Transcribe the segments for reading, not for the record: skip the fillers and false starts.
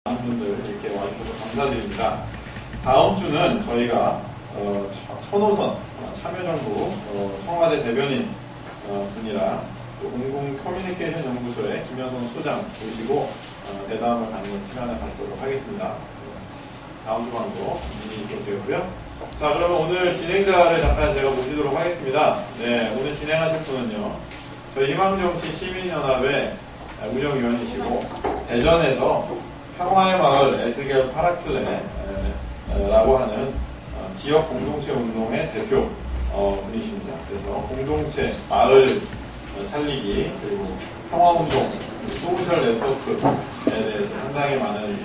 많은 분들 이렇게 와주셔서 감사드립니다. 다음 주는 저희가 천호선 참여정부 청와대 대변인 분이랑 공공 커뮤니케이션 연구소의 김현선 소장 모시고 대담을 갖는 시간을 갖도록 하겠습니다. 다음 주만도 미리 계세요고요. 자, 그러면 오늘 진행자를 잠깐 제가 모시도록 하겠습니다. 네, 오늘 진행하실 분은요, 저희 희망정치 시민연합의 운영위원이시고 대전에서 평화의 마을 에스겔 파라클레라고 하는 지역 공동체 운동의 대표 분이십니다. 그래서 공동체, 마을 살리기, 그리고 평화운동, 소셜 네트워크에 대해서 상당히 많은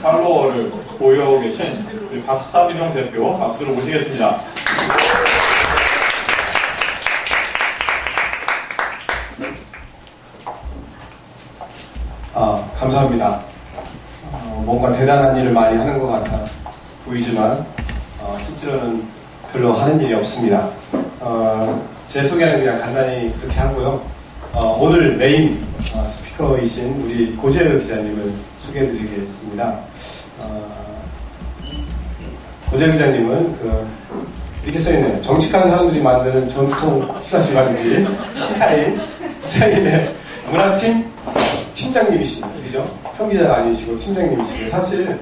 팔로워를 보유하고 계신 우리 박사민영 대표 박수로 모시겠습니다. 감사합니다. 뭔가 대단한 일을 많이 하는 것 같아 보이지만 실제로는 별로 하는 일이 없습니다. 제 소개는 그냥 간단히 그렇게 하고요. 오늘 메인 스피커이신 우리 고재열 기자님을 소개해드리겠습니다. 고재열 기자님은 이렇게 써있네요. 정직한 사람들이 만드는 전통 시사주간지 시사인의 문화팀 팀장님이십니다. 그죠? 평기자가 아니시고 팀장님이시고, 사실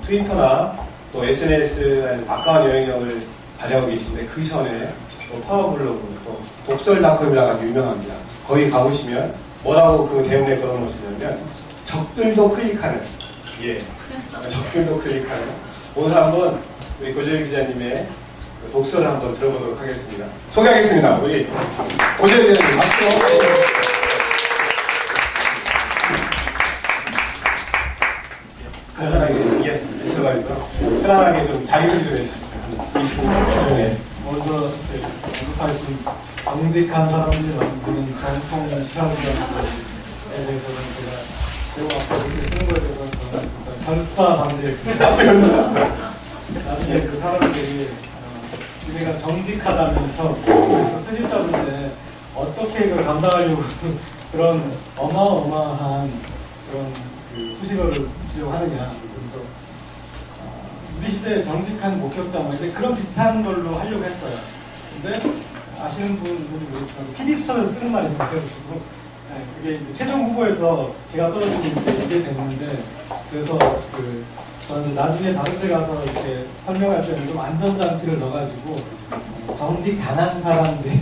트위터나 또 SNS에 막강한 영향력을 발휘하고 계신데, 그 전에 또 파워블로그, 또 독설닷컴이라고 아주 유명합니다. 거기 가보시면 뭐라고 그 대문에 걸어놓으시냐면 적들도 클릭하는, 적들도 클릭하는. 오늘 한번 우리 고재열 기자님의 독서를 한번 들어보도록 하겠습니다. 소개하겠습니다. 우리 고재열 기자님 박수. 편안하게, 편안하게 좀 자기소개 좀 해주십시오. 25분. 네. 먼저, 언급하신 정직한 사람들이 만드는 전통 시사주간지에 대해서는 제가 앞으로 이렇게 쓰는 거에 대해서 저는 진짜 결사반대했습니다. 나중에 그 사람들이 우리가 정직하다면서 그래서 뜻을 잡는데 어떻게 이걸 감당하려고 그런 어마어마한 그런 후식을 지정하느냐. 그래서 우리 시대의 정직한 목격자인데 그런 비슷한 걸로 하려고 했어요. 근데 아시는 분들은 모르겠지만 PD수첩에서 쓰는 말입니다. 그래가지고 그게 이제 최종 후보에서 걔가 떨어지고 이게 됐는데, 그래서 저는 나중에 다른 데 가서 이렇게 설명할 때는 좀 안전장치를 넣어가지고 정직당한 사람들이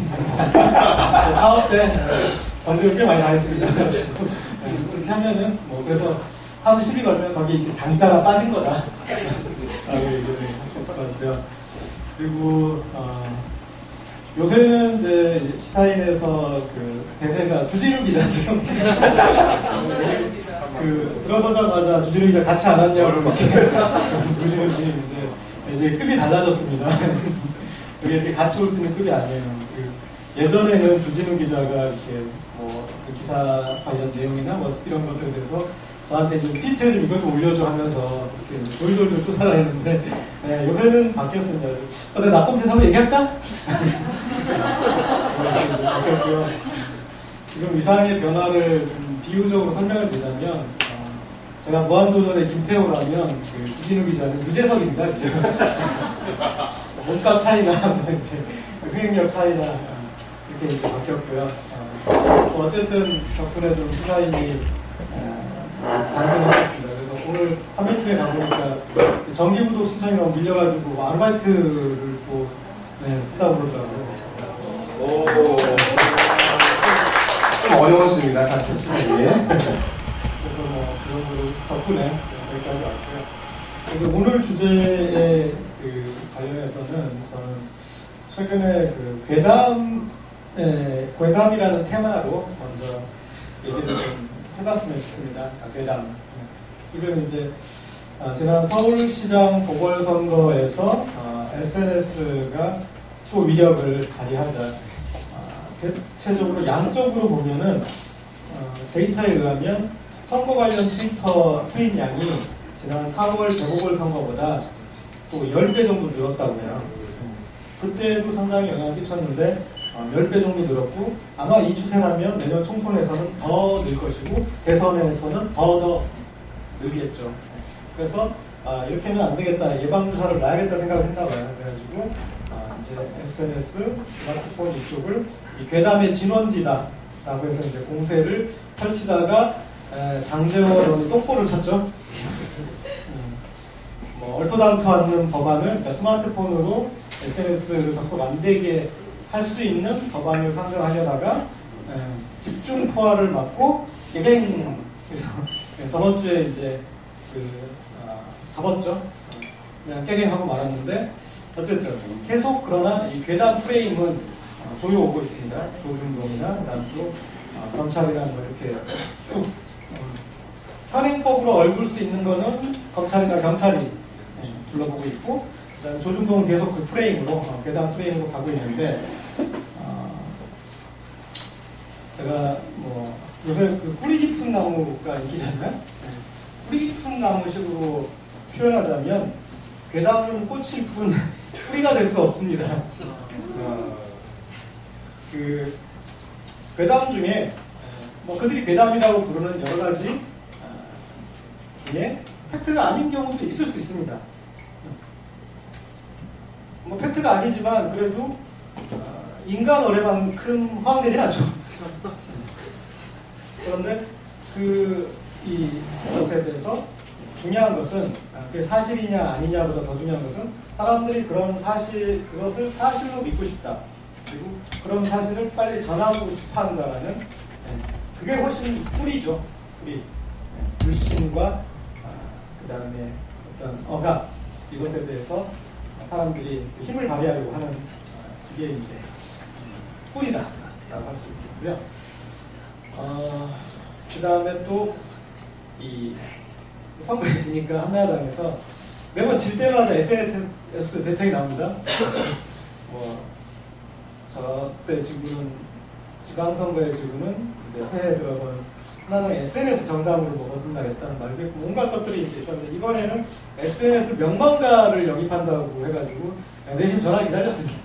사업 때 정직을 꽤 많이 당했습니다. 그렇게 하면은 그래서 하루 10이 걸면 거기 이렇게 당자가 빠진 거다 라고 얘기를 하실 것 같고요. 그리고 요새는 이제 시사인에서 대세가 주진우 기자죠. 들어서자마자 주진우 기자 같이 안 왔냐고 이렇게 물으시는 분인데 이제 급이 달라졌습니다. 그게 이렇게 같이 올 수 있는 급이 아니에요. 예전에는 주진우 기자가 이렇게 그 기사 관련 내용이나 이런 것들에 대해서 저한테 좀 트위터에 좀 이것 좀 올려줘 하면서 이렇게 돌돌돌 쫓아라 했는데, 요새는 바뀌었습니다. 내가 낙검새 한번 얘기할까? 바뀌었고요. 지금 이상의 변화를 좀 비유적으로 설명을 드리자면, 제가 무한도전의 김태호라면 주진우 기자는 유재석입니다. 유재석. 몸값 차이나 이제 흥행력 차이나 이렇게 이제 바뀌었고요. 어쨌든 덕분에 좀 시사인이 반응을 하겠습니다. 그래서 오늘 한미팅에 가보니까 정기부도 신청이 너무 밀려가지고 아르바이트를 또 쓴다고 그러더라고요. 좀 어려웠습니다. 다 쳤습니다. 그래서 그런 거 덕분에 여기까지 왔고요. 그래서 오늘 주제에 관련해서는 저는 최근에 괴담이라는 테마로 먼저 얘기를 좀 해봤으면 싶습니다. 괴담. 이건 이제 지난 서울시장 보궐선거에서 SNS가 초위력을 발휘하자 대체적으로 양적으로 보면은 데이터에 의하면 선거 관련 트윗 양이 지난 4월 재보궐선거보다 또 10배 정도 늘었다고 해요. 그때도 상당히 영향을 끼쳤는데 10배 정도 늘었고 아마 이 추세라면 내년 총선에서는 더 늘 것이고 대선에서는 더 늘겠죠. 그래서 이렇게 하면 안 되겠다, 예방주사를 놔야겠다 생각을 했나 봐요. 그래가지고 이제 SNS, 스마트폰 이쪽을 이 괴담의 진원지다 라고 해서 이제 공세를 펼치다가 장재원 의원이 똑보를 쳤죠. 뭐 얼토당토 않는 법안을, 그러니까 스마트폰으로 SNS를 접속 안 되게 할 수 있는 법안을 상정하려다가 집중 포화를 맞고 깨갱. 그래서 저번 주에 이제 접었죠. 그냥 깨갱하고 말았는데 어쨌든 계속 그러나 이 괴담 프레임은 조여오고 있습니다. 조중동이나 그다음 또 검찰이랑 뭐 이렇게 쭉 현행법으로 얽을 수 있는 거는 검찰이나 경찰이 둘러보고 있고, 그다음에 조중동은 계속 그 프레임으로 괴담 프레임으로 가고 있는데, 제가 뭐 요새 그 뿌리 깊은 나무가 인기잖아요. 뿌리 깊은 나무식으로 표현하자면 괴담은 꽃일 뿐 뿌리가 될 수 없습니다. 그 괴담 중에 뭐 그들이 괴담이라고 부르는 여러 가지 중에 팩트가 아닌 경우도 있을 수 있습니다. 뭐 팩트가 아니지만 그래도 인간 어뢰만큼 허황되진 않죠. 그런데 이것에 대해서 중요한 것은 그게 사실이냐 아니냐보다 더 중요한 것은 사람들이 그것을 사실로 믿고 싶다. 그리고 그런 사실을 빨리 전하고 싶어 한다라는, 그게 훨씬 뿌리죠. 뿌리. 불신과 그 다음에 어떤 억압, 이것에 대해서 사람들이 힘을 발휘하려고 하는, 그게 이제 뿌리다 라고 할 수 있고요. 그 다음에 또 이 선거에 지니까 한나라당에서 매번 질 때마다 SNS 대책이 나옵니다. 뭐 저때 지금은 지방선거에 지금은 이제 새해 들어서 한나라당 SNS 정당으로 뭐 거듭나겠다는 말도 있고 온갖 것들이 이제 있었는데, 이번에는 SNS 명망가를 영입한다고 해가지고 내심 전화 기다렸습니다.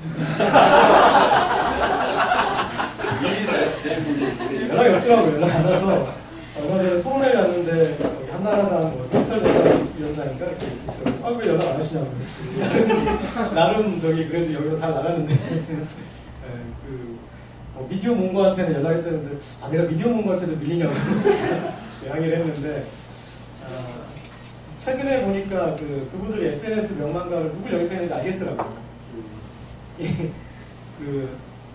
연락이 없더라고요. 연락이 안 와서 얼마 전에 토론회를 갔는데 한나라당 뭐 디지털위원장인가 이렇게 있어요. 왜 연락 안 하시냐고. 나름 그래도 여기서 잘 나가는데 미디어 몽고한테는 연락했다는데 내가 미디어 몽고한테도 밀리냐고 항의를 했는데, 최근에 보니까 그분들이 SNS 명망가를 누굴 영입했는지 알겠더라고요.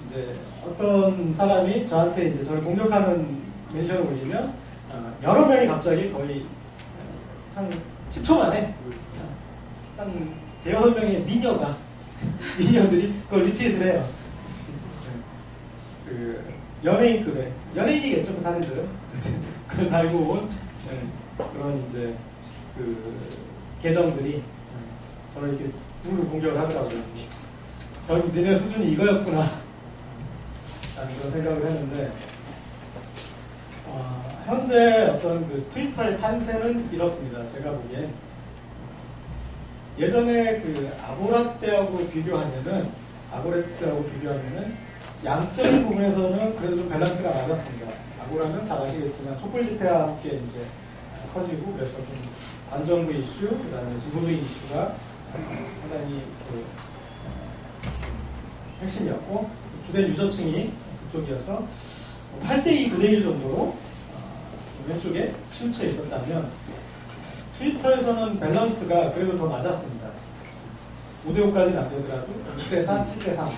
이제 어떤 사람이 저한테 이제 저를 공격하는 멘션을 올리면 여러 명이 갑자기 거의 한 10초 만에 한 대여섯 명의 미녀들이 그걸 리트윗을 해요. 연예인급의, 연예인이겠죠, 그 사진들은. 그걸 달고 온 그런 이제 계정들이 저를 이렇게 누구를 공격을 하더라고요. 결국 니네 수준이 이거였구나 라는 그런 생각을 했는데, 현재 어떤 트위터의 판세는 이렇습니다. 제가 보기엔 예전에 아고라 때하고 비교하면은 양적인 부분에서는 그래도 좀 밸런스가 맞았습니다. 아고라는 잘 아시겠지만 촛불 집회와 함께 이제 커지고, 그래서 좀 반정부 이슈, 그 다음에 진보주의 이슈가 상당히 핵심이었고, 주된 유저층이 그쪽이어서 8대2, 9대1 정도로 왼쪽에 치우쳐 있었다면, 트위터에서는 밸런스가 그래도 더 맞았습니다. 5대5까지는 안 되더라도 6대4, 7대3,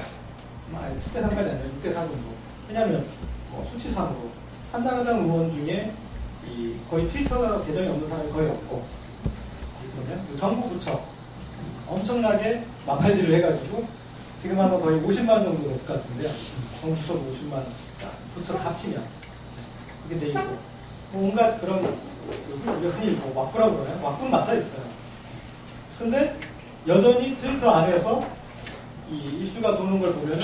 7대3까지 아니라 6대4 정도. 왜냐하면 수치상으로 한나라당 의원 중에 거의 트위터 계정이 없는 사람이 거의 없고, 그러면 정부 부처 엄청나게 마팔질을 해가지고 지금 아마 거의 50만 정도 됐을 것 같은데요. 정부 부처 50만, 부처 합치면 그게 돼 있고, 온갖 그런 우리가 흔히 왁구라고 그러나요? 왁구는 맞아 있어요. 근데 여전히 트위터 안에서 이 이슈가 도는 걸 보면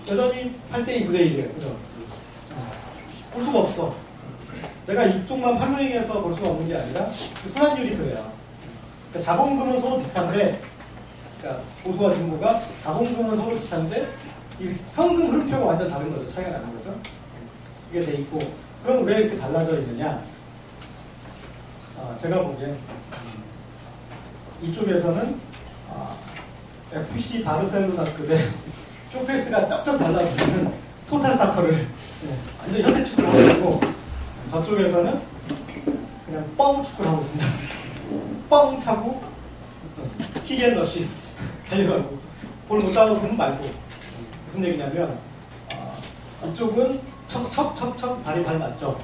여전히 8대2, 9대1이에요. 그죠? 볼 수가 없어. 내가 이쪽만 팔로잉해서 볼 수가 없는 게 아니라 순환율이 그래요. 그러니까 자본금은 서로 비슷한데, 그러니까 보수와 진보가 자본금은 서로 비슷한데 이 현금 흐름표가 완전 다른 거죠. 차이가 나는 거죠. 이게 돼 있고, 그럼 왜 이렇게 달라져 있느냐? 제가 보기엔 이쪽에서는 FC 바르셀로나급의 쇼페이스가 쩍쩍 달라지는 토탈 사커를 완전 현대축구를 하고 있고, 저쪽에서는 그냥 뻥 축구를 하고 있습니다. 뻥 차고 킥앤러시 달려가고 볼 못 잡으면 말고. 무슨 얘기냐면 이쪽은 척척척척 발이 잘 맞죠.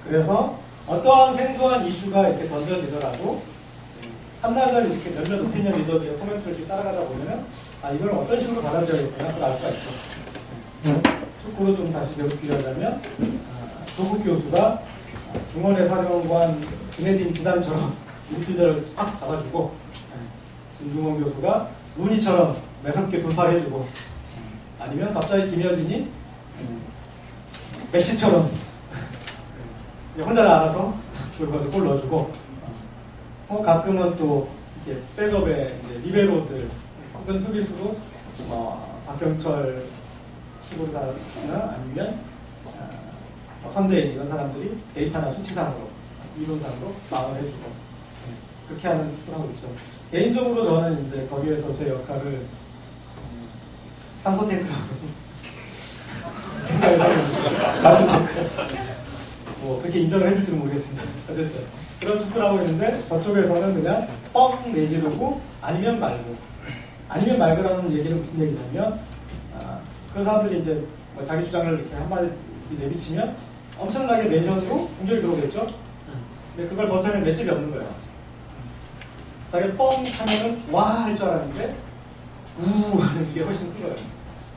그래서 어떠한 생소한 이슈가 이렇게 던져지더라도 한나절 이렇게 몇몇 오피니언 리더들의 코멘트를 이렇게 따라가다 보면은 이걸 어떤 식으로 받아들여야겠구나 그걸 알 수가 있죠. 축구로 좀 다시 배우기하자면 조국 교수가 중원의 사령관 지네딘 지단처럼 미드필더를 팍 잡아주고, 진중원 교수가 루니처럼 매섭게 돌파해주고, 아니면 갑자기 김여진이 메시처럼 혼자 알아서 돌파해서 골 넣어주고, 가끔은 또 이렇게 백업에 이제 리베로들 혹은 수비수로 박경철 시골사나 아니면 선대인 이런 사람들이 데이터나 수치상으로 이론상으로 마음을 해주고 그렇게 하는 축구를 하고 있죠. 개인적으로 저는 이제 거기에서 제 역할을 산소탱크라고 생각을 하고 있습니다. 산소탱크. 그렇게 인정을 해줄지는 모르겠습니다. 어쨌든 그런 축구를 하고 있는데 저쪽에서는 그냥 뻥 내지르고 아니면 말고. 아니면 말고라는 얘기는 무슨 얘기냐면 그런 사람들이 이제 자기 주장을 이렇게 한마디 내비치면 엄청나게 내전으로 공격이 들어오겠죠. 근데 그걸 버텨낼 맷집이 없는 거예요. 자기가 뻥 하면은 와 할 줄 알았는데 우 하는 이게 훨씬 큰 거예요.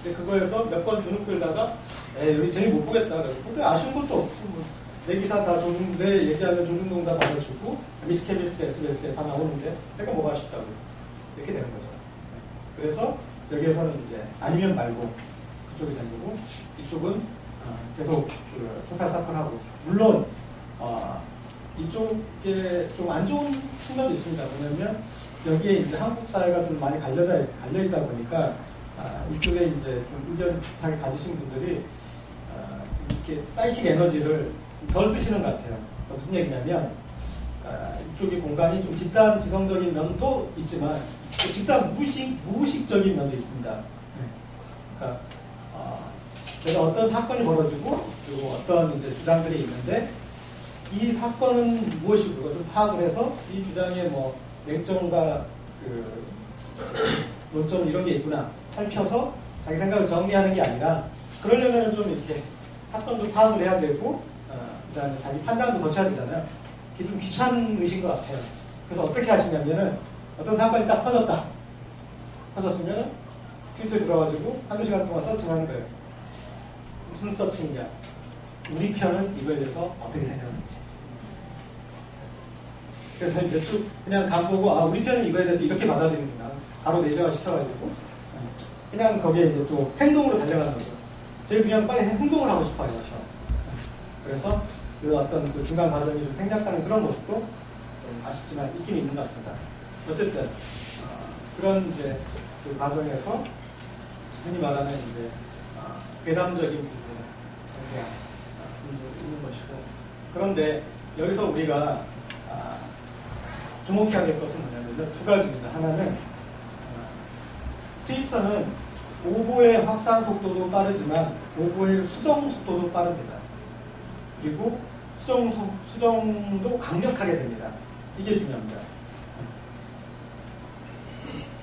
근데 그거에서 몇 번 주눅 들다가 여기 재미 못 보겠다. 근데 아쉬운 것도 없고 내 기사 다 줬는데 얘기하면 조중동 다 받아주고 미스케비스 SBS에 다 나오는데 내가 뭐가 아쉽다고 이렇게 되는 거죠. 그래서 여기에서는 이제 아니면 말고 그쪽이 된 거고 이쪽은 계속 토탈 사건하고 물론 이쪽에 좀 안 좋은 측면도 있습니다. 왜냐면 여기에 이제 한국 사회가 좀 많이 갈려 있다 보니까 이쪽에 이제 좀 의견 비슷하게 가지신 분들이 이렇게 사이킥 에너지를 덜 쓰시는 것 같아요. 무슨 얘기냐면 이쪽의 공간이 좀 집단 지성적인 면도 있지만 집단 무의식적인 면도 있습니다. 그러니까 내가 어떤 사건이 벌어지고 그리고 어떤 이제 주장들이 있는데 이 사건은 무엇이고 그걸 좀 파악을 해서 이 주장의 뭐 맹점과 그 논점 이런 게 있구나 살펴서 자기 생각을 정리하는 게 아니라 그러려면 좀 이렇게 사건도 파악을 해야 되고 그다음에 자기 판단도 거쳐야 되잖아요. 이게 좀 귀찮으신 것 같아요. 그래서 어떻게 하시냐면은 어떤 사건이 딱 터졌다. 터졌으면 트위터에 들어가지고 한두 시간 동안 서칭하는 거예요. 무슨 서칭이냐. 우리 편은 이거에 대해서 어떻게 생각하는지. 그래서 이제 쭉 그냥 간 보고 우리 편은 이거에 대해서 이렇게 받아들이는구나. 바로 내재화 시켜가지고 그냥 거기에 이제 또 행동으로 달려가는 거죠. 제일 그냥 빨리 행동을 하고 싶어요. 그래서 그 어떤 그 중간 과정이 좀 생략하는 그런 모습도 좀 아쉽지만 있긴 있는 것 같습니다. 어쨌든 그런 이제 그 과정에서 흔히 말하는 이제 괴담적인 부분에 있는 것이고 그런데 여기서 우리가 주목해야 될 것은 뭐냐면 두 가지입니다. 하나는 트위터는 오보의 확산 속도도 빠르지만 오보의 수정 속도도 빠릅니다. 그리고 수정도 강력하게 됩니다. 이게 중요합니다.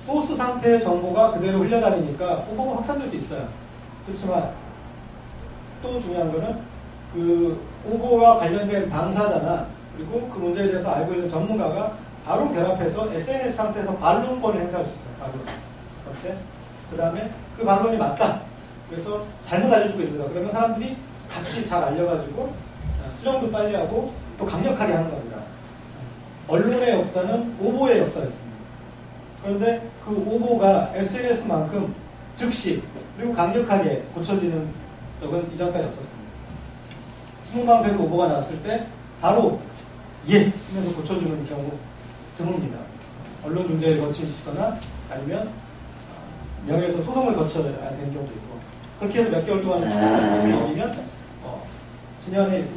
소스 상태의 정보가 그대로 흘려다니니까 오보가 확산될 수 있어요. 그렇지만 또 중요한 거는 그 오보와 관련된 당사자나 그리고 그 문제에 대해서 알고 있는 전문가가 바로 결합해서 SNS 상태에서 반론권을 행사할 수 있어요. 반론. 그 다음에 그 반론이 맞다. 그래서 잘못 알려주고 있는 거다. 그러면 사람들이 같이 잘 알려가지고 수정도 빨리 하고 또 강력하게 하는 겁니다. 언론의 역사는 오보의 역사였습니다. 그런데 그 오보가 SNS만큼 즉시 그리고 강력하게 고쳐지는 적은 이전까지 없었습니다. 신문방송에서 오보가 나왔을 때 바로 예! 하면서 고쳐주는 경우 드뭅니다. 언론 중재에 거치시거나 아니면 명예훼손 소송을 거쳐야 되는 경우도 있고, 그렇게 해서 몇 개월 동안 어기면 지면에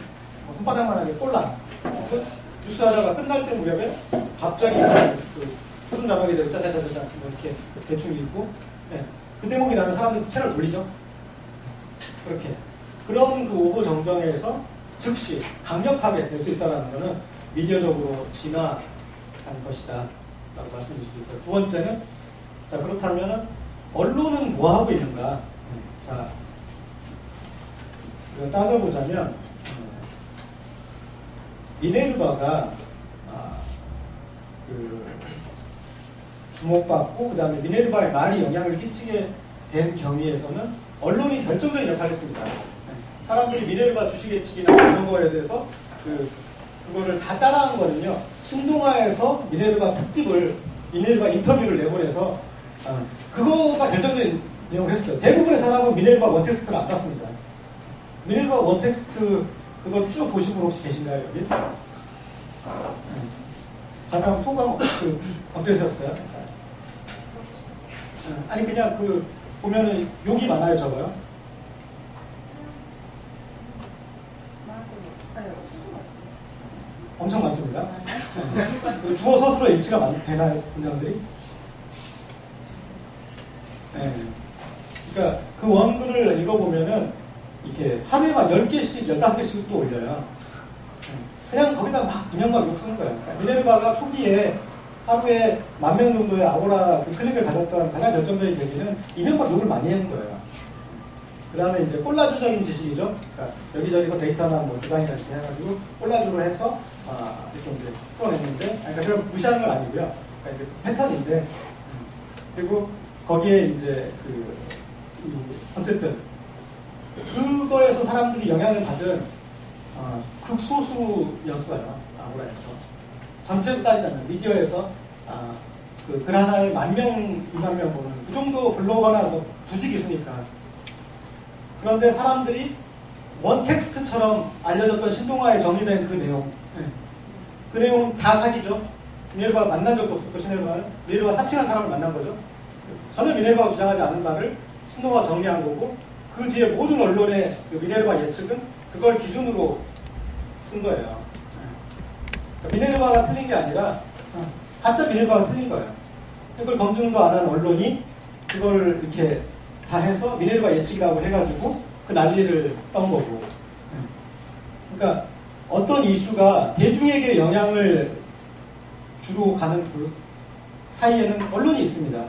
뭐 손바닥만하게 꼴랑 뉴스 하다가 끝날 때 무렵에 갑자기 푸른 자막이 되고 짜자자자자 이렇게 대충 읽고, 그 대목이 나면 사람들 채널 돌리죠. 그렇게 그런 그 오보 정정에서 즉시 강력하게 될 수 있다는 것은 미디어적으로 진화한 것이다 라고 말씀드릴 수 있고요. 두 번째는, 자, 그렇다면 언론은 뭐 하고 있는가? 자, 따져보자면 미네르바가 주목받고 그 다음에 미네르바의 말이 영향을 끼치게 된 경위에서는 언론이 결정적인 역할을 했습니다. 사람들이 미네르바 주식 예측이나 이런 거에 대해서 그거를 다 따라한 거는요, 신동아에서 미네르바 인터뷰를 내보내서 그거가 결정적인 내용을 했어요. 대부분의 사람은 미네르바 원텍스트를 안 봤습니다. 미네르바 원텍스트 그거 쭉 보신 분 혹시 계신가요, 여기? 잠깐 소감 어떠셨어요? 아니 그냥 보면은 욕이 많아요, 저거요. 엄청 많습니다. 주어 서술어 일치가 되나요, 문장들이? 네. 그러니까 그 원글을 읽어보면은 이렇게 하루에 막 10개씩, 15개씩 또 올려요. 그냥 거기다 막 그냥막 욕 쓰는 거예요. 그러니까 미네르바가 초기에 하루에 10,000명 정도의 아고라 클릭을 가졌던 가장 결정적인 계기는 이명박 욕을 많이 했는 거예요. 그 다음에 이제 꼴라주적인 지식이죠. 그러니까 여기저기서 데이터나 뭐 주장이나 이렇게 해가지고 꼴라주로 해서 이렇게 이제 풀어냈는데, 그러니까 제가 무시하는 건 아니고요. 그러니까 이제 패턴인데, 그리고 거기에 이제 어쨌든 그거에서 사람들이 영향을 받은 극소수였어요. 아고라에서. 전체로 따지자면 미디어에서 글 하나에 10,000명, 20,000명 보는 그 정도 블로거나 뭐 부직이 있으니까. 그런데 사람들이 원텍스트처럼 알려졌던 신동아에 정리된 그 내용, 그 내용은 다 사기죠. 미네르바 만난 적도 없었고, 신동아는 미네르바 사칭한 사람을 만난 거죠. 전혀 미네르바가 주장하지 않은 말을 신동아가 정리한 거고, 그 뒤에 모든 언론의 미네르바 예측은 그걸 기준으로 쓴 거예요. 미네르바가 틀린 게 아니라 가짜 미네르바가 틀린 거예요. 그걸 검증도 안 하는 언론이 그걸 이렇게 다 해서 미네르바 예측이라고 해가지고 그 난리를 떤 거고. 그러니까 어떤 이슈가 대중에게 영향을 주로 가는 그 사이에는 언론이 있습니다.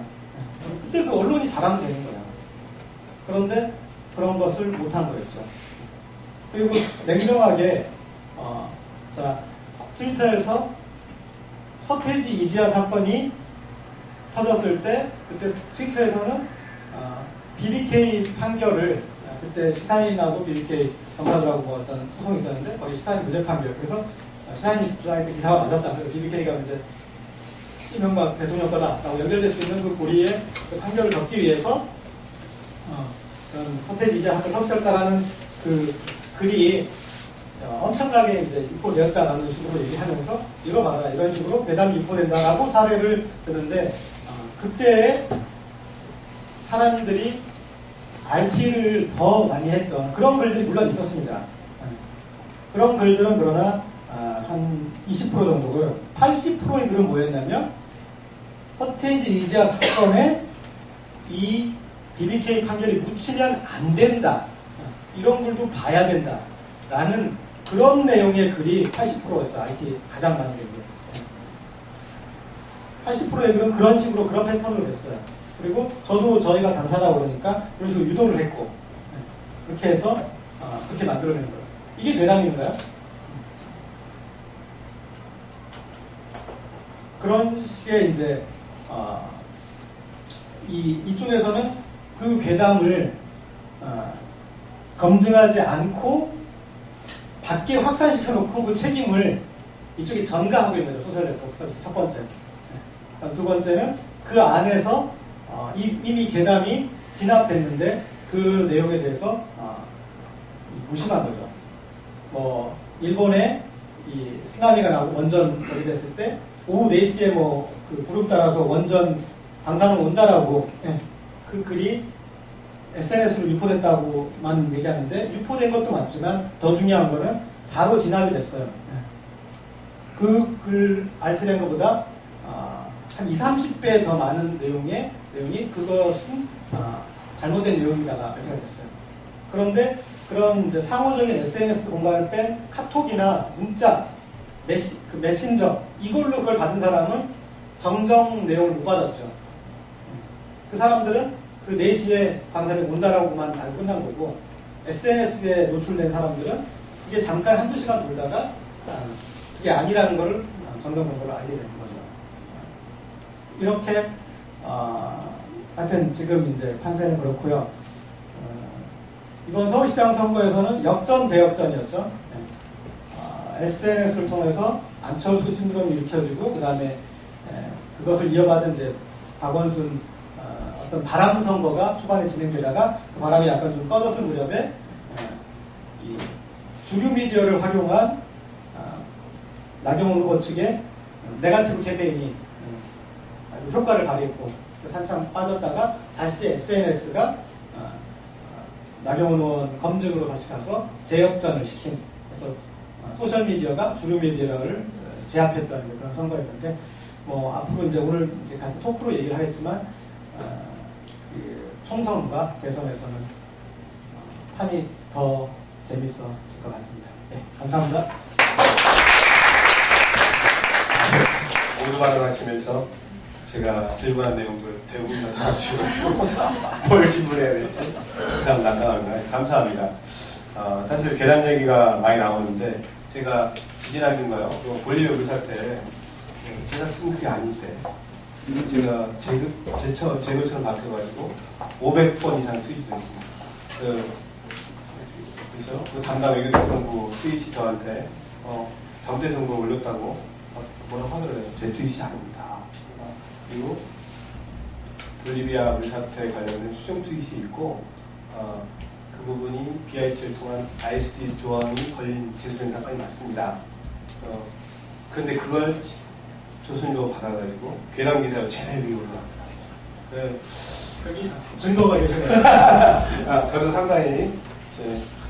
그때 그 언론이 잘하면 되는 거야. 그런데 그런 것을 못한 거였죠. 그리고 냉정하게 자, 트위터에서 서태지 이지아 사건이 터졌을 때 그때 트위터에서는 BBK 판결을 그때 시사인하고 BBK 검사들하고 뭐 어떤 소송이 있었는데 거기 시사인 무죄 판결. 그래서 시사인이 주장했던 기사가 맞았다. 그래서 BBK가 이제 이명박 대통령 거다라고 연결될 수 있는 그 고리에 그 판결을 적기 위해서 서태지 이지아 사건 터졌다라는 그 글이 엄청나게 이제 유포되었다라는 식으로 얘기하면서 읽어봐라 이런 식으로 매담이 유포된다라고 사례를 드는데 그때에 사람들이 RT를 더 많이 했던 그런 글들이 물론 있었습니다. 그런 글들은 그러나 한 20% 정도고요. 80%의 글은 뭐였냐면 서태지 이지아 사건에 이 BBK 판결이 묻히면 안 된다. 이런 글도 봐야 된다. 라는 그런 내용의 글이 80%였어요. RT 가장 많이 된 게. 80%의 글은 그런 식으로 그런 패턴으로 됐어요. 그리고 저희가 당사자 그러니까 이런 식으로 유도를 했고 그렇게 해서 그렇게 만들어낸 거예요. 이게 괴담인가요? 그런 식의 이제 이쪽에서는 그 괴담을 검증하지 않고 밖에 확산시켜놓고 그 책임을 이쪽이 전가하고 있는 거죠. 소셜 네트워크 첫 번째. 두 번째는 그 안에서 이미 괴담이 진압됐는데 그 내용에 대해서 무심한 거죠. 뭐 일본에 이 쓰나미가 나고 원전 저기 됐을 때 오후 4시에 뭐 그 구름 따라서 원전 방사능 온다라고 그 글이 SNS로 유포됐다고만 얘기하는데 유포된 것도 맞지만 더 중요한 거는 바로 진압이 됐어요. 그 글 알트된 것보다 한 20-30배 더 많은 내용이 그것은 잘못된 내용이다가 알트가 됐어요. 그런데 그런 이제 상호적인 SNS 공간을 뺀 카톡이나 문자, 메신저 이걸로 그걸 받은 사람은 정정 내용을 못 받았죠. 그 사람들은 그 4시에 방송에 온다라고만 알고 끝난 거고 SNS에 노출된 사람들은 그게 잠깐 한두 시간 돌다가 그게 아니라는 걸 정정 정보를 알게 되는 거죠. 이렇게 하여튼 지금 이제 판세는 그렇고요. 이번 서울시장 선거에서는 역전 재역전이었죠. SNS를 통해서 안철수 신드롬이 일으켜지고 그 다음에 그것을 이어받은 이제 박원순 어떤 바람 선거가 초반에 진행되다가 그 바람이 약간 좀 꺼졌을 무렵에 이 주류 미디어를 활용한 나경원 후보 측의 네거티브 캠페인이 아주 효과를 발휘했고 한참 빠졌다가 다시 SNS가 나경원 의원 검증으로 다시 가서 재역전을 시킨 그래서 소셜미디어가 주류 미디어를 제압했던 그런 선거였는데 뭐 앞으로 이제 오늘 이제 같이 토크로 얘기를 하겠지만 그 총선과 대선에서는 판이 더 재밌어질 것 같습니다. 네, 감사합니다. 모두 발언하시면서 제가 질문한 내용들 대부분 다 달아주셔가지고 뭘 질문해야 될지 참 난감합니다. 감사합니다. 사실 계단 얘기가 많이 나오는데 제가 지지난주인가요? 볼리비아 물사태 제가 쓴 그게 아닌데 제가 제글처럼 바뀌어가지고 500번 이상 트윗을 했습니다. 그죠? 그 담당 외교통부 트윗이 저한테 잘못된 정보를 올렸다고 뭐라고 하더라고요. 제 트윗이 아닙니다. 그리고 볼리비아 물사태 관련된 수정 트윗이 있고 그 부분이 BIT를 통한 ISD 조항이 걸린 제소된 사건이 맞습니다. 그런데 그걸 조선일보 받아가지고 괴담 기사로 제대로 올라왔더라고요. 여기 증거가 계시네요. 저도 상당히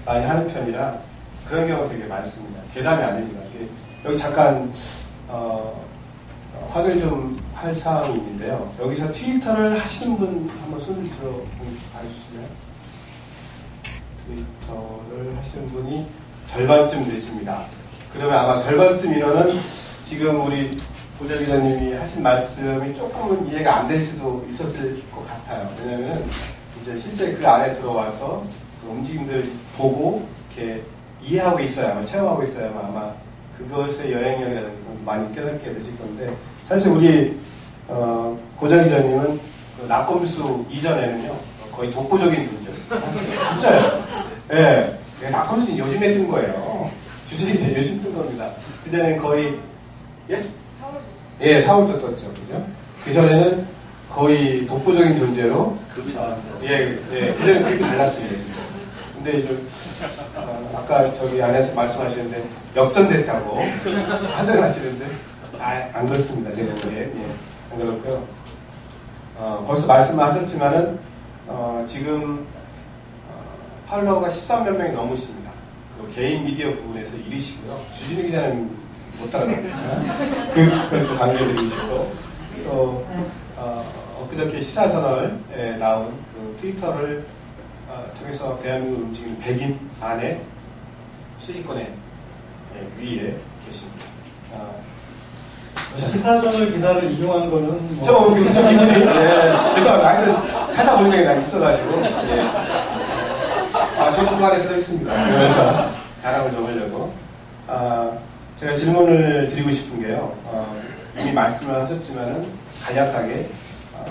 많이 하는 편이라 그런 경우가 되게 많습니다. 괴담이 아닙니다. 여기 잠깐 확인을 좀 할 사항이 있는데요. 여기서 트위터를 하시는 분 한번 손을 들어 봐주시나요? 트위터를 하시는 분이 절반쯤 되십니다. 그러면 아마 절반쯤 인원은 지금 우리 고재 기자님이 하신 말씀이 조금은 이해가 안 될 수도 있었을 것 같아요. 왜냐하면 이제 실제 그 안에 들어와서 그 움직임들 보고 이렇게 이해하고 있어야만, 체험하고 있어야만 아마 그것의 여행력이라는 걸 많이 깨닫게 되실 건데, 사실 우리 고재 기자님은 그 낙검수 이전에는요 거의 독보적인 존재였어요. 사실 진짜예요. 예, 네, 낙검수는 요즘에 뜬 거예요. 주진이 요즘 뜬 겁니다. 그 전에는 거의 예, 4월도 떴죠, 그죠? 그 전에는 거의 독보적인 존재로 급이 달랐어요. 예, 그 전에 급이 달랐습니다, 진짜. 근데 좀 아까 저기 안에서 말씀하시는데 역전됐다고 하소연하시는데 안 그렇습니다, 제가 보기에. 예, 안 그렇고요. 벌써 말씀하셨지만은 지금 팔로워가 13만 명이 넘으십니다. 그 개인 미디어 부분에서 1위시고요. 주진우 기자는 못 따라갑니다. 그 관계들이시고 또 엊그저께 시사저널에 나온 그 트위터를 통해서 대한민국을 움직이는 100인 안에 수직권의 위에 계십니다. 시사저널 기사를 인용한 거는 좀 기분이 죄송합니다. 하여튼 찾아보니까 난 있어가지고 저도 그 안에 들어있습니다. 그래서 자랑을 좀 하려고 제가 질문을 드리고 싶은 게요. 이미 말씀을 하셨지만은 간략하게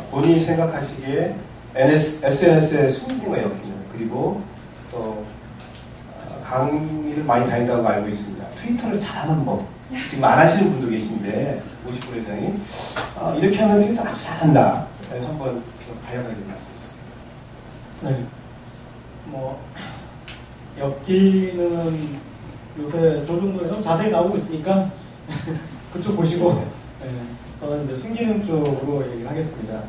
본인이 생각하시기에 SNS의 수익과 엮이는 그리고 또 강의를 많이 다닌다고 알고 있습니다. 트위터를 잘하는 법 지금 안 하시는 분도 계신데 50% 이상이 이렇게 하면 트위터 아주 잘한다. 한번 간략하게 말씀해 주세요. 네. 뭐 엮이는 요새 조중동에 좀 자세히 나오고 있으니까 그쪽 보시고 저는 이제 숨기는 쪽으로 얘기를 하겠습니다.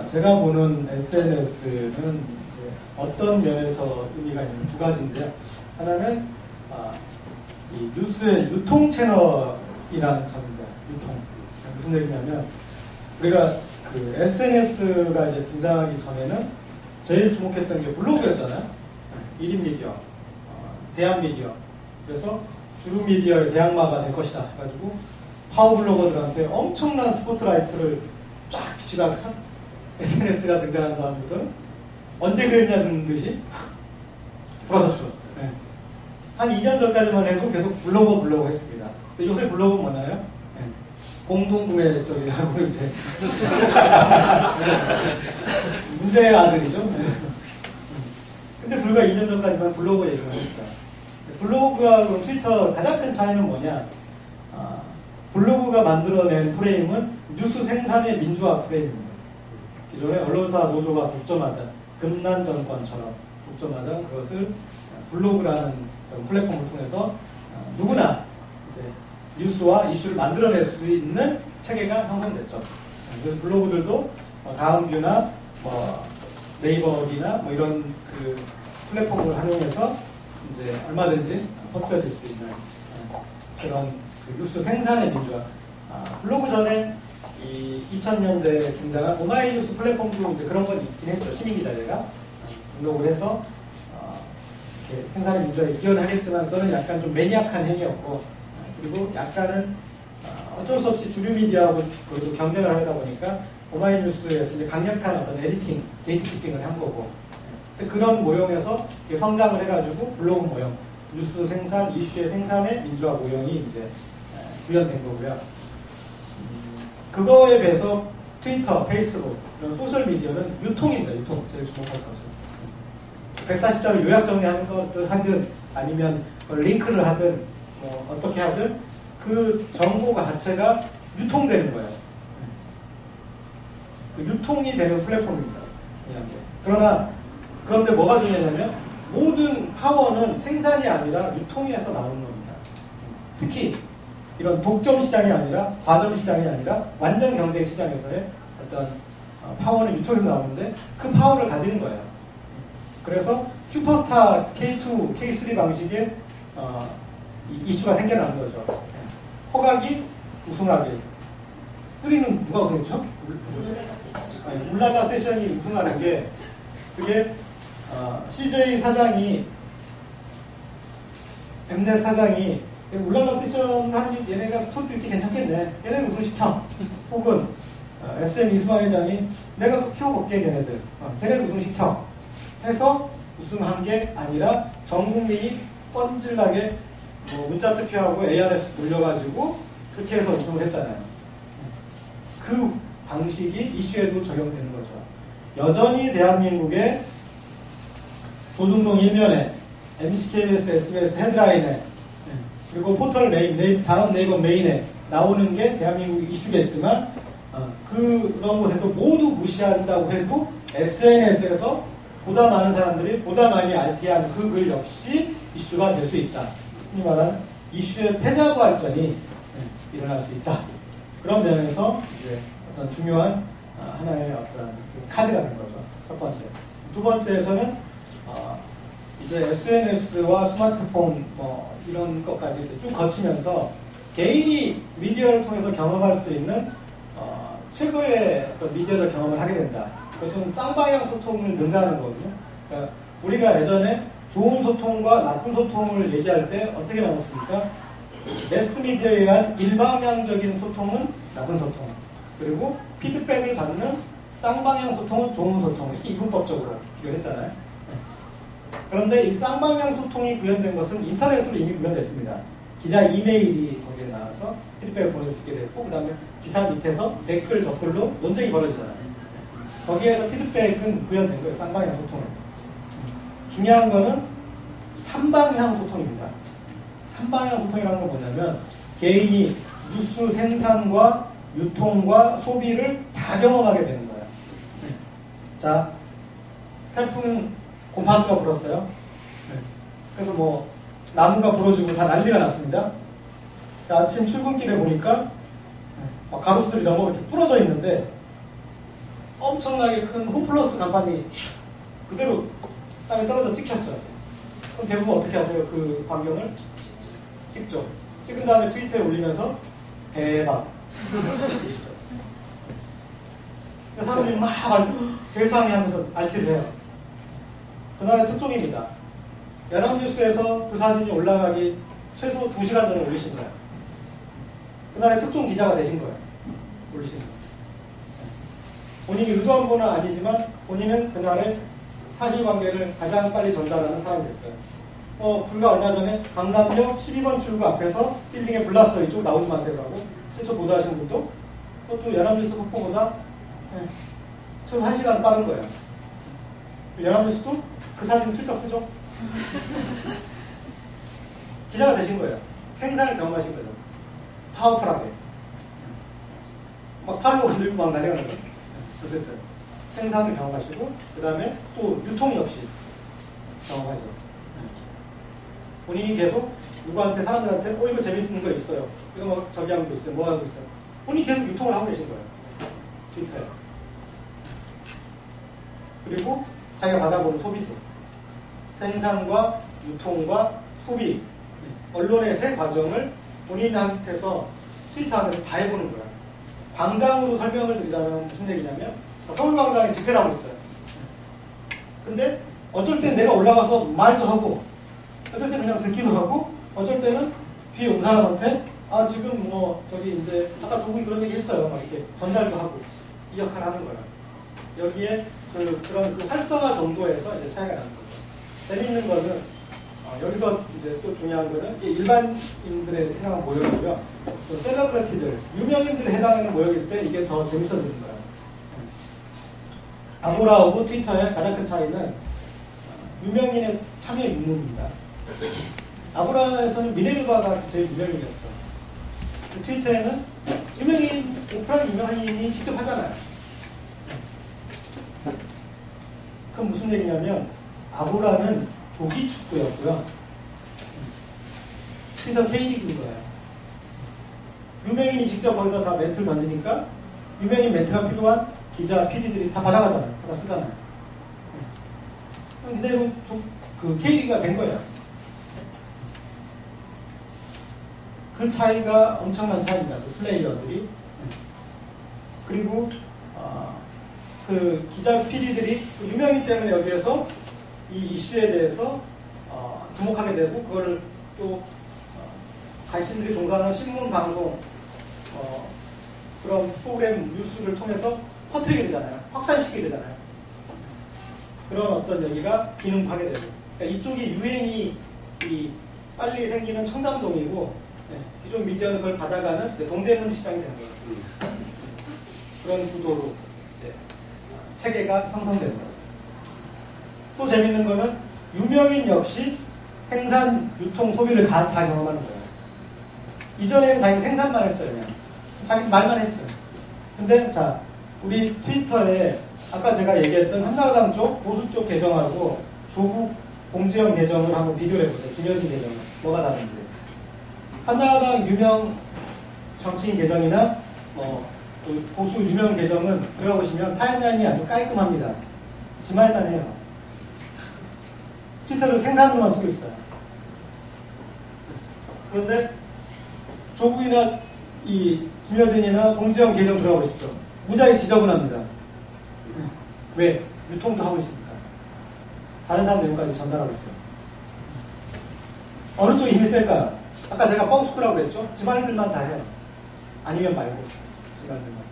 제가 보는 SNS는 이제 어떤 면에서 의미가 있는 두 가지인데요. 하나는 이 뉴스의 유통 채널이라는 점입니다. 유통. 무슨 얘기냐면 우리가 그 SNS가 이제 등장하기 전에는 제일 주목했던 게 블로그였잖아요. 1인 미디어, 대한 미디어. 그래서 주류 미디어의 대항마가 될 것이다 해가지고 파워블로거들한테 엄청난 스포트라이트를 쫙 비치다가 SNS가 등장한 다음부터는 언제 그랬냐는 듯이 돌아섰죠. 네. 한 2년 전까지만 해도 계속 블로거 했습니다. 근데 요새 블로그 뭐나요? 네. 공동구매 쪽이 하고 이제 문제의 아들이죠. 네. 근데 불과 2년 전까지만 블로그 얘기를 했어요. 블로그하고 트위터 가장 큰 차이는 뭐냐? 블로그가 만들어낸 프레임은 뉴스 생산의 민주화 프레임입니다. 기존의 언론사 노조가 독점하던 금난 정권처럼 독점하던 그것을 블로그라는 플랫폼을 통해서 누구나 이제 뉴스와 이슈를 만들어낼 수 있는 체계가 형성됐죠. 그래서 블로그들도 다음뷰나 네이버기나 이런 그 플랫폼을 활용해서 이제 얼마든지 퍼뜨려질 수 있는 그런 그 뉴스 생산의 민주화. 블로그 전에 이 2000년대에 등장한 오마이뉴스 플랫폼도 이제 그런 건 있긴 했죠. 시민기자재가 등록을 해서 이렇게 생산의 민주화에 기여를 하겠지만 그거는 약간 좀 매니악한 행위였고 그리고 약간은 어쩔 수 없이 주류 미디어하고 경쟁을 하다 보니까 오마이뉴스에서 이제 강력한 어떤 에디팅, 게이트키핑을 한 거고 그런 모형에서 성장을 해가지고 블로그 모형, 뉴스 생산, 이슈의 생산의 민주화 모형이 이제 구현된 거고요. 그거에 비해서 트위터, 페이스북 이런 소셜 미디어는 유통입니다. 유통 제일 주목할 것은 140자를 요약 정리하는 것들 하든 아니면 링크를 하든 어떻게 하든 그 정보가 자체가 유통되는 거예요. 그 유통이 되는 플랫폼입니다. 그런데 뭐가 중요하냐면 모든 파워는 생산이 아니라 유통에서 나오는 겁니다. 특히 이런 독점 시장이 아니라 과점 시장이 아니라 완전 경쟁 시장에서의 어떤 파워는 유통에서 나오는데 그 파워를 가지는 거예요. 그래서 슈퍼스타 K2, K3 방식의 이슈가 생겨나는 거죠. 허각이 우승하기. 3는 누가 우승했죠? 울랄라 세션이 우승하는 게 그게 CJ 사장이 엠넷 사장이 울랄라 세션 하는 게 얘네가 스토리도 이렇게 괜찮겠네. 얘네는 우승시켜. 혹은 SM 이수만 회장이 내가 키워볼게 걔네들. 걔네들 우승시켜. 해서 우승한 게 아니라 전 국민이 뻔질나게 문자 투표하고 ARS 돌려가지고 그렇게 해서 우승을 했잖아요. 그 방식이 이슈에도 적용되는 거죠. 여전히 대한민국의 조중동 일면에 MBC, KBS, SBS 헤드라인에 그리고 포털 다음 네이버 메인에 나오는 게 대한민국 이슈겠지만 그런 곳에서 모두 무시한다고 해도 SNS에서 보다 많은 사람들이 보다 많이 RT한 그 글 역시 이슈가 될 수 있다. 흔히 말하는 이슈의 패자부 발전이 일어날 수 있다. 그런 면에서 이제 어떤 중요한 하나의 어떤 카드가 된 거죠. 첫 번째. 두 번째에서는 이제 SNS와 스마트폰 이런 것까지 쭉 거치면서 개인이 미디어를 통해서 경험할 수 있는 최고의 어떤 미디어적 경험을 하게 된다. 그것은 쌍방향 소통을 능가하는 거거든요. 그러니까 우리가 예전에 좋은 소통과 나쁜 소통을 얘기할 때 어떻게 나눴습니까? 매스미디어에 의한 일방향적인 소통은 나쁜 소통, 그리고 피드백을 받는 쌍방향 소통은 좋은 소통, 이렇게 이분법적으로 비교했잖아요. 그런데 이 쌍방향 소통이 구현된 것은 인터넷으로 이미 구현됐습니다. 기자 이메일이 거기에 나와서 피드백을 보낼 수 있게 됐고, 그 다음에 기사 밑에서 댓글, 댓글로 논쟁이 벌어지잖아요. 거기에서 피드백은 구현된 거예요. 쌍방향 소통을. 중요한 거는 삼방향 소통입니다. 삼방향 소통이라는 건 뭐냐면 개인이 뉴스 생산과 유통과 소비를 다 경험하게 되는 거예요. 자, 태풍 곰파스가 불었어요. 그래서 나무가 부러지고 다 난리가 났습니다. 아침 출근길에 보니까 가로수들이 너무 이렇게 부러져 있는데 엄청나게 큰 홈플러스 간판이 그대로 땅에 떨어져 찍혔어요. 그럼 대부분 어떻게 하세요? 그 광경을 찍죠. 찍은 다음에 트위터에 올리면서 대박. 사람들이 막 세상에 하면서 알티를 해요. 그날의 특종입니다. 연합뉴스에서 그 사진이 올라가기 최소 2시간 전에 올리신 거예요. 그날의 특종 기자가 되신 거예요. 올리신 거예요. 본인이 의도한 건 아니지만 본인은 그날의 사실관계를 가장 빨리 전달하는 사람이 됐어요. 불과 얼마 전에 강남역 12번 출구 앞에서 빌딩에 불났어요. 이쪽 나오지 마세요라고 최초 보도하신 분도 그것도 연합뉴스 속보보다 최소 1시간 빠른 거예요. 연합뉴스도 그 사진 슬쩍 쓰죠. 기자가 되신 거예요. 생산을 경험하신 거죠. 파워풀하게. 막 팔로 건들고 막 난리가 나죠. 어쨌든 생산을 경험하시고 그 다음에 또 유통 역시 경험하죠. 본인이 계속 누구한테 사람들한테 이거 재밌는 거 있어요. 이거 뭐 저기 하고 있어요. 뭐 하고 있어요. 본인이 계속 유통을 하고 계신 거예요. 트위터에. 그리고 자기가 받아보는 소비도 생산과 유통과 소비 언론의 세 과정을 본인한테서 트위터 안에서 다 해보는 거예요. 광장으로 설명을 드리자면 무슨 얘기냐면 서울광장에 집회를 하고 있어요. 근데 어쩔 땐 내가 올라가서 말도 하고 어쩔 땐 그냥 듣기도 하고 어쩔 때는 뒤에 온 사람한테 지금 뭐 저기 이제 아까 조국이 그런 얘기 했어요. 막 이렇게 전달도 하고 이 역할을 하는 거예요. 여기에 그런 활성화 정도에서 이제 차이가 나는 거죠. 재밌는 거는 여기서 이제 또 중요한 거는 일반인들에 해당하는 모욕이고요. 또 셀러브리티들, 유명인들에 해당하는 모욕일 때 이게 더 재밌어지는 거예요. 아고라하고 트위터의 가장 큰 차이는 유명인의 참여 유무입니다. 아고라에서는 미네르바가 제일 유명인이었어요. 트위터에는 유명인, 오프라인 유명인이 직접 하잖아요. 그건 무슨 얘기냐면 아고라는 조기 축구였고요. 트위터 K리그인 거예요. 유명인이 직접 거기서 다 멘트를 던지니까 유명인 멘트가 필요한 기자, PD들이 다 받아가잖아요. 다 쓰잖아요. 그럼 그대로 그 K리그가 된 거예요. 그 차이가 엄청난 차이입니다. 그 플레이어들이. 그리고 그 기자, PD들이 그 유명인 때문에 여기에서 이 이슈에 대해서 주목하게 되고 그거를 또 자신들이 종사하는 신문, 방송 그런 프로그램, 뉴스를 통해서 퍼뜨리게 되잖아요. 확산시키게 되잖아요. 그런 어떤 여기가 기능하게 되고 그러니까 이쪽이 유행이 빨리 생기는 청담동이고 기존 미디어는 그걸 받아가는 동대문 시장이 되는 거예요. 그런 구도로 이제 체계가 형성되는 거예요. 또 재밌는 거는 유명인 역시 생산, 유통, 소비를 다 경험하는 거예요. 이전에는 자기 생산만 했어요. 그냥. 자기 말만 했어요. 근데 자 우리 트위터에 아까 제가 얘기했던 한나라당 쪽, 보수 쪽 계정하고 조국, 공지영 계정을 한번 비교를 해보세요. 김여진 계정. 뭐가 다른지. 한나라당 유명 정치인 계정이나 보수 유명 계정은 들어가보시면 타임라인이 아주 깔끔합니다. 지 말만 해요. 트위터를 생산으로만 쓰고 있어요. 그런데 조국이나 이 김여진이나 공지영 계정 들어가보십시오. 무지하게 지저분합니다. 왜? 유통도 하고 있으니까. 다른 사람 내용까지 전달하고 있어요. 어느 쪽이 힘이 셀까요? 아까 제가 뻥축구라고 그랬죠? 집안들만 다 해요. 아니면 말고 집안들만.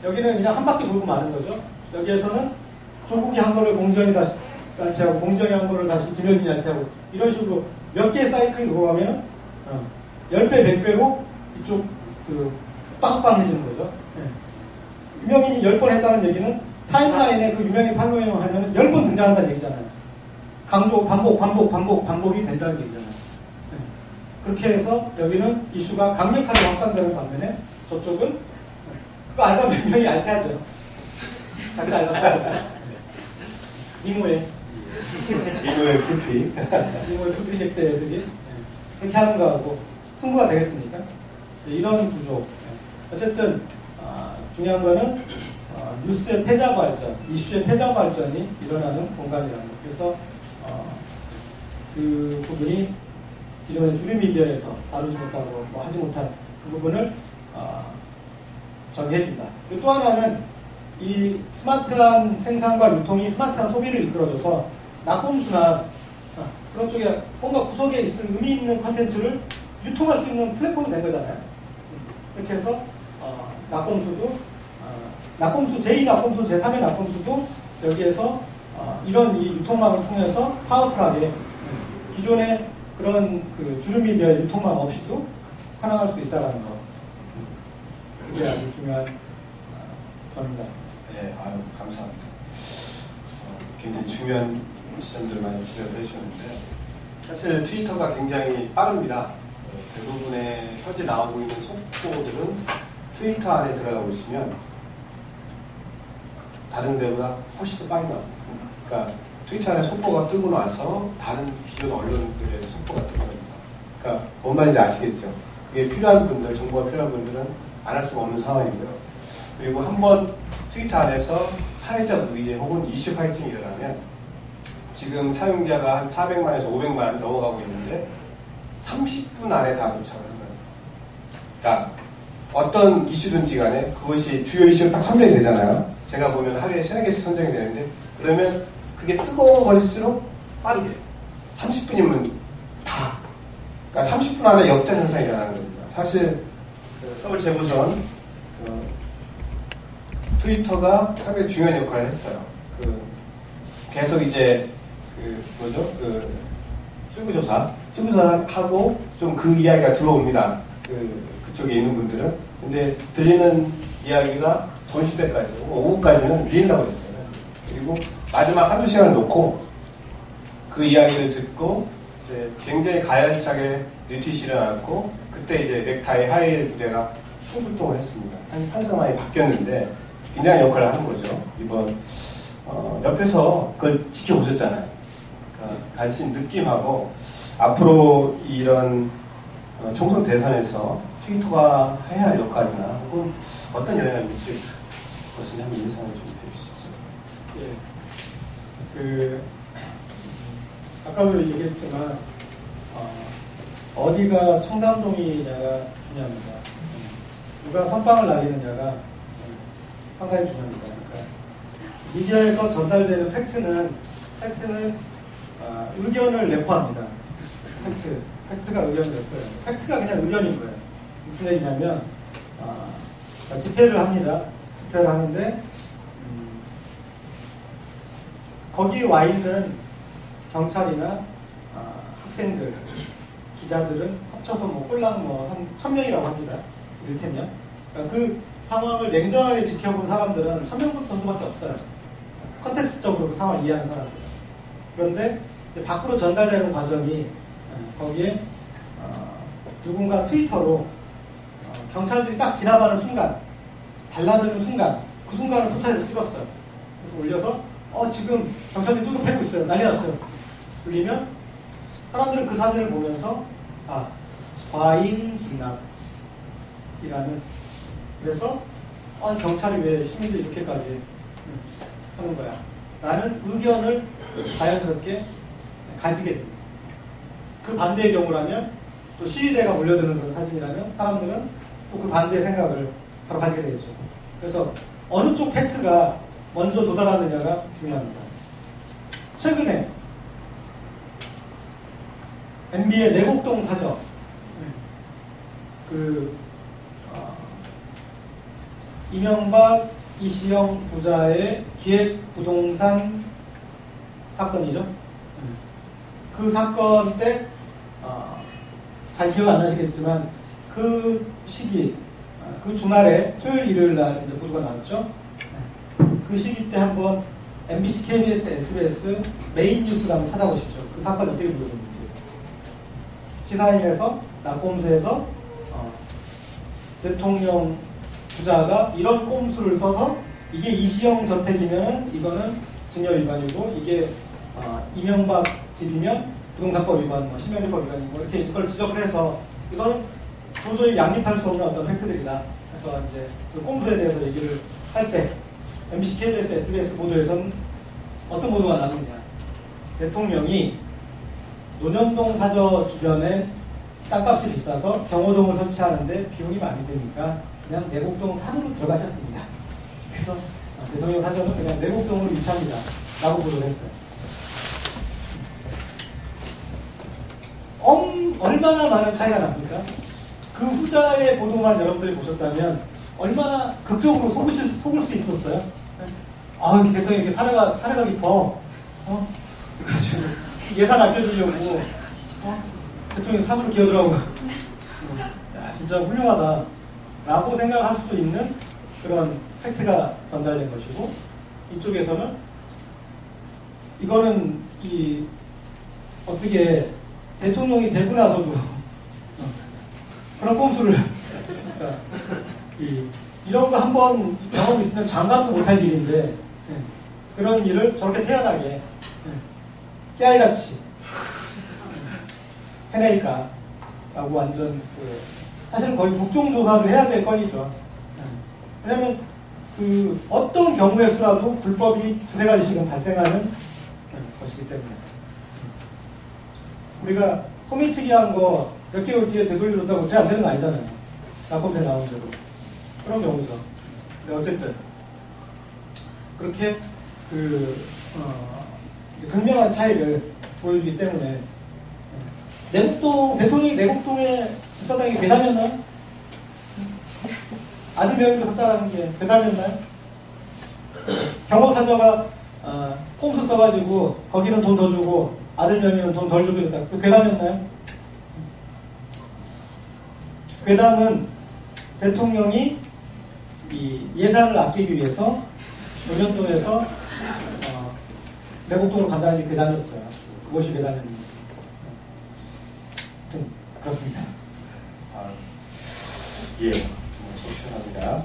여기는 그냥 한 바퀴 돌고 마는 거죠. 여기에서는 조국이 한 거를 공지영이 다시 한테 하고 공지영이 한 거를 다시 김여진이한테 하고 이런 식으로 몇 개의 사이클이 돌아가면 10배, 100배로 이쪽 빵빵해지는 거죠. 유명인이 10번 했다는 얘기는 타임라인에 그 유명인 팔로잉을 하면 10번 등장한다는 얘기잖아요. 강조, 반복이 된다는 얘기잖아요. 그렇게 해서 여기는 이슈가 강력하게 확산되는 반면에 저쪽은 그거 알바 몇 명이 알테하죠. 같이 알바 써요. 이모의 풀피. 이모의 풀피 객대 애들이 그렇게 하는 거하고 승부가 되겠습니까? 이런 구조. 어쨌든 중요한 거는 뉴스의 패자 발전, 이슈의 패자 발전이 일어나는 공간이라는 거. 그래서 그 부분이 기존의 주류 미디어에서 다루지 못하고 뭐 하지 못한 그 부분을 정리해준다. 그리고 또 하나는 이 스마트한 생산과 유통이 스마트한 소비를 이끌어줘서 낙곰수나 그런 쪽에 뭔가 구석에 있을 의미 있는 콘텐츠를 유통할 수 있는 플랫폼이 된 거잖아요. 이렇게 해서 낙곰수도 낙곰수 제2 낙곰수, 제3의 낙곰수도 여기에서 이런 이 유통망을 통해서 파워풀하게 기존의 그런 그 주류 미디어의 유통망 없이도 활용할 수 있다는 거. 그게 아주 중요한 점인 것 같습니다. 네, 아유, 감사합니다. 굉장히 중요한 지점들을 많이 지적을 해주셨는데, 사실 트위터가 굉장히 빠릅니다. 대부분의 현재 나오고 있는 속보들은 트위터 안에 들어가고 있으면 다른 데보다 훨씬 더 빨리 나옵니다. 그러니까 트위터 안에 속보가 뜨고 나서 다른 기존 언론들의 속보가 뜨고 납니다. 그러니까 뭔 말인지 아시겠죠? 그게 필요한 분들, 정보가 필요한 분들은 안 할 수가 없는 상황이고요. 그리고 한번 트위터 안에서 사회적 의제 혹은 이슈 파이팅이 일어나면 지금 사용자가 한 400만에서 500만 넘어가고 있는데 30분 안에 다 도착을 한다는 거예요. 그러니까 어떤 이슈든지 간에 그것이 주요 이슈가 딱 선정이 되잖아요. 제가 보면 하루에 3-4개씩 선정이 되는데 그러면 그게 뜨거워질수록 빠르게 30분이면 다 그러니까 30분 안에 역전 현상이 일어나는 겁니다. 사실 서울 재보선 트위터가 상당히 중요한 역할을 했어요. 계속 이제 출구조사하고 좀 그 이야기가 들어옵니다. 그쪽에 있는 분들은. 근데 들리는 이야기가 점심때까지, 오후까지는 밀린다고 했어요. 그리고 마지막 한두 시간을 놓고 그 이야기를 듣고 이제 굉장히 가열차게 리트윗이 일어났고 그때 이제 넥타이 하이힐 부대가 총출동을 했습니다. 한 상황이 바뀌었는데 굉장한 역할을 하는 거죠. 이번 옆에서 그걸 지켜보셨잖아요. 그러니까 가진 느낌하고 앞으로 이런 총선 대선에서 트위터가 해야 할 역할이나 혹은 어떤 영향을 미칠 것인지 한번 예상을 좀 해주시죠. 예. 아까도 얘기했지만 어디가 청담동이냐가 중요합니다. 누가 선빵을 날리느냐가 상당히 중요합니다. 그러니까 미디어에서 전달되는 팩트는 의견을 내포합니다. 팩트가 의견을 내포해요. 팩트가 그냥 의견인 거예요. 무슨 얘기냐면 집회를 합니다. 집회를 하는데 거기 와 있는 경찰이나 학생들, 기자들은 합쳐서 꼴랑 한 1000명이라고 합니다. 이를테면 그러니까 그 상황을 냉정하게 지켜본 사람들은 1000명 정도밖에 없어요. 컨텍스트적으로 그 상황을 이해하는 사람들. 그런데 밖으로 전달되는 과정이 거기에 누군가 트위터로 경찰들이 딱 지나가는 순간, 달라드는 순간, 그 순간을 포착해서 찍었어요. 그래서 올려서 지금 경찰들이 쭈루 패고 있어요. 난리 났어요. 올리면 사람들은 그 사진을 보면서 과잉 진압이라는 그래서 경찰이 왜 시민들 이렇게까지 하는 거야 라는 의견을 자연스럽게 가지게 됩니다. 그 반대의 경우라면 또 시위대가 몰려드는 그런 사진이라면 사람들은 또 그 반대의 생각을 바로 가지게 되겠죠. 그래서 어느 쪽 팩트가 먼저 도달하느냐가 중요합니다. 최근에 MB의 내곡동 사저 이명박 이시영 부자의 기획부동산 사건이죠. 그 사건 때 잘 기억 안 나시겠지만 그 시기 그 주말에 토요일 일요일 날 이제 보도가 나왔죠. 그 시기 때 한번 MBC, KBS, SBS 메인 뉴스를 한번 찾아보십시오. 그 사건이 어떻게 보여줬는지. 시사인에서 낙곰수에서 대통령 부자가 이런 꼼수를 써서 이게 이시영 저택이면 이거는 증여 위반이고 이게 이명박 집이면 부동산법 위반, 신명지법 위반이고 이렇게 이걸 지적을 해서 이거는 도저히 양립할 수 없는 어떤 팩트들이다. 그래서 이제 그 꼼수에 대해서 얘기를 할 때 MBC, KBS, SBS 보도에서는 어떤 보도가 나오느냐. 대통령이 논현동 사저 주변에 땅값이 비싸서 경호동을 설치하는데 비용이 많이 드니까 그냥 내곡동 산으로 들어가셨습니다. 그래서 대통령 사저는 그냥 내곡동으로 위치합니다. 라고 보도를 했어요. 얼마나 많은 차이가 납니까? 그 후자의 보도만 여러분들이 보셨다면 얼마나 극적으로 속을 수 있었어요? 아, 대통령이 이렇게 사례가 깊어. 그래가지고 예산 아껴주려고 대통령이 산으로 기어들어가고 야, 진짜 훌륭하다. 라고 생각할 수도 있는 그런 팩트가 전달된 것이고, 이쪽에서는 이거는 어떻게 대통령이 되고 나서도 그런 꼼수를 이런 거 한번 경험이 있으면 장담도 못할 일인데 그런 일을 저렇게 태연하게 깨알같이 해낼까 라고 완전 사실은 거의 국정조사를 해야 될 건이죠. 왜냐하면 어떤 경우의 수라도 불법이 두세 가지씩은 발생하는 것이기 때문에 우리가 소매치기 한 거 몇 개월 뒤에 되돌려준다고 제 안 되는 거 아니잖아요. 낙검표에 나온 대로. 그런 경우죠. 근데 어쨌든 그렇게 극명한 차이를 보여주기 때문에 대통령이 내곡동에 집사당이 괴담이었나요? 아들 명의로 샀다는 게 괴담이었나요? 경호사저가 꼼수 써가지고 거기는 돈 더 주고 아들 명의는 돈 덜 주고 이랬다. 그 괴담이었나요? 괴담은 대통령이 이 예산을 아끼기 위해서 논현동에서 내곡동으로 간다는 게 괴담이었어요. 그것이 괴담입니다. 그렇습니다. 예, 시원합니다.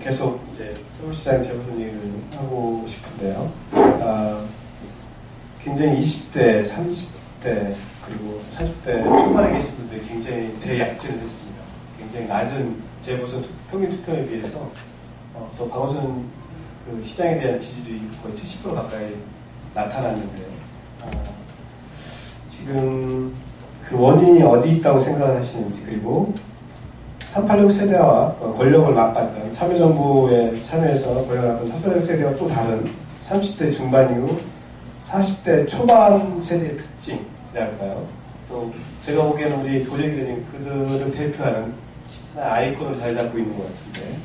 계속 이제 서울시장 재보선 얘기를 하고 싶은데요. 굉장히 20대, 30대, 그리고 40대 초반에 계신 분들이 굉장히 대약진을 했습니다. 굉장히 낮은 재보선 평균 투표에 비해서 또 박원순 시장에 대한 지지율이 거의 70% 가까이 나타났는데요. 지금 그 원인이 어디 있다고 생각을 하시는지, 그리고 386 세대와 권력을 맞받던 참여정부에 참여해서 권력을 맞던 386 세대와 또 다른 30대 중반 이후 40대 초반 세대의 특징이랄까요? 또 제가 보기에는 우리 도재기자님 그들을 대표하는 아이콘으로 자리 잡고 있는 것 같은데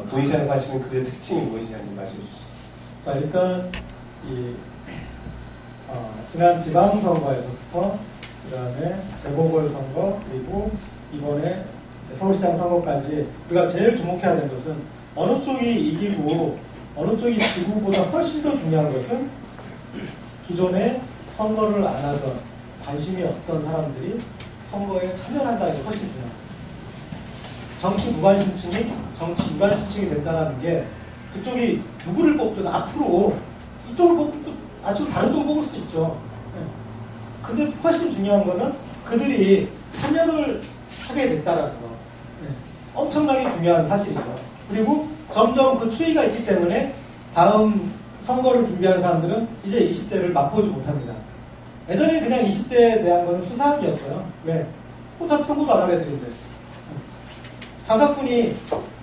본인이 생각하시는 그들의 특징이 무엇이냐는 말씀해 주시죠. 자, 일단 지난 지방선거에서부터 그 다음에 재보궐선거, 그리고 이번에 서울시장 선거까지 우리가 제일 주목해야 되는 것은 어느 쪽이 이기고 어느 쪽이 지구보다 훨씬 더 중요한 것은 기존에 선거를 안 하던 관심이 없던 사람들이 선거에 참여한다는 게 훨씬 중요합니다. 정치 무관심층이 정치 유관심층이 된다는 게 그쪽이 누구를 뽑든 앞으로 이쪽을 뽑든 아주 다른 쪽을 뽑을 수도 있죠. 근데 훨씬 중요한 거는 그들이 참여를 하게 됐다라는 거. 엄청나게 중요한 사실이죠. 그리고 점점 그 추이가 있기 때문에 다음 선거를 준비하는 사람들은 이제 20대를 맛보지 못합니다. 예전에 그냥 20대에 대한 거는 수사학이었어요. 왜? 어차피 선거도 안 하게 되는데. 자사꾼이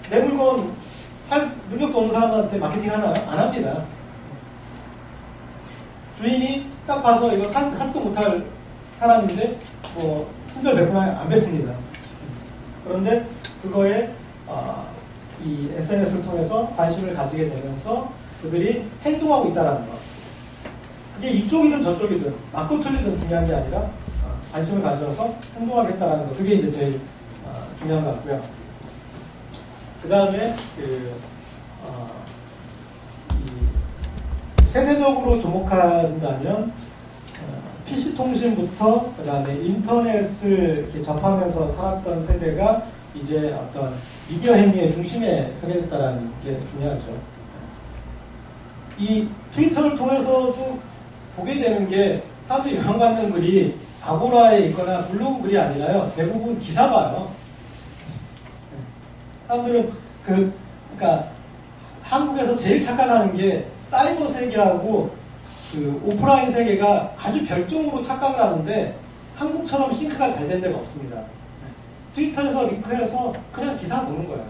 내 물건 살 능력도 없는 사람한테 마케팅 하나요? 안 합니다. 주인이 딱 봐서 이거 하지도 못할 사람인데 뭐 친절 베푸나 안 베풉니다. 그런데 그거에 이 SNS를 통해서 관심을 가지게 되면서 그들이 행동하고 있다는 것. 그게 이쪽이든 저쪽이든 맞고 틀리든 중요한 게 아니라 관심을 가져서 행동하겠다는 것. 그게 이제 제일 중요한 것 같고요. 그 다음에 세대적으로 주목한다면 PC통신부터 그 다음에 인터넷을 이렇게 접하면서 살았던 세대가 이제 어떤 미디어 행위의 중심에 서게 됐다는 게 중요하죠. 이 트위터를 통해서도 보게 되는 게 사람들이 영향받는 글이 아고라에 있거나 블로그 글이 아니라요. 대부분 기사 봐요. 사람들은 그러니까 한국에서 제일 착각하는 게 사이버 세계하고 그 오프라인 세계가 아주 별종으로 착각을 하는데 한국처럼 싱크가 잘 된 데가 없습니다. 트위터에서 링크해서 그냥 기사 보는 거예요.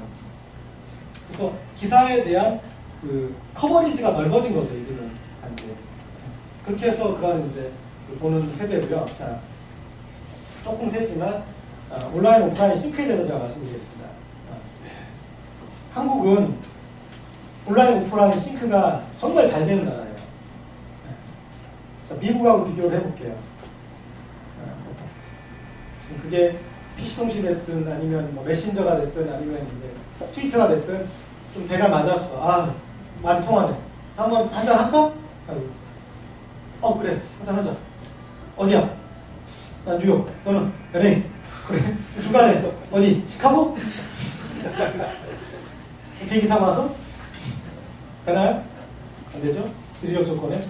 그래서 기사에 대한 그 커버리지가 넓어진 거죠, 이들은. 그렇게 해서 그런 이제 보는 세대고요. 자, 조금 세지만 온라인, 오프라인 싱크에 대해서 제가 말씀드리겠습니다. 한국은 온라인, 오프라인 싱크가 정말 잘 되는 나라예요. 자, 미국하고 비교를 해볼게요. 그게 PC통신이 됐든 아니면 뭐 메신저가 됐든 아니면 이제 트위터가 됐든 좀 배가 맞았어. 아, 많이 통하네. 한번 한잔 할까? 그래, 한잔 하자. 어디야? 난 뉴욕. 너는 LA. 그래. 중간에 어디? 시카고? 비행기 타고 와서? 되나요? 안 되죠? 지리적 조건에.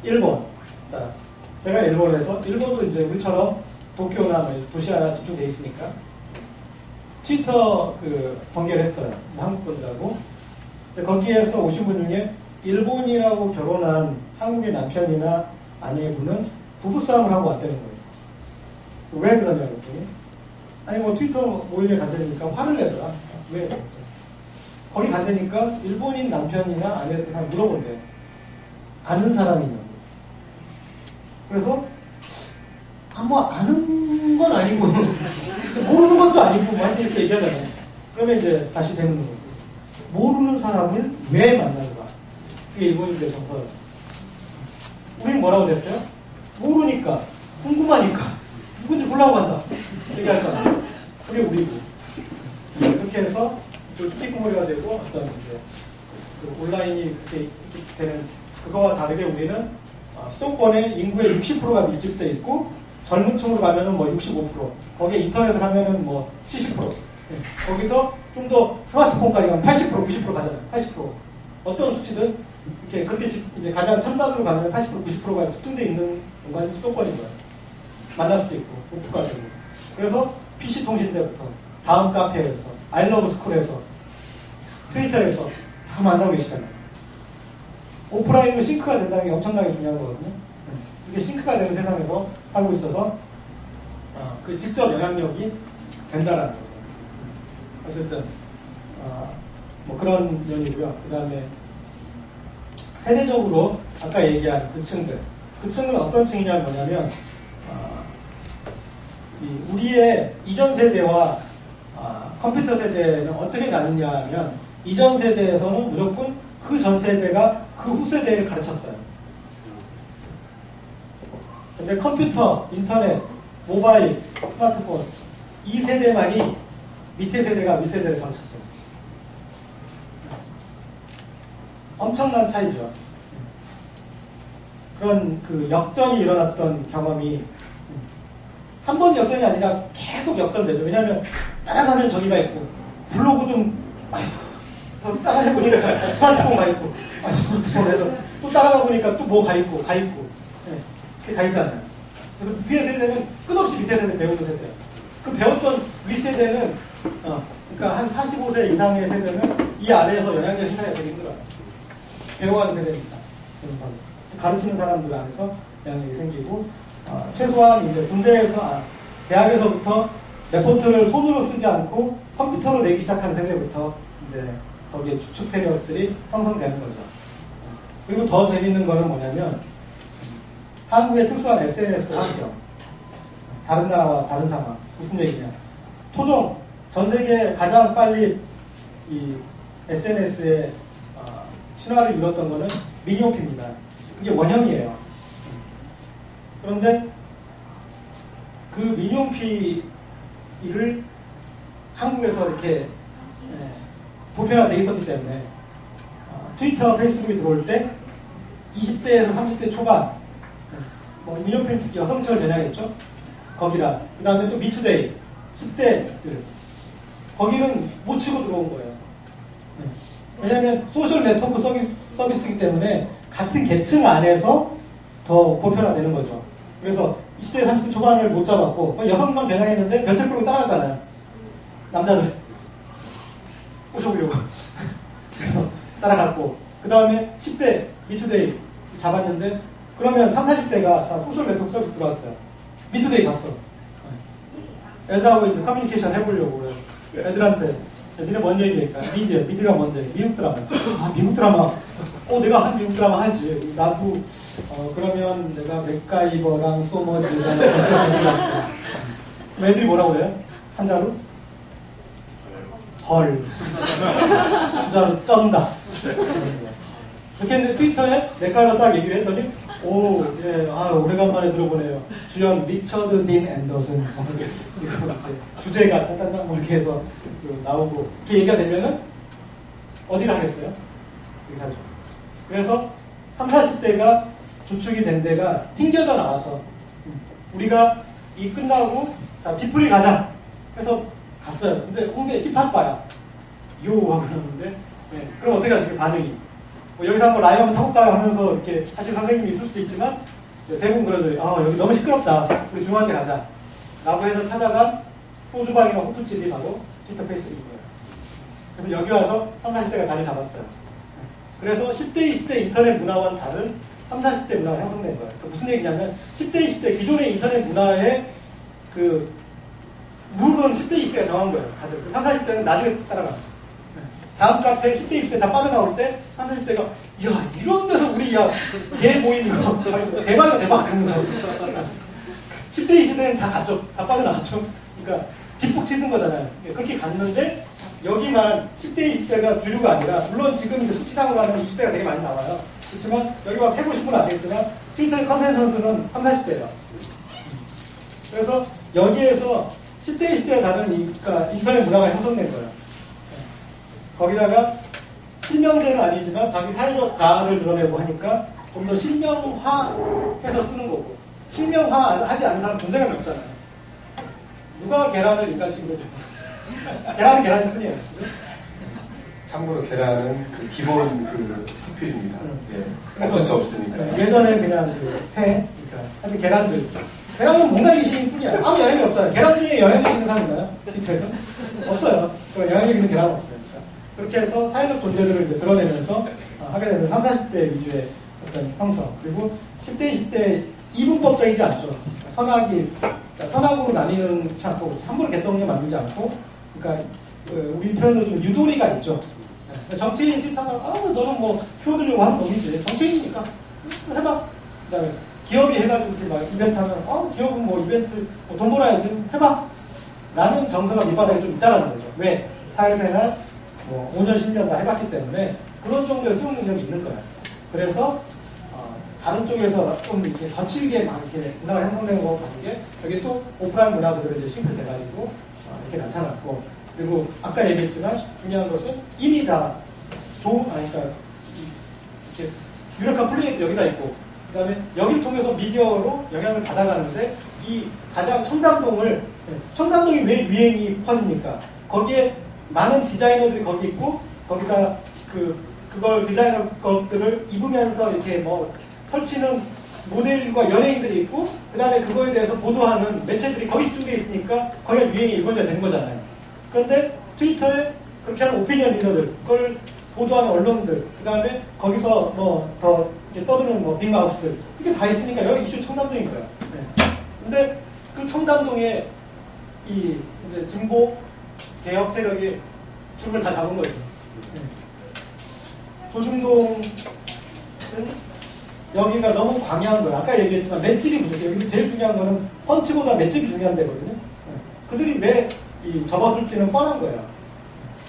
일본. 자, 제가 일본에서, 일본도 이제 우리처럼 도쿄나 뭐 도시가 집중되어 있으니까 트위터 번개를 했어요. 한국 분들하고. 거기에서 오신 분 중에 일본이라고 결혼한 한국의 남편이나 아내분은 부부싸움을 하고 왔다는 거예요. 왜 그러냐고 했더니, 아니 뭐 트위터 모임에 간다니까 화를 내더라. 왜? 거기 간다니까 일본인 남편이나 아내한테 그냥 물어본대. 아는 사람이냐고. 그래서 뭐 아는 건 아니고 모르는 것도 아니고 뭐 이렇게 얘기하잖아요. 그러면 이제 다시 되는 거고. 모르는 사람을 왜 만나는가? 그게 일본인들의 정서예요. 우리는 뭐라고 됐어요? 모르니까, 궁금하니까, 누군지 보려고 한다. 얘기할 거야. 그게 우리고. 그렇게 해서 좀 끼꾸머리가 되고 어떤 이제 온라인이 그렇게 되는 그거와 다르게 우리는 수도권의 인구의 60%가 밀집돼 있고 젊은 층으로 가면은 뭐 65%, 거기에 인터넷을 하면은 뭐 70%. 거기서 좀 더 스마트폰까지 가면 80%, 90% 가잖아요. 80%. 어떤 수치든 이렇게 그렇게 이제 가장 첨단으로 가면 80%, 90%가 집중되어 있는 공간이 수도권인 거예요. 만날 수도 있고, 오프가 되고. 그래서 PC통신대부터, 다음 카페에서, 아이러브스쿨에서, 트위터에서 다 만나고 계시잖아요. 오프라인으로 싱크가 된다는 게 엄청나게 중요한 거거든요. 이게 싱크가 되는 세상에서 살고 있어서 그 직접 영향력이 된다라는 거죠. 어쨌든 뭐 그런 면이고요. 그 다음에 세대적으로 아까 얘기한 그 층들, 그 층은 어떤 층이냐 뭐냐면 우리의 이전 세대와 컴퓨터 세대는 어떻게 나뉘냐 하면 이전 세대에서는 무조건 그 전 세대가 그 후 세대를 가르쳤어요. 근데 컴퓨터, 인터넷, 모바일, 스마트폰 이 세대만이 밑에 세대가 윗세대를 가르쳤어요. 엄청난 차이죠. 그런 그 역전이 일어났던 경험이 한 번 역전이 아니라 계속 역전되죠. 왜냐하면 따라가면 저기가 있고 블로그 좀 따라해보니까 스마트폰 가 있고 스마트폰에서 또 따라가 보니까 또 뭐 가 있고 그게 가 있잖아요. 그래서 위에 세대는 끝없이 밑에 세대 배우는 세대예요. 그 배웠던 윗세대는 그러니까 한 45세 이상의 세대는 이 아래에서 영양제 생산이 되게 힘들어요. 배워가는 세대입니다. 가르치는 사람들 안에서 영향력이 생기고 최소한 이제 군대에서 대학에서부터 레포트를 손으로 쓰지 않고 컴퓨터로 내기 시작한 세대부터 이제 거기에 주축 세력들이 형성되는 거죠. 그리고 더 재밌는 거는 뭐냐면 한국의 특수한 SNS 환경, 다른 나라와 다른 상황. 무슨 얘기냐? 토종 전 세계 가장 빨리 이 SNS에 신화를 이뤘던 거는 미니홈피입니다. 그게 원형이에요. 그런데 그 미니홈피를 한국에서 이렇게 보편화되어 있었기 때문에 트위터, 페이스북이 들어올 때 20대에서 30대 초반 미니홈피 여성층을 겨냥했죠. 거기랑 그 다음에 또 미투데이 10대들 거기는 못 치고 들어온 거예요. 왜냐하면 소셜 네트워크 서비스이기 때문에 같은 계층 안에서 더 보편화되는 거죠. 그래서 20대, 30대 초반을 못 잡았고 여성만 겨냥했는데 별책 끌고 따라갔잖아요. 남자들 꼬셔보려고 따라갔고, 그 다음에 10대 미투데이 잡았는데, 그러면 30, 40대가 자, 소셜 네트워크 서비스 들어왔어요. 미투데이 갔어. 애들하고 이제 커뮤니케이션 해보려고 그래요. 애들한테 니네 뭔 얘기니까 미드가 뭔 얘기, 미국 드라마. 아, 미국 드라마. 내가 한 미국 드라마 하지. 나도 그러면 내가 맥가이버랑 소머즈랑 애들이 뭐라고 그래요? 한자로? 헐. 주자로 쩐다. 이렇게 했는데 트위터에 맥가이버 딱 얘기를 했더니 예, 오래간만에 들어보네요. 주연 리처드 딘 앤더슨. 이거 이제 주제가 딱딱딱 뭐 이렇게 해서 나오고 이렇게 얘기가 되면은 어디를 하겠어요? 이렇게 하죠. 그래서 30, 40대가 주축이 된 데가 튕겨져 나와서 우리가 이 끝나고 자 디프리 가자 해서 갔어요. 근데 홍대 힙합바야 요 하고 그러는데 네, 그럼 어떻게 하실까요? 반응이 뭐 여기서 한번 라이브 한번 타볼까요? 하면서 이렇게 하실 선생님이 있을 수도 있지만 대부분 그러죠. 여기 너무 시끄럽다. 우리 중앙대 가자. 라고 해서 찾아간 소주방이나 호프집이 바로 트위터 페이스북인 거예요. 그래서 여기 와서 30, 40대가 자리 잡았어요. 그래서 10대, 20대 인터넷 문화와는 다른 30, 40대 문화가 형성된 거예요. 무슨 얘기냐면 10대, 20대 기존의 인터넷 문화의 그 룰은 10대, 20대가 정한 거예요. 다들. 30, 40대는 나중에 따라가요. 다음 카페 10대, 20대 다 빠져나올 때 30, 40대가 야 이런 데서 우리 개 모임 이거 대박이다 대박 그런 거 10대, 20대는 다 갔죠. 다 빠져나갔죠. 그러니까 뒷북 치는 거잖아요. 그렇게 갔는데 여기만 10대, 20대가 주류가 아니라 물론 지금 이제 수치상으로 하면 20대가 되게 많이 나와요. 그렇지만 여기만 해보신 분은 아시겠지만 트위터의 컨센서스는 30, 40대예요. 그래서 여기에서 10대, 20대가 다른 그러니까 인터넷 문화가 형성된 거예요. 거기다가 실명제는 아니지만 자기 사회적 자아를 드러내고 하니까 좀 더 실명화해서 쓰는 거고 실명화하지 않는 사람 존재감이 없잖아요. 누가 계란을 인간식으로 계란은 계란일 뿐이에요. 참고로 계란은 그 기본 그 품필입니다. 예, 어쩔 수 없으니까. 예전에 그냥 그러니까 하여튼 계란은 뭔가 이신일 뿐이야. 아무 영향이 없잖아요. 계란 중에 영향력 있는 사람 있나요? 트위터에서? 없어요. 영향력 있는 계란은 없어요. 그렇게 해서 사회적 존재들을 이제 드러내면서 하게 되면 30, 40대 위주의 어떤 형성. 그리고 10대, 20대 이분법적이지 않죠. 선악으로 나뉘지 않고 함부로 개똥에 만들지 않고 그러니까 우리 표현으로 좀 유도리가 있죠. 정치인이 너는 뭐 표 들려고 하는 놈이지. 정치인이니까 해봐. 그다음에 기업이 해가지고 이렇게 막 이벤트 하면 기업은 뭐 이벤트 돈 벌어야지 해봐. 라는 정서가 밑바닥에 좀 있다라는 거죠. 왜? 사회생활 5년, 10년 다 해봤기 때문에 그런 정도의 수용 능력이 있는 거예요. 그래서 다른 쪽에서 좀 이렇게 거칠게 막 이렇게 문화가 형성된 거 같은 게 여기 또 오프라인 문화들이 이제 싱크돼가지고 이렇게 나타났고 그리고 아까 얘기했지만 중요한 것은 이미 다 그러니까 이렇게 유력한 플레이도 여기다 있고 그 다음에 여기를 통해서 미디어로 영향을 받아가는데 이 가장 청담동이 왜 유행이 퍼집니까? 거기에 많은 디자이너들이 거기 있고 거기다 그걸 디자이너 것들을 입으면서 이렇게 뭐 펼치는 모델과 연예인들이 있고 그 다음에 그거에 대해서 보도하는 매체들이 거기 집중되어 있으니까 거기가 유행이 일본적이 된 거잖아요. 그런데 트위터에 그렇게 하는 오피니언 리더들 그걸 보도하는 언론들 그 다음에 거기서 뭐 더 떠드는 뭐 빅마우스들 이게 다 있으니까 여기 이슈 청담동인 거예요. 근데 그 청담동에 이 이제 진보 개혁 세력이 줄을 다 잡은 거죠. 조중동은 여기가 너무 광야한 거예요. 아까 얘기했지만 맷집이 부족해요. 여기 제일 중요한 거는 펀치보다 맷집이 중요한 데거든요. 그들이 왜 접었을지는 뻔한 거예요.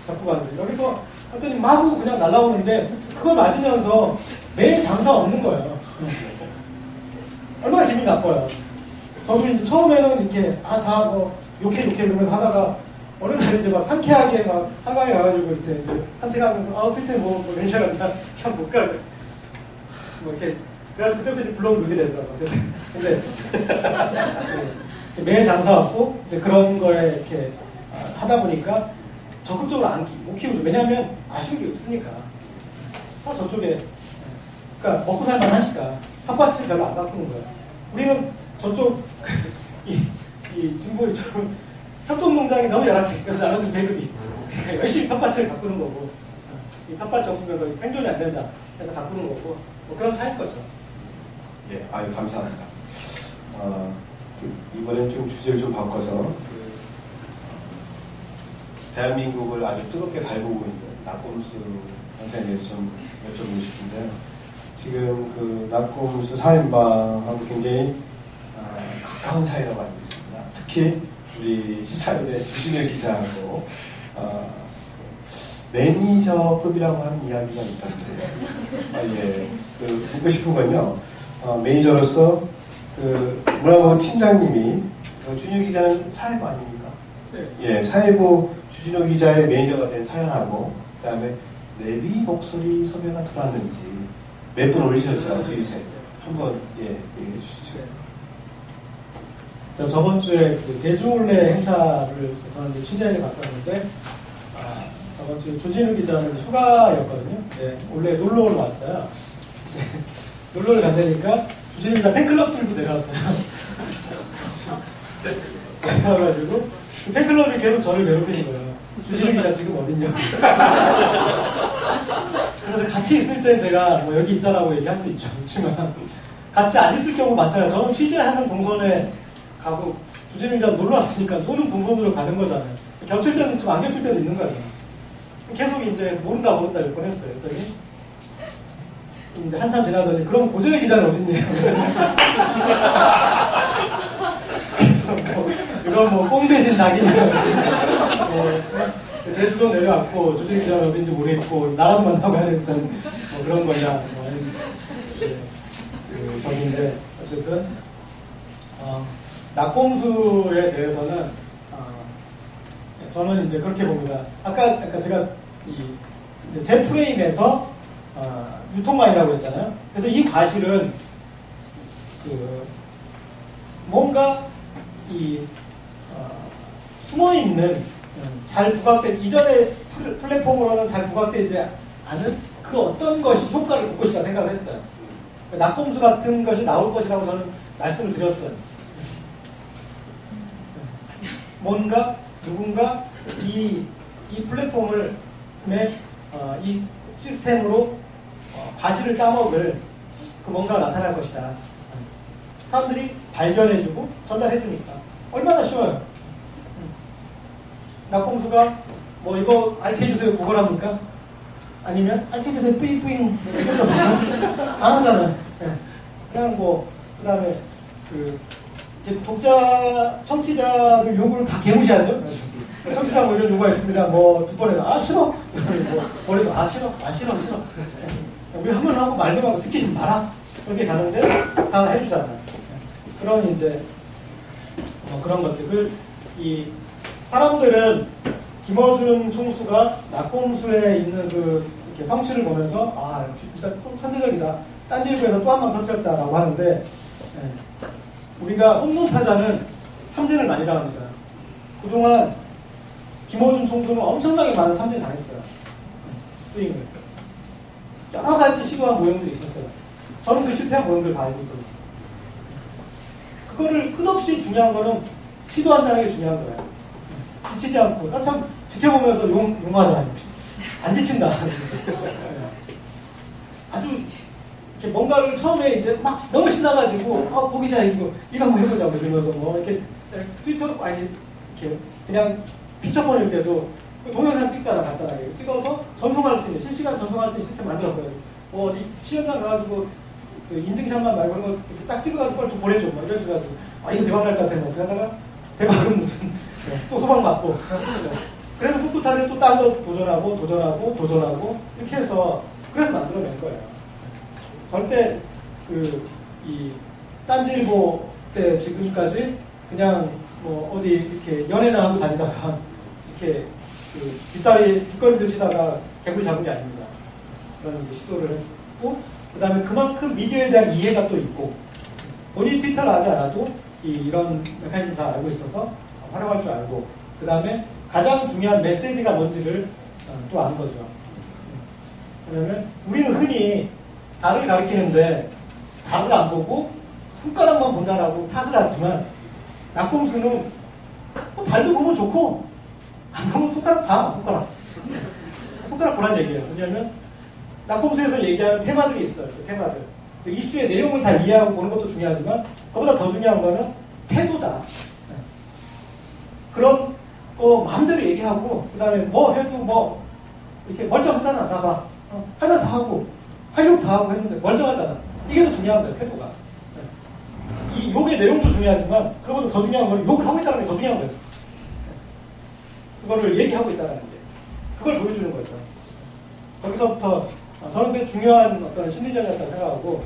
잡고가는데 여기서 했더니 마구 그냥 날라오는데 그걸 맞으면서 매일 장사 없는 거예요. 얼마나 기분이 나빠요. 저도 이제 처음에는 이렇게 다 뭐 욕해 이러면서 하다가 어느 날 이제 막 상쾌하게 막 한강에 가가지고 이제 산책하면서 트위터에 뭐 멘션한다 그냥 못 가요. 뭐 이렇게 그래서 그때부터 이제 블로그 누게 되더라고요. 어쨌든 근데 매일 장사 없고 이제 그런 거에 이렇게 하다 보니까 적극적으로 못 키우죠. 왜냐하면 아쉬운 게 없으니까. 저쪽에 그러니까 먹고 살만 하니까 텃밭을 별로 안 바꾸는 거예요. 우리는 저쪽 이 진보 이쪽 협동농장이 너무 열악해. 그래서 나눠준 배급이 열심히 텃밭을 바꾸는 거고 이 텃밭이 없으면 생존이 안 된다. 해서 바꾸는 거고, 뭐 그런 차이인 거죠. 예, 아유, 감사합니다. 이번엔 좀 주제를 좀 바꿔서, 대한민국을 아주 뜨겁게 달구고 있는 낙곰수 현상에 대해서 좀 여쭤보고 싶은데요. 지금 그 낙곰수 사인방하고 굉장히 가까운 사이라고 알고 있습니다. 특히 우리 시사연의 주진혁 기자하고 매니저급이라고 하는 이야기가 있던데, 예, 묻고 싶은 건요. 매니저로서 그 문화부 팀장님이 주진혁 기자는 사회부 아닙니까? 네. 예, 사회부 주진혁 기자의 매니저가 된 사연하고 그다음에 내비 목소리 섭외가 들어왔는지 몇 분 올리셨죠? 트윗에 한번 얘기해 주시죠. 저 저번 주에 그 제주올레 행사를 저는 취재해 갔었는데 저번 주에 주진우 기자는 휴가였거든요. 네, 원래 놀러를 왔어요. 네, 놀러를 간다니까 주진우 기자 팬클럽들도 내려왔어요. 그래가지고 그 팬클럽이 계속 저를 괴롭히는 거예요. 주진우 기자 지금 어딨냐. 그래서 같이 있을 땐 제가 뭐 여기 있다라고 얘기할 수 있죠. 그렇지만 같이 안 있을 경우 많잖아요. 저는 취재하는 동선에 가고 주진우 기자 놀러 왔으니까 노는 동선으로 가는 거잖아요. 겹칠 때는 좀 안 겹칠 때도 있는 거죠. 계속 이제 모른다 몇 번 했어요. 그랬더니 이제 한참 지나더니 그럼 고정희 기자는 어딨냐. 그래서 이건 꽁 대신 낙이냐. 제주도 내려왔고 주진우 기자는 어딘지 모르겠고 나라도 만나고 해야 되니까 뭐 그런 거냐. 그 적인데 어쨌든 낙곰수에 대해서는 저는 이제 그렇게 봅니다. 아까 제가 제 프레임에서 유통망이라고 했잖아요. 그래서 이 과실은 뭔가 숨어 있는 잘 부각된 이전의 플랫폼으로는 잘 부각되지 않은 그 어떤 것이 효과를 볼 것이라 생각을 했어요. 낙곰수 같은 것이 나올 것이라고 저는 말씀을 드렸어요. 뭔가 누군가 이 플랫폼을 이 시스템으로 과실을 따먹을 그 뭔가가 나타날 것이다. 사람들이 발견해주고 전달해주니까 얼마나 쉬워요. 낙곰수가 뭐 이거 알트해주세요 구걸합니까? 아니면 알트해주세요 뿌잉뿌잉 안 하잖아요. 그냥 뭐 그 다음에 독자, 청취자들 요구를 다 개무시하죠. 청취자 뭐 이런 요구가 있습니다. 뭐 두 번에 싫어. 머리도 싫어. 우리 한 번 하고 말도 하고 듣기 싫으면 말아. 그렇게 가는데 다 해주잖아요. 그런 이제 그런 것들. 이 사람들은 김어준 총수가 낙곰수에 있는 이렇게 성취를 보면서 진짜 좀 천재적이다. 딴지일보에서 또 한 번 터뜨렸다라고 하는데. 우리가 홈런 타자는 삼진을 많이 당합니다. 그동안 김어준 총수는 엄청나게 많은 삼진 당했어요. 스윙을. 여러 가지 시도한 모형들이 있었어요. 저는 그 실패한 모형들 다 알고 있거든요. 그거를 끝없이 중요한 거는 시도한다는 게 중요한 거예요. 지치지 않고. 나 참 지켜보면서 용하다. 안 지친다. 아주 뭔가를 처음에 이제 막 너무 신나가지고 보기자 이거 한번 해보자고 이러면서 뭐 이렇게 트위터로 이렇게 그냥 피처 보낼 때도 동영상 찍잖아 간단하게 찍어서 전송할 수 있는 실시간 전송할 수 있는 시스템 만들었어요. 뭐 어디 시연장 가가지고 그 인증샷만 말고 이렇게 딱 찍어가지고 빨리 좀 보내줘 뭐 이런 식으로 해가지고 이거 대박 날 것 같아 뭐 그러다가 대박은 무슨 또 소방 맞고 그래서 꿋꿋하게 또 딴 거 도전하고 이렇게 해서 그래서 만들어낸 거예요. 절대 이 딴지일보 때 지금까지 그냥 뭐 어디 이렇게 연애나 하고 다니다가 이렇게 뒷거리들 치다가 개구리 잡은 게 아닙니다. 그런 이제 시도를 했고 그다음에 그만큼 미디어에 대한 이해가 또 있고 본인이 트위터를 하지 않아도 이런 메커니즘 다 알고 있어서 활용할 줄 알고 그다음에 가장 중요한 메시지가 뭔지를 또 아는 거죠. 왜냐면 우리는 흔히 달을 가리키는데 달을 안 보고 손가락만 본다라고 탓을 하지만 낙곰수는 달도 보면 좋고 안 보면 손가락 봐. 손가락 보란 얘기예요. 왜냐하면 낙곰수에서 얘기하는 테마들이 있어요. 그 테마들. 그 이슈의 내용을 다 이해하고 보는 것도 중요하지만 그보다 더 중요한 거는 태도다. 그런 거 마음대로 얘기하고 그 다음에 뭐 해도 뭐 이렇게 멀쩡하잖아. 나봐. 하면 다 하고 활용 다 하고 했는데 멀쩡하잖아. 이게 더 중요한 거예요. 태도가. 이 욕의 내용도 중요하지만 그거보다 더 중요한 건 욕을 하고 있다는 게 더 중요한 거예요. 그거를 얘기하고 있다는 게 그걸 보여주는 거죠. 거기서부터 저는 그게 중요한 어떤 심리전이었다고 생각하고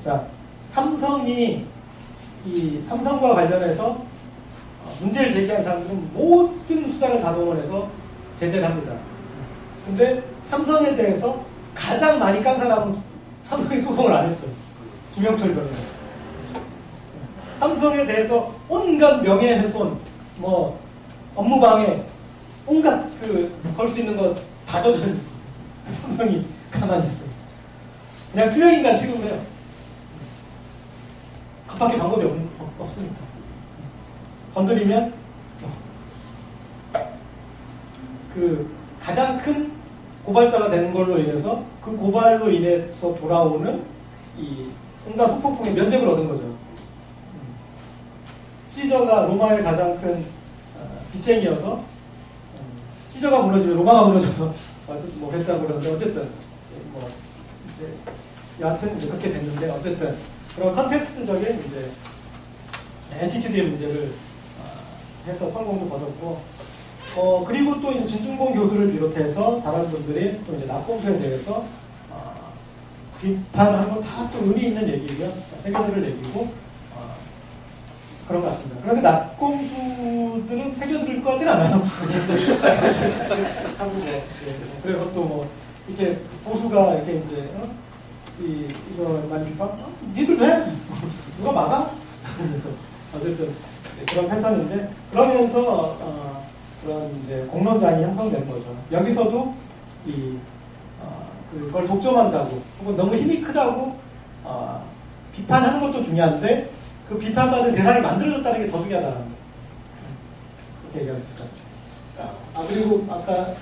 자 삼성이 이 삼성과 관련해서 문제를 제기한 사람들은 모든 수단을 다 동원해서 제재를 합니다. 근데 삼성에 대해서 가장 많이 깐 사람은 삼성이 소송을 안 했어요. 김영철 변호사. 삼성에 대해서 온갖 명예훼손, 뭐 업무방해, 온갖 걸 수 있는 거 다 젖어 있어요. 삼성이 가만히 있어요. 그냥 투명인간 취급을 해요. 그밖에 방법이 없으니까. 건드리면 가장 큰 고발자가 되는 걸로 인해서 그 고발로 인해서 돌아오는 이 온갖 후폭풍의 면접을 얻은 거죠. 시저가 로마의 가장 큰 빚쟁이여서 시저가 무너지면 로마가 무너져서 어쨌든 뭐 했다고 그러는데 어쨌든 뭐 이제 여하튼 이제 그렇게 됐는데 어쨌든 그런 컨텍스트적인 이제 엔티티드의 문제를 해서 성공도 거뒀고 그리고 또 이제 진중봉 교수를 비롯해서 다른 분들이 또 이제 낙곰수에 대해서 비판하는 건 다 또 의미 있는 얘기고요. 새겨들을 얘기고 그런 것 같습니다. 그런데 낙곰수들은 새겨들을 것 같진 않아요. 그래서 또 뭐 이렇게 보수가 이렇게 이제 이거 많이 비판? 니들 왜? 누가 막아? 그래서 어쨌든 그런 패턴인데 그러면서 그런 이제 공론장이 형성된 거죠. 여기서도 그걸 독점한다고 혹은 너무 힘이 크다고 비판하는 것도 중요한데 그 비판받을 대상이 만들어졌다는 게 더 중요하다는 거. 이렇게 얘기할 수 있을 것 같아요. 그리고 아까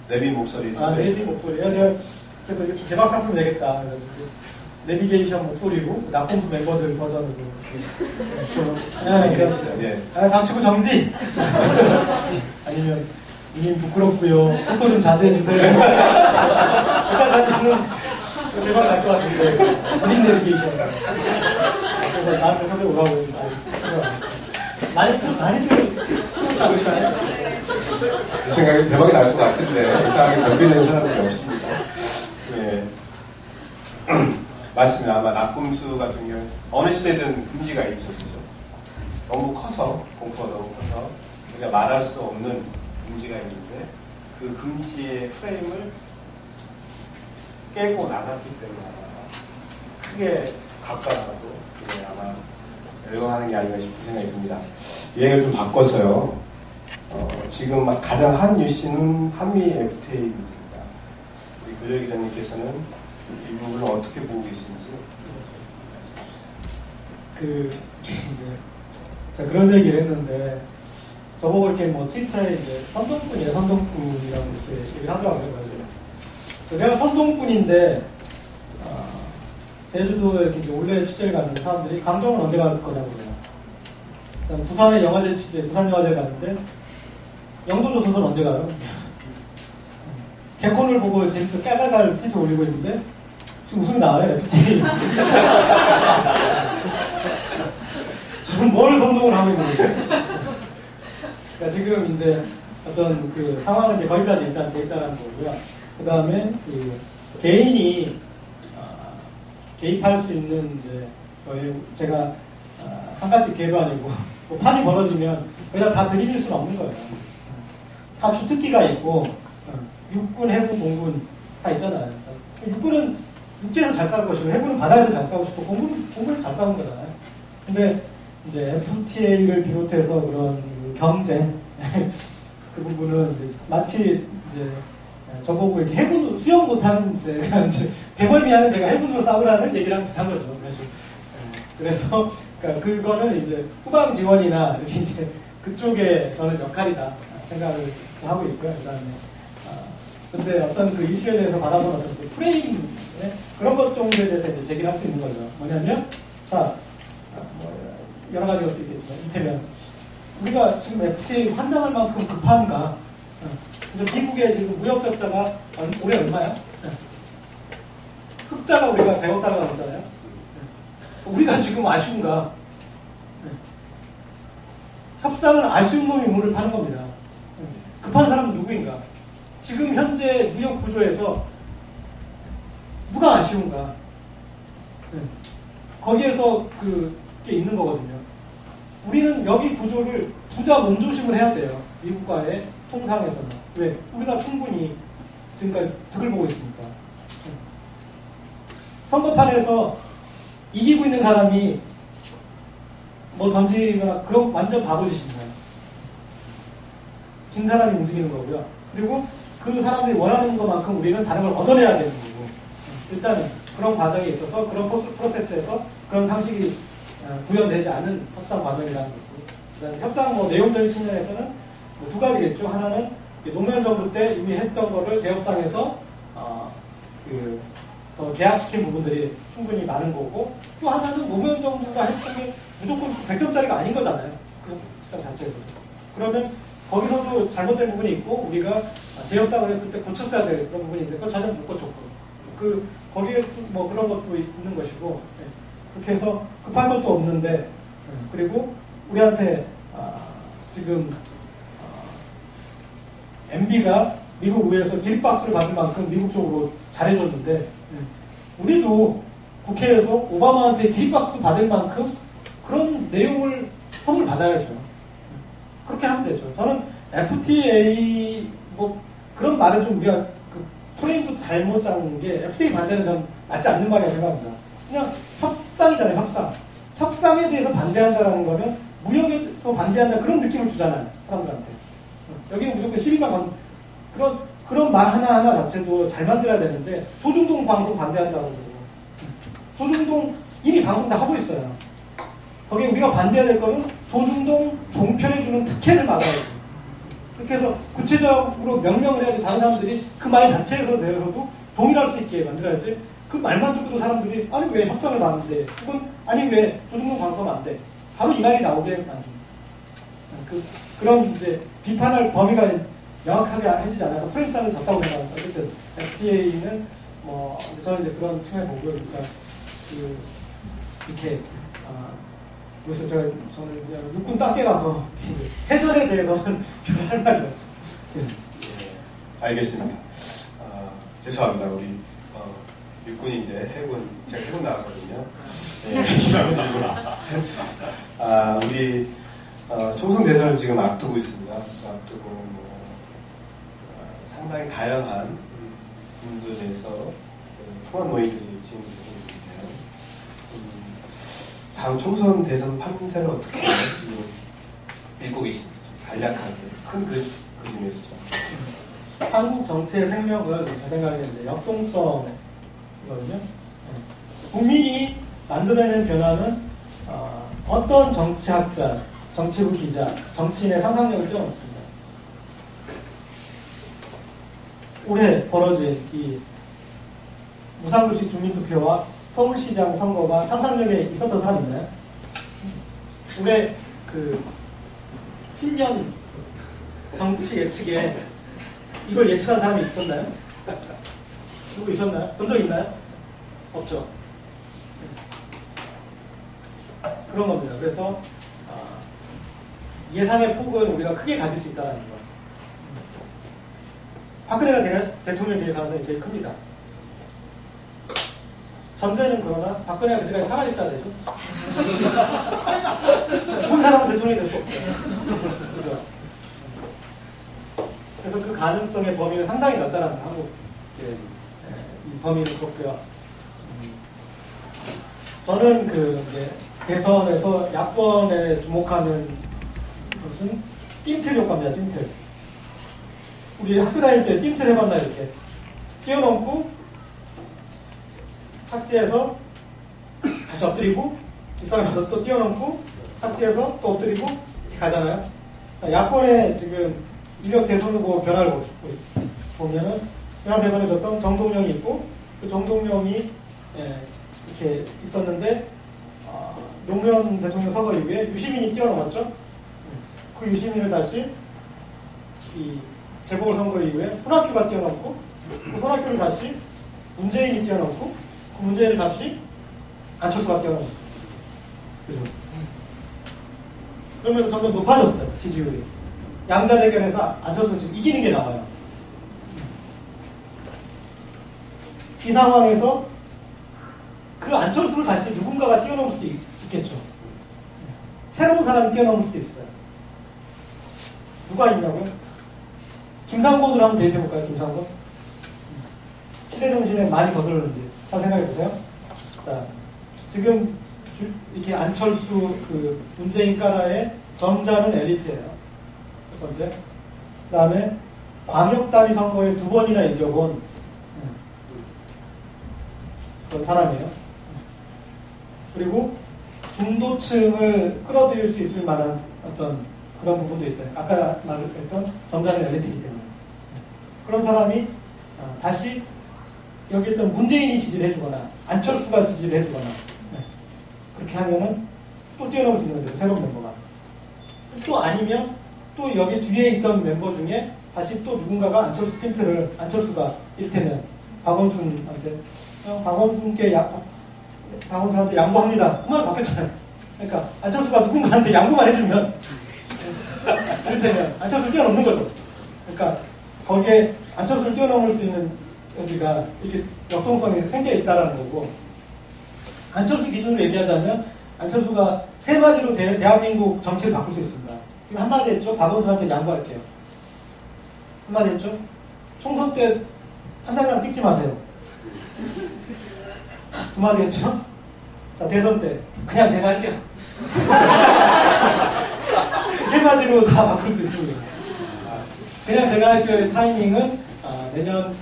내비 목소리. 내비 목소리. 제가 그래서 이렇게 개박 상품 내겠다. 그래가지고 내비게이션 목소리로 낙곰수 멤버들 버전으로 이랬어요. 예. 당치고 정지. 아니면 이님 부끄럽고요. 포토 좀 자제해주세요. 그러니까 저는 대박 날 것 같은데 어딘 내비게이션. 그래서 나한테 선배 오라고 이제 많이들 그렇지 않으시나요? 제 생각에 대박이 날 것 같은데 이상하게 변비되는 사람들이 없습니다. 예. 맞습니다. 아마 낙곰수 같은 경우 어느 시대든 금지가 있죠. 그죠? 너무 커서 공포가 너무 커서 우리가 말할 수 없는 금지가 있는데 그 금지의 프레임을 깨고 나갔기 때문에 크게 가까워도 아마 열광하는 게 아닌가 싶은 생각이 듭니다. 유행을 좀 바꿔서요. 지금 가장 한 뉴스는 한미 FTA입니다. 우리 고려 기자님께서는 이 부분을 어떻게 보고 계신지 말씀해 주세요. 이제 그런 얘기를 했는데 저보고 이렇게 뭐 트위터에 이제 선동꾼이라고 이렇게 얘기를 하더라고요. 내가 선동꾼인데 제주도에 이렇게 올해 취재를 가는 사람들이 강정은 언제 갈 거냐고 그래요. 부산에 영화제 취재, 부산 영화제 갔는데 영도조선은 언제 가요? 개콘을 보고 재밌어 깨달갈 트위터 올리고 있는데 지금 웃음이 나와요. FTA. 저는 뭘 선동을 하고 있는 거죠? 그러니까 지금 이제 어떤 그 상황은 이제 거기까지 일단 돼 있다는 거고요. 그 다음에 개인이 개입할 수 있는 이제 제가 한 가지 개도 아니고 뭐 판이 벌어지면 거기다 다 들이밀 수는 없는 거예요. 다 주특기가 있고 육군, 해군, 공군 다 있잖아요. 육군은 육지에서 잘 싸울 것이고 해군은 바다에서 잘 싸우고 싶고 공군은 잘 싸우는 거잖아요. 근데 이제 FTA를 비롯해서 그런 경제 그 부분은 이제 마치 이제 저보고 이렇게 해군 수영 못하는 제가 이제 대벌미 하는 제가 해군으로 싸우라는 얘기랑 비슷한 거죠. 그래서 그러니까 그거는 이제 후방 지원이나 이렇게 이제 그쪽에 저는 역할이다. 생각을 하고 있고요. 그다음에 근데 어떤 그 이슈에 대해서 바라보는 어떤 그 프레임 그런 것 정도에 대해서 이제 제기를 할 수 있는 거죠. 뭐냐면 자 뭐 여러 가지 것도 있겠지만 이태면 우리가 지금 FTA 환장할 만큼 급한가? 그래서 미국의 지금 무역 적자가 올해 얼마야? 흑자가 우리가 100억 달러 나왔잖아요. 우리가 지금 아쉬운가? 협상은 아쉬운 놈이 물을 파는 겁니다. 급한 사람은 누구인가? 지금 현재 무역 구조에서 누가 아쉬운가? 거기에서 그게 있는 거거든요. 우리는 여기 구조를 부자 몸조심을 해야 돼요. 미국과의 통상에서는. 왜? 우리가 충분히 지금까지 득을 보고 있으니까. 선거판에서 이기고 있는 사람이 뭐 던지거나 그런 완전 바보짓입니다. 진 사람이 움직이는 거고요. 그리고 그 사람들이 원하는 것만큼 우리는 다른 걸 얻어내야 되는 거고. 일단은 그런 과정에 있어서 그런 프로세스에서 그런 상식이 구현되지 않은 협상 과정이라는 거고. 그다음에 협상 뭐 내용적인 측면에서는 뭐 두 가지겠죠. 하나는 노무현 정부 때 이미 했던 거를 재협상해서 더 계약시킨 부분들이 충분히 많은 거고, 또 하나는 노무현 정부가 했던 게 무조건 100점짜리가 아닌 거잖아요. 그 시장 자체에서. 그러면 거기서도 잘못된 부분이 있고 우리가 재협상을 했을 때 고쳤어야 될 그런 부분이 있는데 그걸 전혀 못 고쳤고 거기에 뭐 그런 것도 있는 것이고, 그렇게 해서 급한 것도 없는데, 그리고 우리한테 지금 MB가 미국 의회에서 기립박수를 받을 만큼 미국 쪽으로 잘해줬는데, 우리도 국회에서 오바마한테 기립박수 받을 만큼 그런 내용을 선물 받아야죠. 그렇게 하면 되죠. 저는 FTA 뭐 그런 말은 좀 우리가 그 프레임도 잘못 잡는 게, FTA 반대는 전 맞지 않는 말이라고 생각합니다. 그냥 협상이잖아요. 협상에 대해서 반대한다라는 거는 무역에서 반대한다 그런 느낌을 주잖아요. 사람들한테. 여기는 무조건 시비만 그런 말 하나하나 자체도 잘 만들어야 되는데, 조중동 방송 반대한다고 그러고, 조중동 이미 방송 다 하고 있어요. 거기에 우리가 반대해야 될 거는 조중동 종편해주는 특혜를 막아야 돼요. 그렇게 해서 구체적으로 명령을 해야 돼. 다른 사람들이 그 말 자체에서 대해서도 동일할 수 있게 만들어야지. 그 말만 듣고도 사람들이 아니 왜 협상을 받는데, 혹은 아니 왜 조중동 방송하면 안 돼, 바로 이 말이 나오게 만듭니다. 그런 이제 비판할 범위가 명확하게 해지지 않아서 프레임상은 작다고 생각합니다. 어쨌든 FTA는 뭐 저는 이제 그런 측면을 보고요. 그러니까 이렇게 그래서 저는 그냥 육군 딱개라서 해전에 대해서는 별 할 말이 없어요. 알겠습니다. 죄송합니다. 우리 육군이 이제 해군, 제가 해군 나왔거든요. 우리 총선 대선을 지금 앞두고 있습니다. 앞두고 상당히 다양한 분들에서 통합 모임들이 지금 있는데요. 다음 총선 대선 판세를 어떻게 지금 읽고 계신지 간략하게 큰 그림에서. 한국 정치의 생명은 제 생각에는 역동성이거든요. 국민이 만들어내는 변화는 어떤 정치학자, 정치부 기자, 정치인의 상상력을 뛰어넘습니다. 올해 벌어진 이 무상급식 주민투표와 서울시장 선거가 상상력에 있었던 사람 있나요? 올해 그 신년 정치 예측에 이걸 예측한 사람이 있었나요? 누구 있었나요? 본 적 있나요? 없죠. 그런 겁니다. 그래서 예상의 폭은 우리가 크게 가질 수 있다는 거. 박근혜가 대통령이 될 가능성이 제일 큽니다. 전제는 그러나 박근혜가 그때까지 살아있어야 되죠. 죽은 사람은 대통령이 될 수 없어요. 그죠? 그래서 그 가능성의 범위는 상당히 넓다는 한국 이 범위를 뒀고요. 저는 대선에서 야권에 주목하는 것은 띵틀 효과입니다. 띵틀. 우리 학교 다닐 때 띵틀 해봤나 이렇게 뛰어넘고 착지해서 다시 엎드리고 뒷사람 가서 또 뛰어넘고 착지해서 또 엎드리고 이렇게 가잖아요. 자, 야권의 지금 이력 대선후보 변화를 보면은 지난 대선에 졌던 정동영이 있고 그 정동영이 이렇게 있었는데 노무현 대통령 서거 이후에 유시민이 뛰어넘었죠. 그 유시민을 다시 이 재보궐선거 이후에 손학규가 뛰어넘고 그 손학규를 다시 문재인이 뛰어넘고 그 문재인을 다시 안철수가 뛰어넘었어요. 그죠? 그러면서 점점 높아졌어요. 지지율이. 양자 대결에서 안철수는 지금 이기는 게 나와요. 이 상황에서 그 안철수를 다시 누군가가 뛰어넘을 수도 있겠죠. 새로운 사람이 뛰어넘을 수도 있어요. 누가 있냐고요? 김상곤으로 한번 대입해볼까요? 김상곤? 시대정신에 많이 거슬렀는지 잘 생각해보세요. 자, 지금 이렇게 안철수 그 문재인 까라의 점잖은 엘리트예요. 첫 번째. 그 다음에 광역단위 선거에 2번이나 이겨본 그런 사람이에요. 그리고 중도층을 끌어들일 수 있을 만한 어떤 그런 부분도 있어요. 아까 말했던 점잖은 엘리트이기 때문에. 그런 사람이 다시 여기 있던 문재인이 지지를 해주거나 안철수가 지지를 해주거나 그렇게 하면은 또 뛰어넘을 수 있는 거죠. 새로운 멤버가. 또 아니면 또 여기 뒤에 있던 멤버 중에 다시 또 누군가가 안철수 틴트를 안철수가 이를테면 박원순한테 박원순한테 양보합니다. 그 말을 바뀌었잖아요. 그러니까 안철수가 누군가한테 양보만 해주면 이를테면 안철수를 뛰어넘는 거죠. 그러니까 거기에 안철수를 뛰어넘을 수 있는 여지가 이렇게 역동성이 생겨 있다라는 거고 안철수 기준으로 얘기하자면 안철수가 세 마디로 대한민국 정치를 바꿀 수 있습니다. 지금 한마디 했죠? 박원순한테 양보할게요. 한마디 했죠? 총선 때 한 달간 찍지 마세요. 두 마디 했죠? 자, 대선 때 그냥 제가 할게요. 세 마디로 다 바꿀 수 있습니다. 그냥 제가 할게요의 타이밍은 내년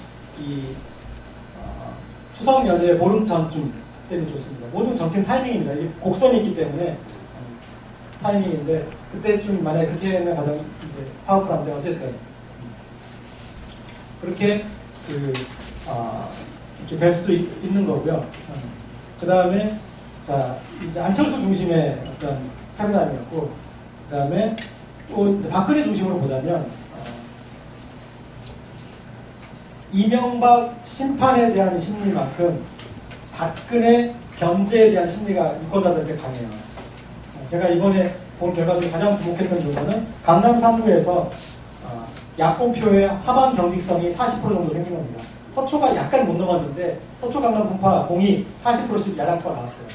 추석 연휴의 보름 전쯤 때는 좋습니다. 모든 정치는 타이밍입니다. 이게 곡선이 있기 때문에 타이밍인데 그때쯤 만약에 그렇게 하면 가장 이제 파워풀한데 어쨌든 그렇게 이렇게 될 수도 있는 거고요. 그 다음에 자 이제 안철수 중심의 어떤 카비남이었고 그 다음에 또 박근혜 중심으로 보자면 이명박 심판에 대한 심리만큼 박근혜 견제에 대한 심리가 유권자들한테 강해요. 제가 이번에 본 결과 중에 가장 주목했던 조사는 강남 3부에서 야권표의 하방 경직성이 40% 정도 생긴 겁니다. 서초가 약간 못 넘었는데 서초 강남 분파 공이 40%씩 야당표가 나왔어요.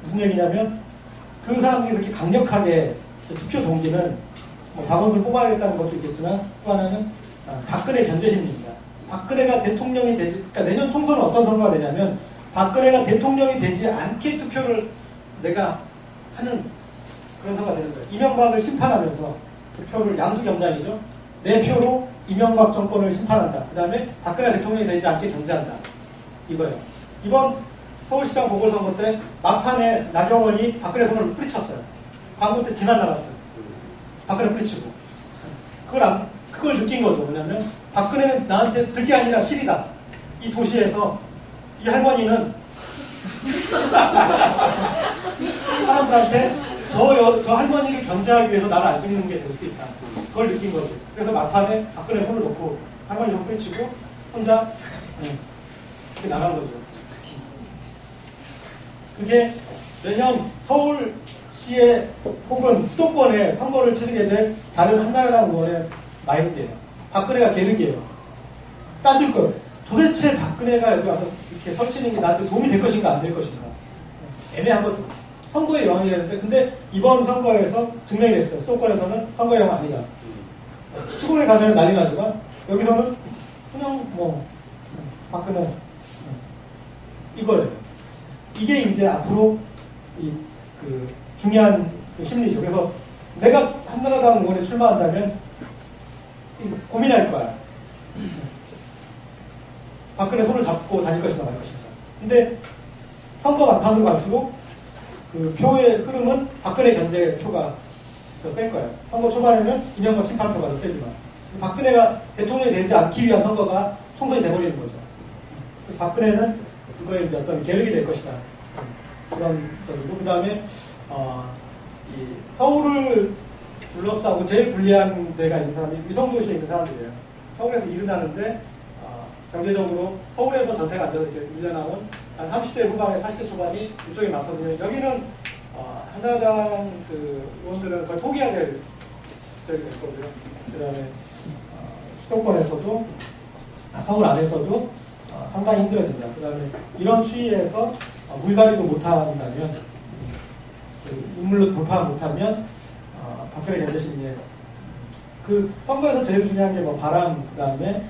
무슨 얘기냐면 그 사람들이 그렇게 강력하게 투표 동기는 뭐 박원순을 뽑아야겠다는 것도 있겠지만 또 하나는 박근혜 견제 심리입니다. 박근혜가 대통령이 되지, 그러니까 내년 총선은 어떤 선거가 되냐면 박근혜가 대통령이 되지 않게 투표를 내가 하는 그런 선거가 되는 거예요. 이명박을 심판하면서 그 표를 양수겸장이죠. 내 표로 이명박 정권을 심판한다. 그 다음에 박근혜 대통령이 되지 않게 견제한다. 이거예요. 이번 서울시장 보궐선거 때 막판에 나경원이 박근혜 손을 뿌리쳤어요. 광고 때 지나나갔어요. 박근혜 뿌리치고. 그걸 느낀 거죠. 뭐냐면 박근혜는 나한테 득이 아니라 실이다. 이 도시에서 이 할머니는 사람들한테 저 할머니를 견제하기 위해서 나를 안 찍는 게 될 수 있다. 그걸 느낀 거죠. 그래서 막판에 박근혜 손을 놓고 할머니 손 뿌리치고 혼자 이렇게 나간 거죠. 그게 내년 서울시에 혹은 수도권에 선거를 치르게 될 다른 한나라당 의원의 마인드예요. 박근혜가 계륵이에요. 따질 걸. 도대체 박근혜가 여기 와서 이렇게 설치는 게 나한테 도움이 될 것인가 안 될 것인가. 애매하거든요. 선거의 여왕이라는데 근데 이번 선거에서 증명이 됐어요. 수도권에서는 선거의 여왕 아니다. 시골에 가면 난리 나지만 여기서는 그냥 뭐 박근혜 이거예요. 이게 이제 앞으로 그 중요한 그 심리죠. 그래서 내가 한나라당 의원에 출마한다면 고민할 거야. 박근혜 손을 잡고 다닐 것인가 말 것인가. 근데 선거 막판으로 갈수록 그 표의 흐름은 박근혜 견제 표가 더 센 거예요. 선거 초반에는 이명박 심판표가 더 세지만 박근혜가 대통령이 되지 않기 위한 선거가 총선이 돼버리는 거죠. 박근혜는 그거에 이제 어떤 계륵이 될 것이다. 그런 점이고, 그 다음에 이 서울을 둘러싸고 제일 불리한 데가 있는 사람이 위성도시에 있는 사람들이에요. 서울에서 일을 하는데 경제적으로 서울에서 전세가 안 돼서 이렇게 밀려나온 한 30대 후반에 40대 초반이 이쪽에 많거든요. 여기는 한나라당 그 의원들은 거의 포기해야 될 지역이 될 거고요. 그 다음에 수도권에서도 서울 안에서도 상당히 힘들어진다. 그 다음에 이런 추이에서 물갈이도 못한다면, 인물로 돌파 못하면 박근혜 경제심리에 그 선거에서 제일 중요한 게 뭐 바람, 그 다음에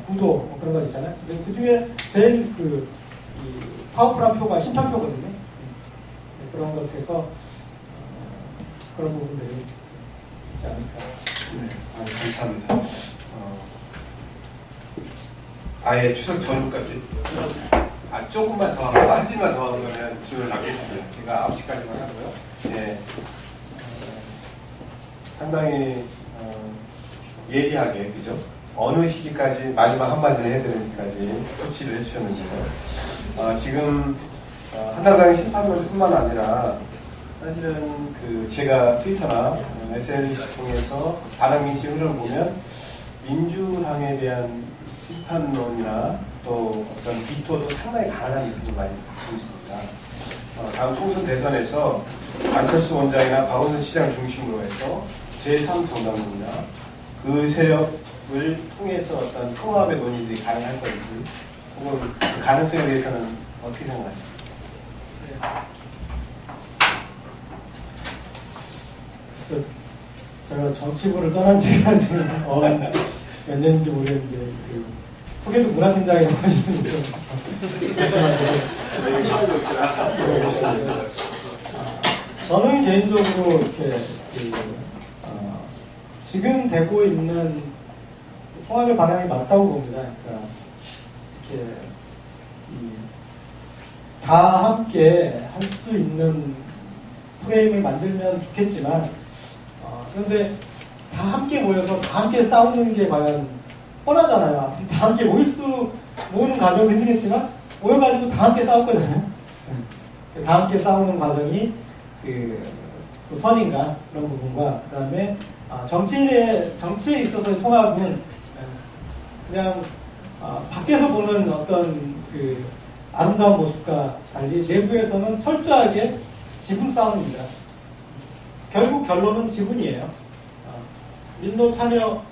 구도 뭐 그런 거 있잖아요. 그 중에 제일 이 파워풀한 표가 심판표거든요. 그런 것에서 그런 부분들이 있지 않을까. 네, 감사합니다. 아예 추석 전후까지 조금만 더 하고 한 시만 더 하면 질문을 받겠습니다. 제가 9시까지만 하고요. 네. 상당히 예리하게, 그죠? 어느 시기까지 마지막 한마디를 해야 되는지까지 코치를 해주셨는데요. 지금 한나라당의 심판론뿐만 아니라 사실은 제가 트위터나 SNS를 통해서 반항민심 흐름을 보면 민주당에 대한 심판론이나 또 어떤 비토도 상당히 강한 느낌을 많이 받고 있습니다. 다음 총선 대선에서 안철수 원장이나 박원순 시장 중심으로 해서 제3정당론이나 그 세력을 통해서 어떤 통합의 논의들이 가능할 건지, 혹은 그 가능성에 대해서는 어떻게 생각하십니까? 제가 정치부를 떠난 지가 지금 몇 년인지 모르겠는데, 소개도 문화팀장이라고 하시는 저는 개인적으로 이렇게 지금 되고 있는 통합의 방향이 맞다고 봅니다. 그러니까 이렇게 다 함께 할 수 있는 프레임을 만들면 좋겠지만, 그런데 다 함께 모여서 다 함께 싸우는 게 과연 뻔하잖아요. 다 함께 모으는 과정은 힘들겠지만 모여가지고 다 함께 싸울 거잖아요. 다 함께 싸우는 과정이 그 선인가 그런 부분과, 그 다음에 정치에 있어서의 통합은 그냥 밖에서 보는 어떤 그 아름다운 모습과 달리 내부에서는 철저하게 지분 싸움입니다. 결국 결론은 지분이에요. 민노 참여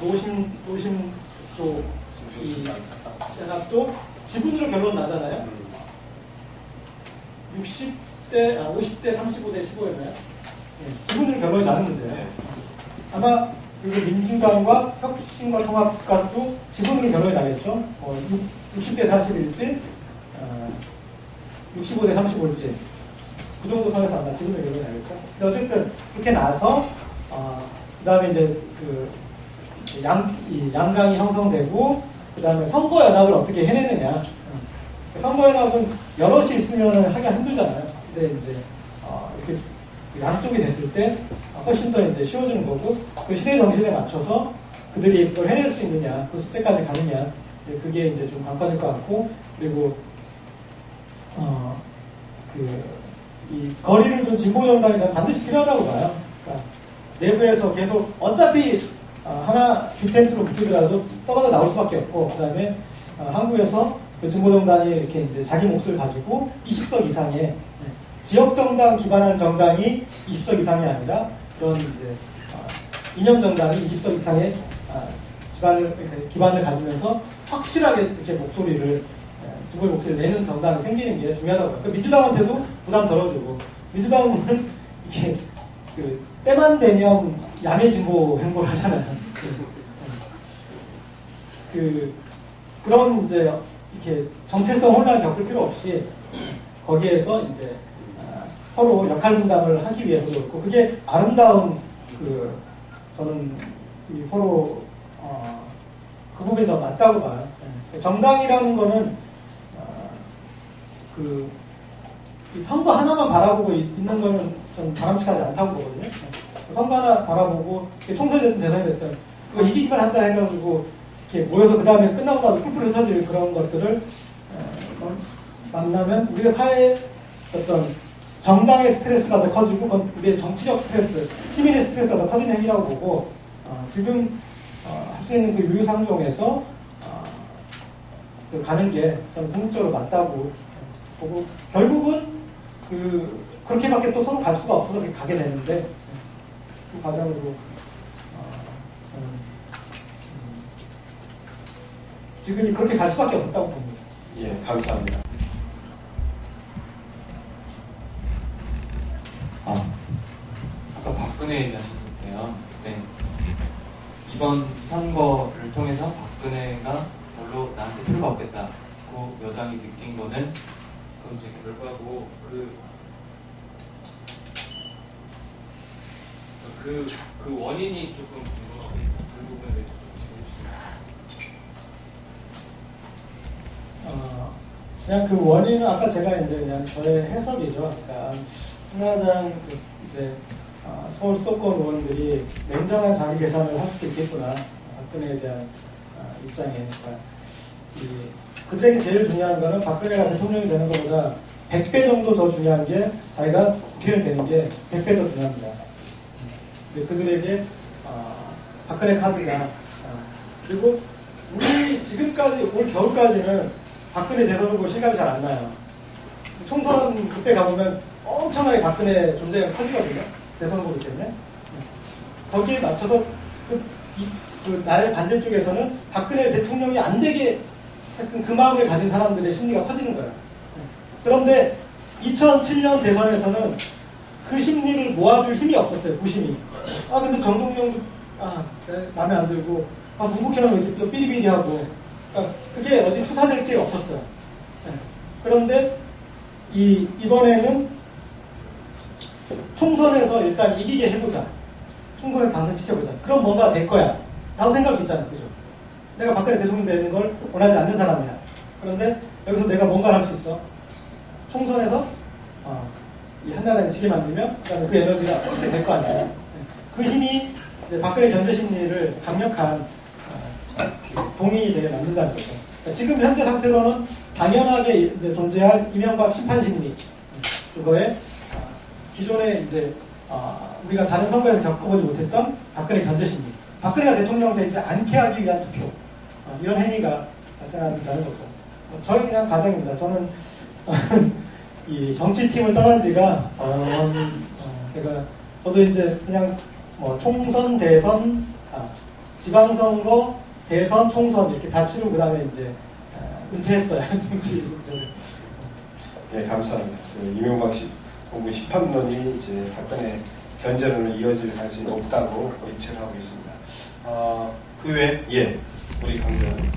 노심 쪽 연합도 지분으로 결론 나잖아요. 50대 35대 15였나요? 지분으로 결론이 나는 문제예요. 아마 그리고 민주당과 혁신과 통합과도 지분으로 결론이 나겠죠. 60대 40일지 65대 35일지 그 정도 선에서 아마 지분으로 결론이 나겠죠. 근데 어쨌든 그렇게 나서 그 다음에 이제 양강이 형성되고, 그 다음에 선거연합을 어떻게 해내느냐. 선거연합은 여럿이 있으면 하기가 힘들잖아요. 근데 이제 이렇게 양쪽이 됐을 때 훨씬 더 이제 쉬워지는 거고, 그 시대 정신에 맞춰서 그들이 그걸 해낼 수 있느냐, 그 숫자까지 가느냐, 그게 이제 좀 관건일 것 같고, 그리고 이 거리를 둔 진보정당이 반드시 필요하다고 봐요. 그러니까 내부에서 계속 어차피 하나 빅텐트로 붙이더라도 떨어져 나올 수밖에 없고, 그 다음에 한국에서 그 진보정당이 이렇게 이제 자기 몫을 가지고 20석 이상의 지역정당 기반한 정당이 20석 이상이 아니라 그런 이제 이념정당이 20석 이상의 기반을 가지면서 확실하게 이렇게 진보의 목소리를 내는 정당이 생기는 게 중요하다고 봐요. 그러니까 민주당한테도 부담 덜어주고, 민주당은 이게 때만 되면 야매 진보 행보를 하잖아요. 그런 이제 이렇게 정체성 혼란을 겪을 필요 없이 거기에서 이제 서로 역할 분담을 하기 위해서도 그렇고, 그게 아름다운 저는 서로 그 부분이 더 맞다고 봐요. 정당이라는 거는 이 선거 하나만 바라보고 있는 거는 좀 바람직하지 않다고 보거든요. 선거 하나 바라보고 총선이 됐든 대선이 됐든 이거 이기기만 한다 해가지고 이렇게 모여서 그 다음에 끝나고 나서 뿔뿔이 흩어질 그런 것들을 만나면 우리가 사회의 어떤 정당의 스트레스가 더 커지고 그건 우리의 정치적 스트레스, 시민의 스트레스가 더 커지는 행위라고 보고 지금 할 수 있는 그 유유상종에서 가는 게 저는 궁극적으로 맞다고 보고 결국은 그렇게밖에 또 서로 갈 수가 없어서 가게 되는데 그 과정으로 지금이 그렇게 갈 수밖에 없었다고 봅니다. 예, 감사합니다. 아까 박근혜 얘기하셨을 때요. 그때 이번 선거를 통해서 박근혜가 별로 나한테 필요가 없겠다고 여당이 느낀 거는 그건 이제 결과고 그 원인이 조금 궁금하고 그 부분에 대해서 좀 짚어주시면. 그냥 그 원인은 아까 제가 이제 그냥 저의 해석이죠. 그러니까 한나라당 이제 서울 수도권 의원들이 냉정한 자기 계산을 할 수도 있겠구나. 박근혜에 대한 입장에. 그러니까 그들에게 제일 중요한 거는 박근혜가 대통령이 되는 것보다 100배 정도 더 중요한 게 자기가 국회의원이 되는 게 100배 더 중요합니다. 그들에게 박근혜 카드가 그리고 우리 지금까지 올 겨울까지는 박근혜 대선 후보 실감이 잘 안 나요. 총선 그때 가보면 엄청나게 박근혜 존재가 커지거든요. 대선 후보기 때문에. 거기에 맞춰서 날 반대쪽에서는 박근혜 대통령이 안 되게 했은 그 마음을 가진 사람들의 심리가 커지는 거예요. 그런데 2007년 대선에서는 그 심리를 모아줄 힘이 없었어요. 부심이. 근데 정동영도 마음에 안 들고 문국현은 이렇게 또 삐리삐리하고 그게 어디 투사될 게 없었어요. 그런데 이번에는 총선에서 일단 이기게 해보자. 총선에 당선시켜보자. 그럼 뭔가 될 거야. 라고 생각할 수 있잖아요. 그죠? 내가 박근혜 대통령 되는 걸 원하지 않는 사람이야. 그런데 여기서 내가 뭔가를 할 수 있어. 총선에서 이 한나라를 지게 만들면 그다음에 그 에너지가 그렇게 될 거 아니에요. 그 힘이 이제 박근혜 견제 심리를 강력한 동인이 되게 만든다는 거죠. 그러니까 지금 현재 상태로는 당연하게 이제 존재할 이명박 심판 심리 그거에 기존에 이제 우리가 다른 선거에서 겪어보지 못했던 박근혜 견제 심리, 박근혜가 대통령 되지 않게 하기 위한 투표 이런 행위가 발생한다는 거죠. 저희 그냥 가정입니다. 저는 이 정치팀을 떠난 지가 저도 이제 그냥 뭐 총선, 대선, 지방선거, 대선, 총선 이렇게 다 치르고 그 다음에 이제 은퇴했어요. 정치 저는. 예, 감사합니다. 이명박 정부 심판론이 이제 박근혜 견제론으로 이어질 가능성이 높다고 예측을 하고 있습니다. 그 외에 예, 우리 강변.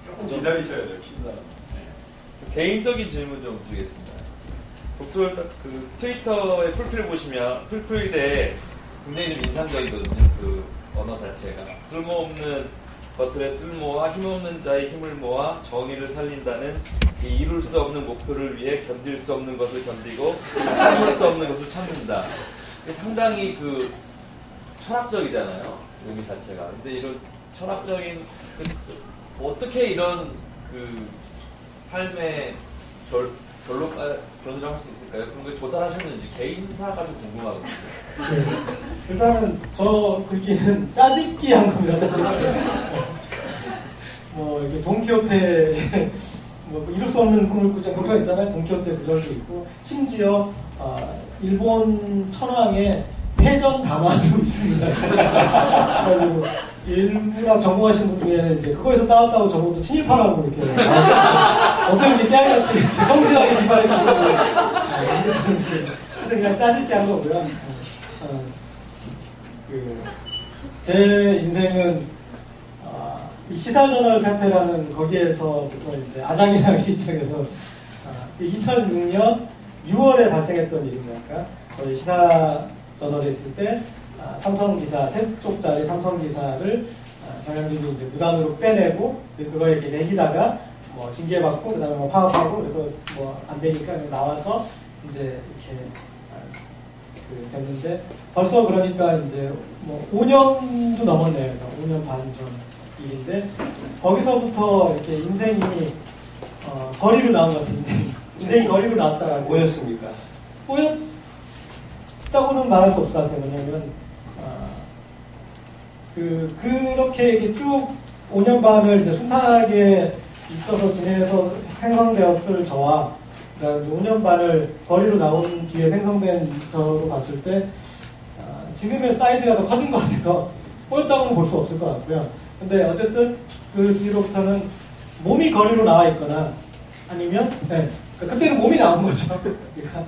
조금 기다리셔야 돼요. 개인적인 질문 좀 드리겠습니다. 트위터의 풀필 보시면 풀필에 굉장히 좀 인상적이거든요. 그 언어 자체가 쓸모없는 것들의 쓸모와 힘없는 자의 힘을 모아 정의를 살린다는 이 이룰 수 없는 목표를 위해 견딜 수 없는 것을 견디고 참을 수 없는 것을 참는다. 상당히 철학적이잖아요. 의미 자체가. 근데 이런 철학적인 어떻게 이런 삶의 결론을 할 수 있을까요? 그런 거에 도달하셨는지 개인사가 좀 궁금하거든요. 네. 일단은 저 글귀는 짜집기 한 겁니다. 짜집기. 이게 돈키호테 이룰 수 없는 꿈을 꾸자 그런 거 있잖아요. 돈키호테 구절도 있고 심지어 일본 천황의 패전 담화도 있습니다. 그래가지고 일문학 전공하시는 분 중에는 이제 그거에서 따왔다고 저보고 친일파라고 이렇게 어떻게 이렇게 깨알같이 성실하게 비판했는데 근데 그냥 짜집기 한 거고요. 제 인생은 이 시사저널 사태라는 거기에서부터 이제 아장이라는 입장에서 2006년 6월에 발생했던 일입니다. 저희 시사저널에 있을 때 삼성기사, 3쪽짜리 삼성기사를 경영진이 이제 무단으로 빼내고 그거에 이렇게 매기다가 뭐 징계받고 그다음에 뭐 파업하고 그래서 뭐 안 되니까 나와서 이제 이렇게 됐는데 벌써 그러니까 이제 뭐 5년도 넘었네요. 5년 반 전 일인데 거기서부터 이렇게 인생이 거리로 나온 것 같은 인생이 거리로 나왔다가 뭐였습니까? 꼬였다고는 말할 수 없을 것 같아요. 왜냐면 그렇게 이렇게 쭉 5년 반을 이제 순탄하게 있어서 지내서 생성되었을 저와 그다음에 5년 반을 거리로 나온 뒤에 생성된 저로 봤을 때 지금의 사이즈가 더 커진 것 같아서 꼬였다고는 볼 수 없을 것 같고요. 근데 어쨌든 그 뒤로부터는 몸이 거리로 나와 있거나 아니면 그때는 몸이 나온 거죠. 그러니까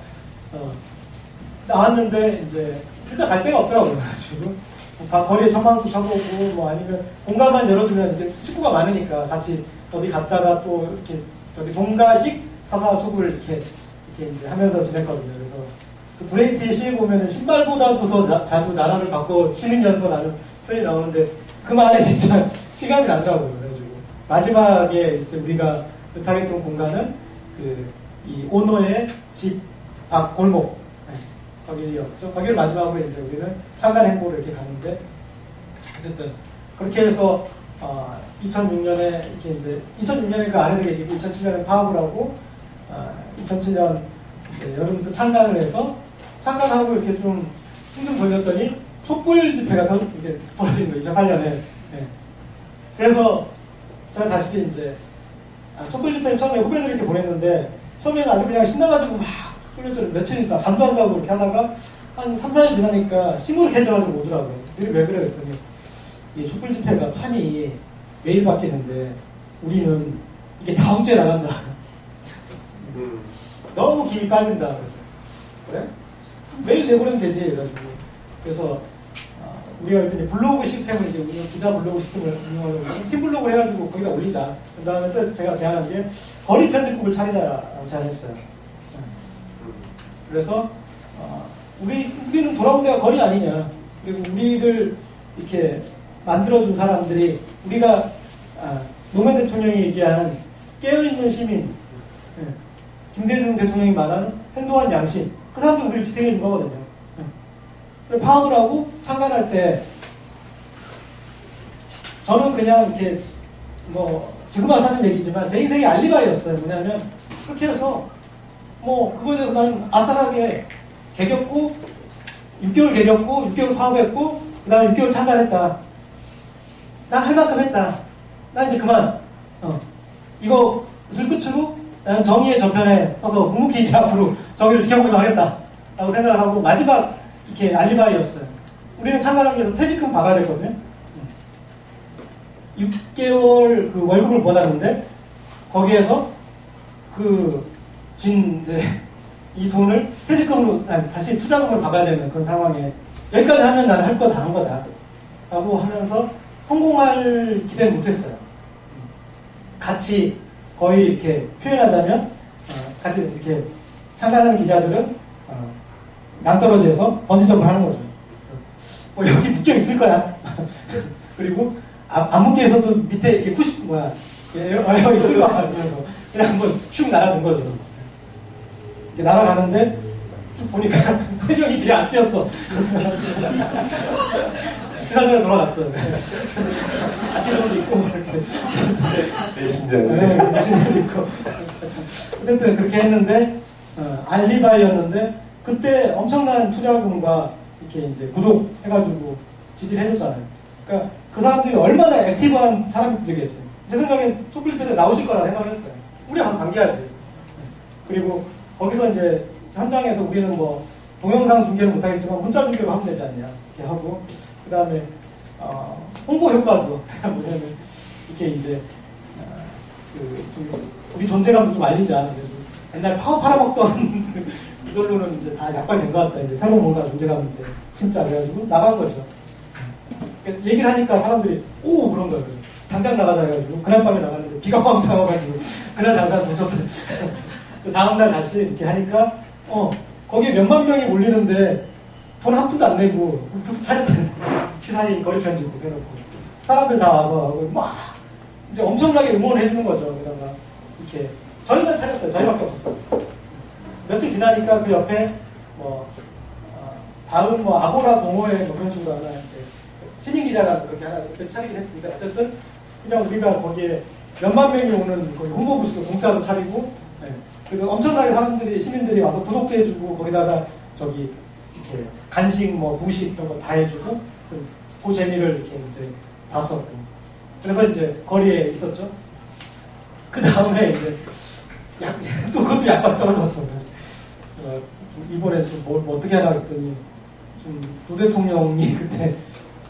나왔는데 이제 진짜 갈 데가 없더라고요. 그래가지고 거리에 전망도 쳐보고 뭐 아니면 공간만 열어주면 이제 식구가 많으니까 같이 어디 갔다가 또 이렇게 저기 동가식 사사수구를 이렇게 이제 하면서 지냈거든요. 그래서 그 브레이트의 시에 보면은 신발보다도 더 자주 나라를 바꿔 쉬는 연서라는 표현이 나오는데 그 말에 진짜 시간이 나더라고요. 그래가지고 마지막에 이제 우리가 의탁했던 공간은 이 오너의 집 앞 골목 거기였죠. 거기를 마지막으로 이제 우리는 상간 행보를 이렇게 가는데 어쨌든 그렇게 해서 2006년에 이렇게 이제 2006년에 그 안에서 얘기고 2007년에 파업을 하고 2007년 여름부터 창간을 해서 창간하고 이렇게 좀 힘좀 돌렸더니 촛불 집회가 이렇게 벌어진 거예요. 2008년에. 네. 그래서 제가 다시 이제 촛불 집회 처음에 후배들 이렇게 보냈는데 처음에는 아주 그냥 신나가지고 막 뚫려져 며칠이니까 잠도 안 자고 이렇게 하다가 한 3, 4일 지나니까 시무룩해져가지고 오더라고요. 왜 그래? 그랬더니 이 촛불 집회가 판이 매일 바뀌는데 우리는 이게 다음 주에 나간다. 너무 김이 빠진다. 그래? 매일 내보내면 되지. 그래가지고. 그래서 우리가 이제 블로그 시스템을 이제 우리 기자 블로그 시스템을 운영하려고 팀 블로그를 해가지고 거기다 올리자. 그 다음에 또 제가 제안한 게 거리 편집국을 차리자라고 제안했어요. 그래서 우리는 돌아온 데가 거리 아니냐. 그리고 우리를 이렇게 만들어준 사람들이 우리가 노무현 대통령이 얘기한 깨어있는 시민, 김대중 대통령이 말하는 행동한 양심, 그 사람들 우리를 지탱해 준 거거든요. 파업을 하고 창간할 때 저는 그냥 이렇게 뭐 지금 와서 하는 얘기지만 제 인생의 알리바이였어요. 뭐냐면 그렇게 해서 뭐 그거에 대해서 나는 아싸하게 개겼고 6개월 개겼고 6개월 파업했고 그 다음에 6개월 창간했다. 난 할 만큼 했다. 난 이제 그만 이것을 끝으로 나는 정의의 저편에 서서 묵묵히 이제 앞으로 정의를 지켜보기만 하겠다 라고 생각을 하고 마지막 이렇게 알리바이였어요. 우리는 창간하기 위해서 퇴직금 박아야 됐거든요. 6개월 그 월급을 받았는데 거기에서 이제 이 돈을 퇴직금으로 다시 투자금을 박아야 되는 그런 상황에 여기까지 하면 나는 할 거 다 한 거다 라고 하면서 성공할 기대는 못했어요. 같이 거의 이렇게 표현하자면 같이 이렇게 참가하는 기자들은 낭떠러지에서 번지점을 하는 거죠. 여기 묶여 있을 거야. 그리고 안 묶여있어도 밑에 이렇게 에어 있을 거야 하면서 그냥 한번 슉 날아든 거죠. 이렇게 날아가는데 쭉 보니까 3명이 뒤에 안 뛰었어. 시사전에 돌아갔어요. 아티들도 있고 여신들도 있고 어쨌든 그렇게 했는데 알리바이였는데 그때 엄청난 투자금과 이렇게 이제 구독해가지고 지지를 해줬잖아요. 그러니까 그 사람들이 얼마나 액티브한 사람들이겠어요. 제 생각엔 촛불 집회 때 나오실 거라 생각을 했어요. 우리 한번 당겨야지. 그리고 거기서 이제 현장에서 우리는 뭐 동영상 중계는 못하겠지만 문자 중계로 하면 되지 않냐 이렇게 하고 그 다음에 홍보 효과도 뭐냐면 이렇게 이제 우리 존재감도 좀 알리자. 옛날에 파워 팔아먹던 이걸로는 이제 다 약발된 것 같다. 이제 새로운 뭔가 존재감 이제 심자 그래가지고 나간 거죠. 얘기를 하니까 사람들이 오 그런 거예요. 당장 나가자 해가지고 그날 밤에 나갔는데 비가 왕창 와가지고 그날 잠깐 던졌어요. 그 다음날 다시 이렇게 하니까 거기에 몇만 명이 몰리는데 돈 한 푼도 안 내고 부스 차렸잖아요. 시사인 거리 편집국 해놓고 사람들 다 와서 막 이제 엄청나게 응원해 주는 거죠. 그러다가 이렇게 저희만 차렸어요. 저희밖에 없었어요. 며칠 지나니까 그 옆에 뭐 다음 뭐 아고라 동호회 뭐 그런 식으로 하나 이제 시민 기자가 그렇게 하나 이렇게 차리긴 했는데 어쨌든 그냥 우리가 거기에 몇만 명이 오는 거기 홍보 부스 공짜로 차리고 네. 그리고 엄청나게 사람들이 시민들이 와서 구독도 해주고 거기다가 저기 이렇게 간식 뭐 부식 이런 거 다 해주고 그 재미를 이렇게 이제 봤었고 그래서 이제 거리에 있었죠. 그 다음에 이제 또 그것도 약간 떨어졌어. 이번에 좀 뭐 어떻게 하나 했더니 좀 노 대통령이 그때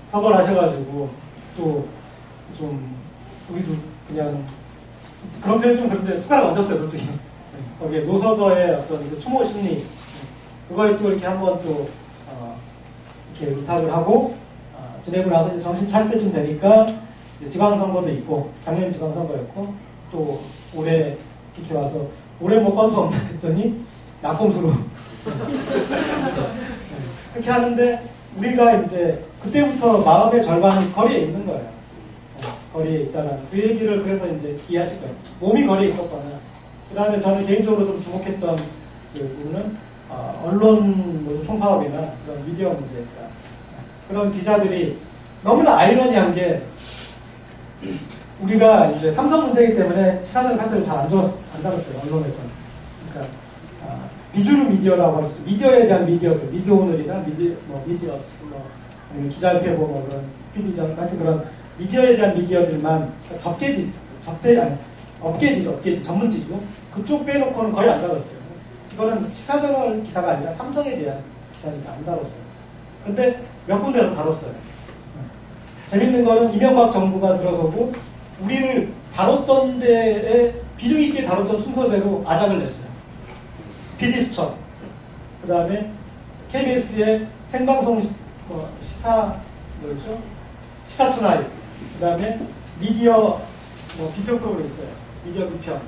서거를 하셔가지고 또 좀 우리도 그냥 그런 표현 좀 그런데 숟가락 얹었어요 솔직히. 거기에 노서거의 어떤 그 추모 심리 그거에 또 이렇게 한번 또 이렇게 의탁을 하고 지내고 나서 이제 정신 차릴 때쯤 되니까 이제 지방선거도 있고 작년 지방선거였고 또 올해 이렇게 와서 올해 뭐 건수 없나 했더니 낙검수로 그렇게 하는데 우리가 이제 그때부터 마음의 절반이 거리에 있는 거예요. 거리에 있다라는 그 얘기를 그래서 이제 이해하실 거예요. 몸이 거리에 있었거나 그 다음에 저는 개인적으로 좀 주목했던 그 부분은 언론 뭐 총파업이나 그런 미디어 문제니까 그런 기자들이 너무나 아이러니한 게 우리가 이제 삼성 문제이기 때문에 시사적 사태를 잘 안 다뤘어요 언론에서. 그러니까 비주류 미디어라고 할 수 있죠. 미디어에 대한 미디어들, 미디어 오늘이나 미디어스, 아니면 기자협회보 뭐 그런 PD전 같은 그런 미디어에 대한 미디어들만 업계지 전문지죠. 그쪽 빼놓고는 거의 안 다뤘어요. 이거는 시사저널 기사가 아니라 삼성에 대한 기사니까 안 다뤘어요. 근데 몇 군데서 다뤘어요. 재밌는 거는 이명박 정부가 들어서고 우리를 다뤘던 데에 비중 있게 다뤘던 순서대로 아작을 냈어요. PD수첩, 그 다음에 KBS의 생방송 시사투나잇, 그 다음에 미디어 비평 프로그램 있어요. 미디어 비평.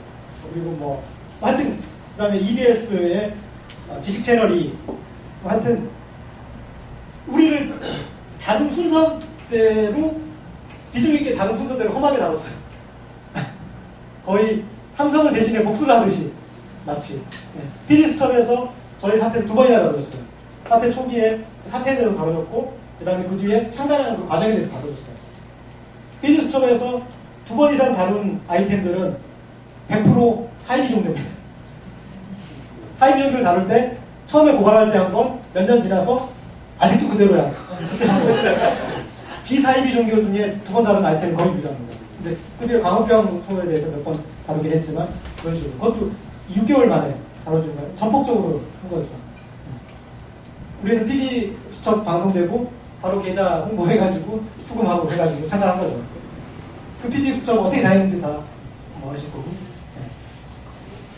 그리고 하여튼, 그 다음에 EBS의 지식 채널이, 하여튼, 우리를 다른 순서대로, 비중 있게 다른 순서대로 험하게 다뤘어요. 거의 삼성을 대신에 복수를 하듯이, 마치. PD수첩에서 저희 사태를 2번이나 다뤄줬어요. 사태 초기에 사태에 대해서 다뤄줬고, 그 다음에 그 뒤에 참관하는 그 과정에 대해서 다뤄줬어요. PD수첩에서 2번 이상 다룬 아이템들은 100% 사이비 종료입니다. 사이비 종료를 다룰 때, 처음에 고발할 때 한 번, 몇 년 지나서, 아직도 그대로야. 그때 한 번. 비사이비 종교 중에 2번 다룬 아이템이 거의 유일합니다. 이제 그 뒤에 광우병 소에 대해서 몇 번 다루긴 했지만, 그런 식으로. 그것도 6개월 만에 다뤄준 거예요. 전폭적으로 한 거죠. 우리는 PD 수첩 방송되고 바로 계좌 홍보해가지고 수금하고 해가지고 참가한 거죠. 그 PD 수첩 어떻게 다녔는지 다 아실 거고.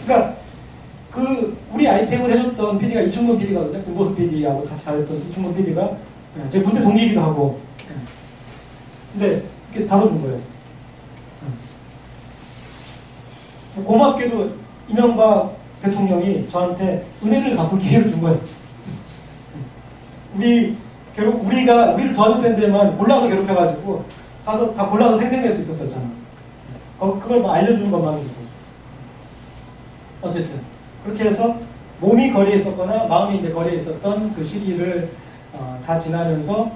그러니까 그 우리 아이템을 해줬던 PD가 이충근 PD거든요. 김보수 PD하고 같이 다녔던 이충근 PD가 제 군대 동기이기도 하고. 근데 이렇게 다뤄준 거예요. 고맙게도 이명박 대통령이 저한테 은혜를 갚을 기회를 준 거예요. 우리가 우리를 도와줄 텐데만 골라서 괴롭혀가지고 가서 다 골라서 생생낼 수 있었어요, 저는. 그걸 알려주는 것만으로도. 어쨌든 그렇게 해서 몸이 거리에 있었거나 마음이 이제 거리에 있었던 그 시기를 다 지나면서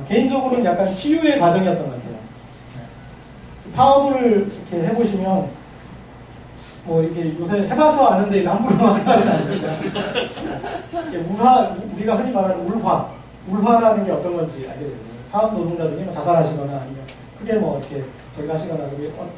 개인적으로는 약간 치유의 과정이었던 것 같아요. 파업을 이렇게 해보시면 이게 요새 해봐서 아는데 함부로 하는 말은 아니지만 우리가 흔히 말하는 울화라는 게 어떤 건지 알게 되거든요. 파업 노동자 중에 자살하시거나 아니면 크게 이렇게 저기 하시거나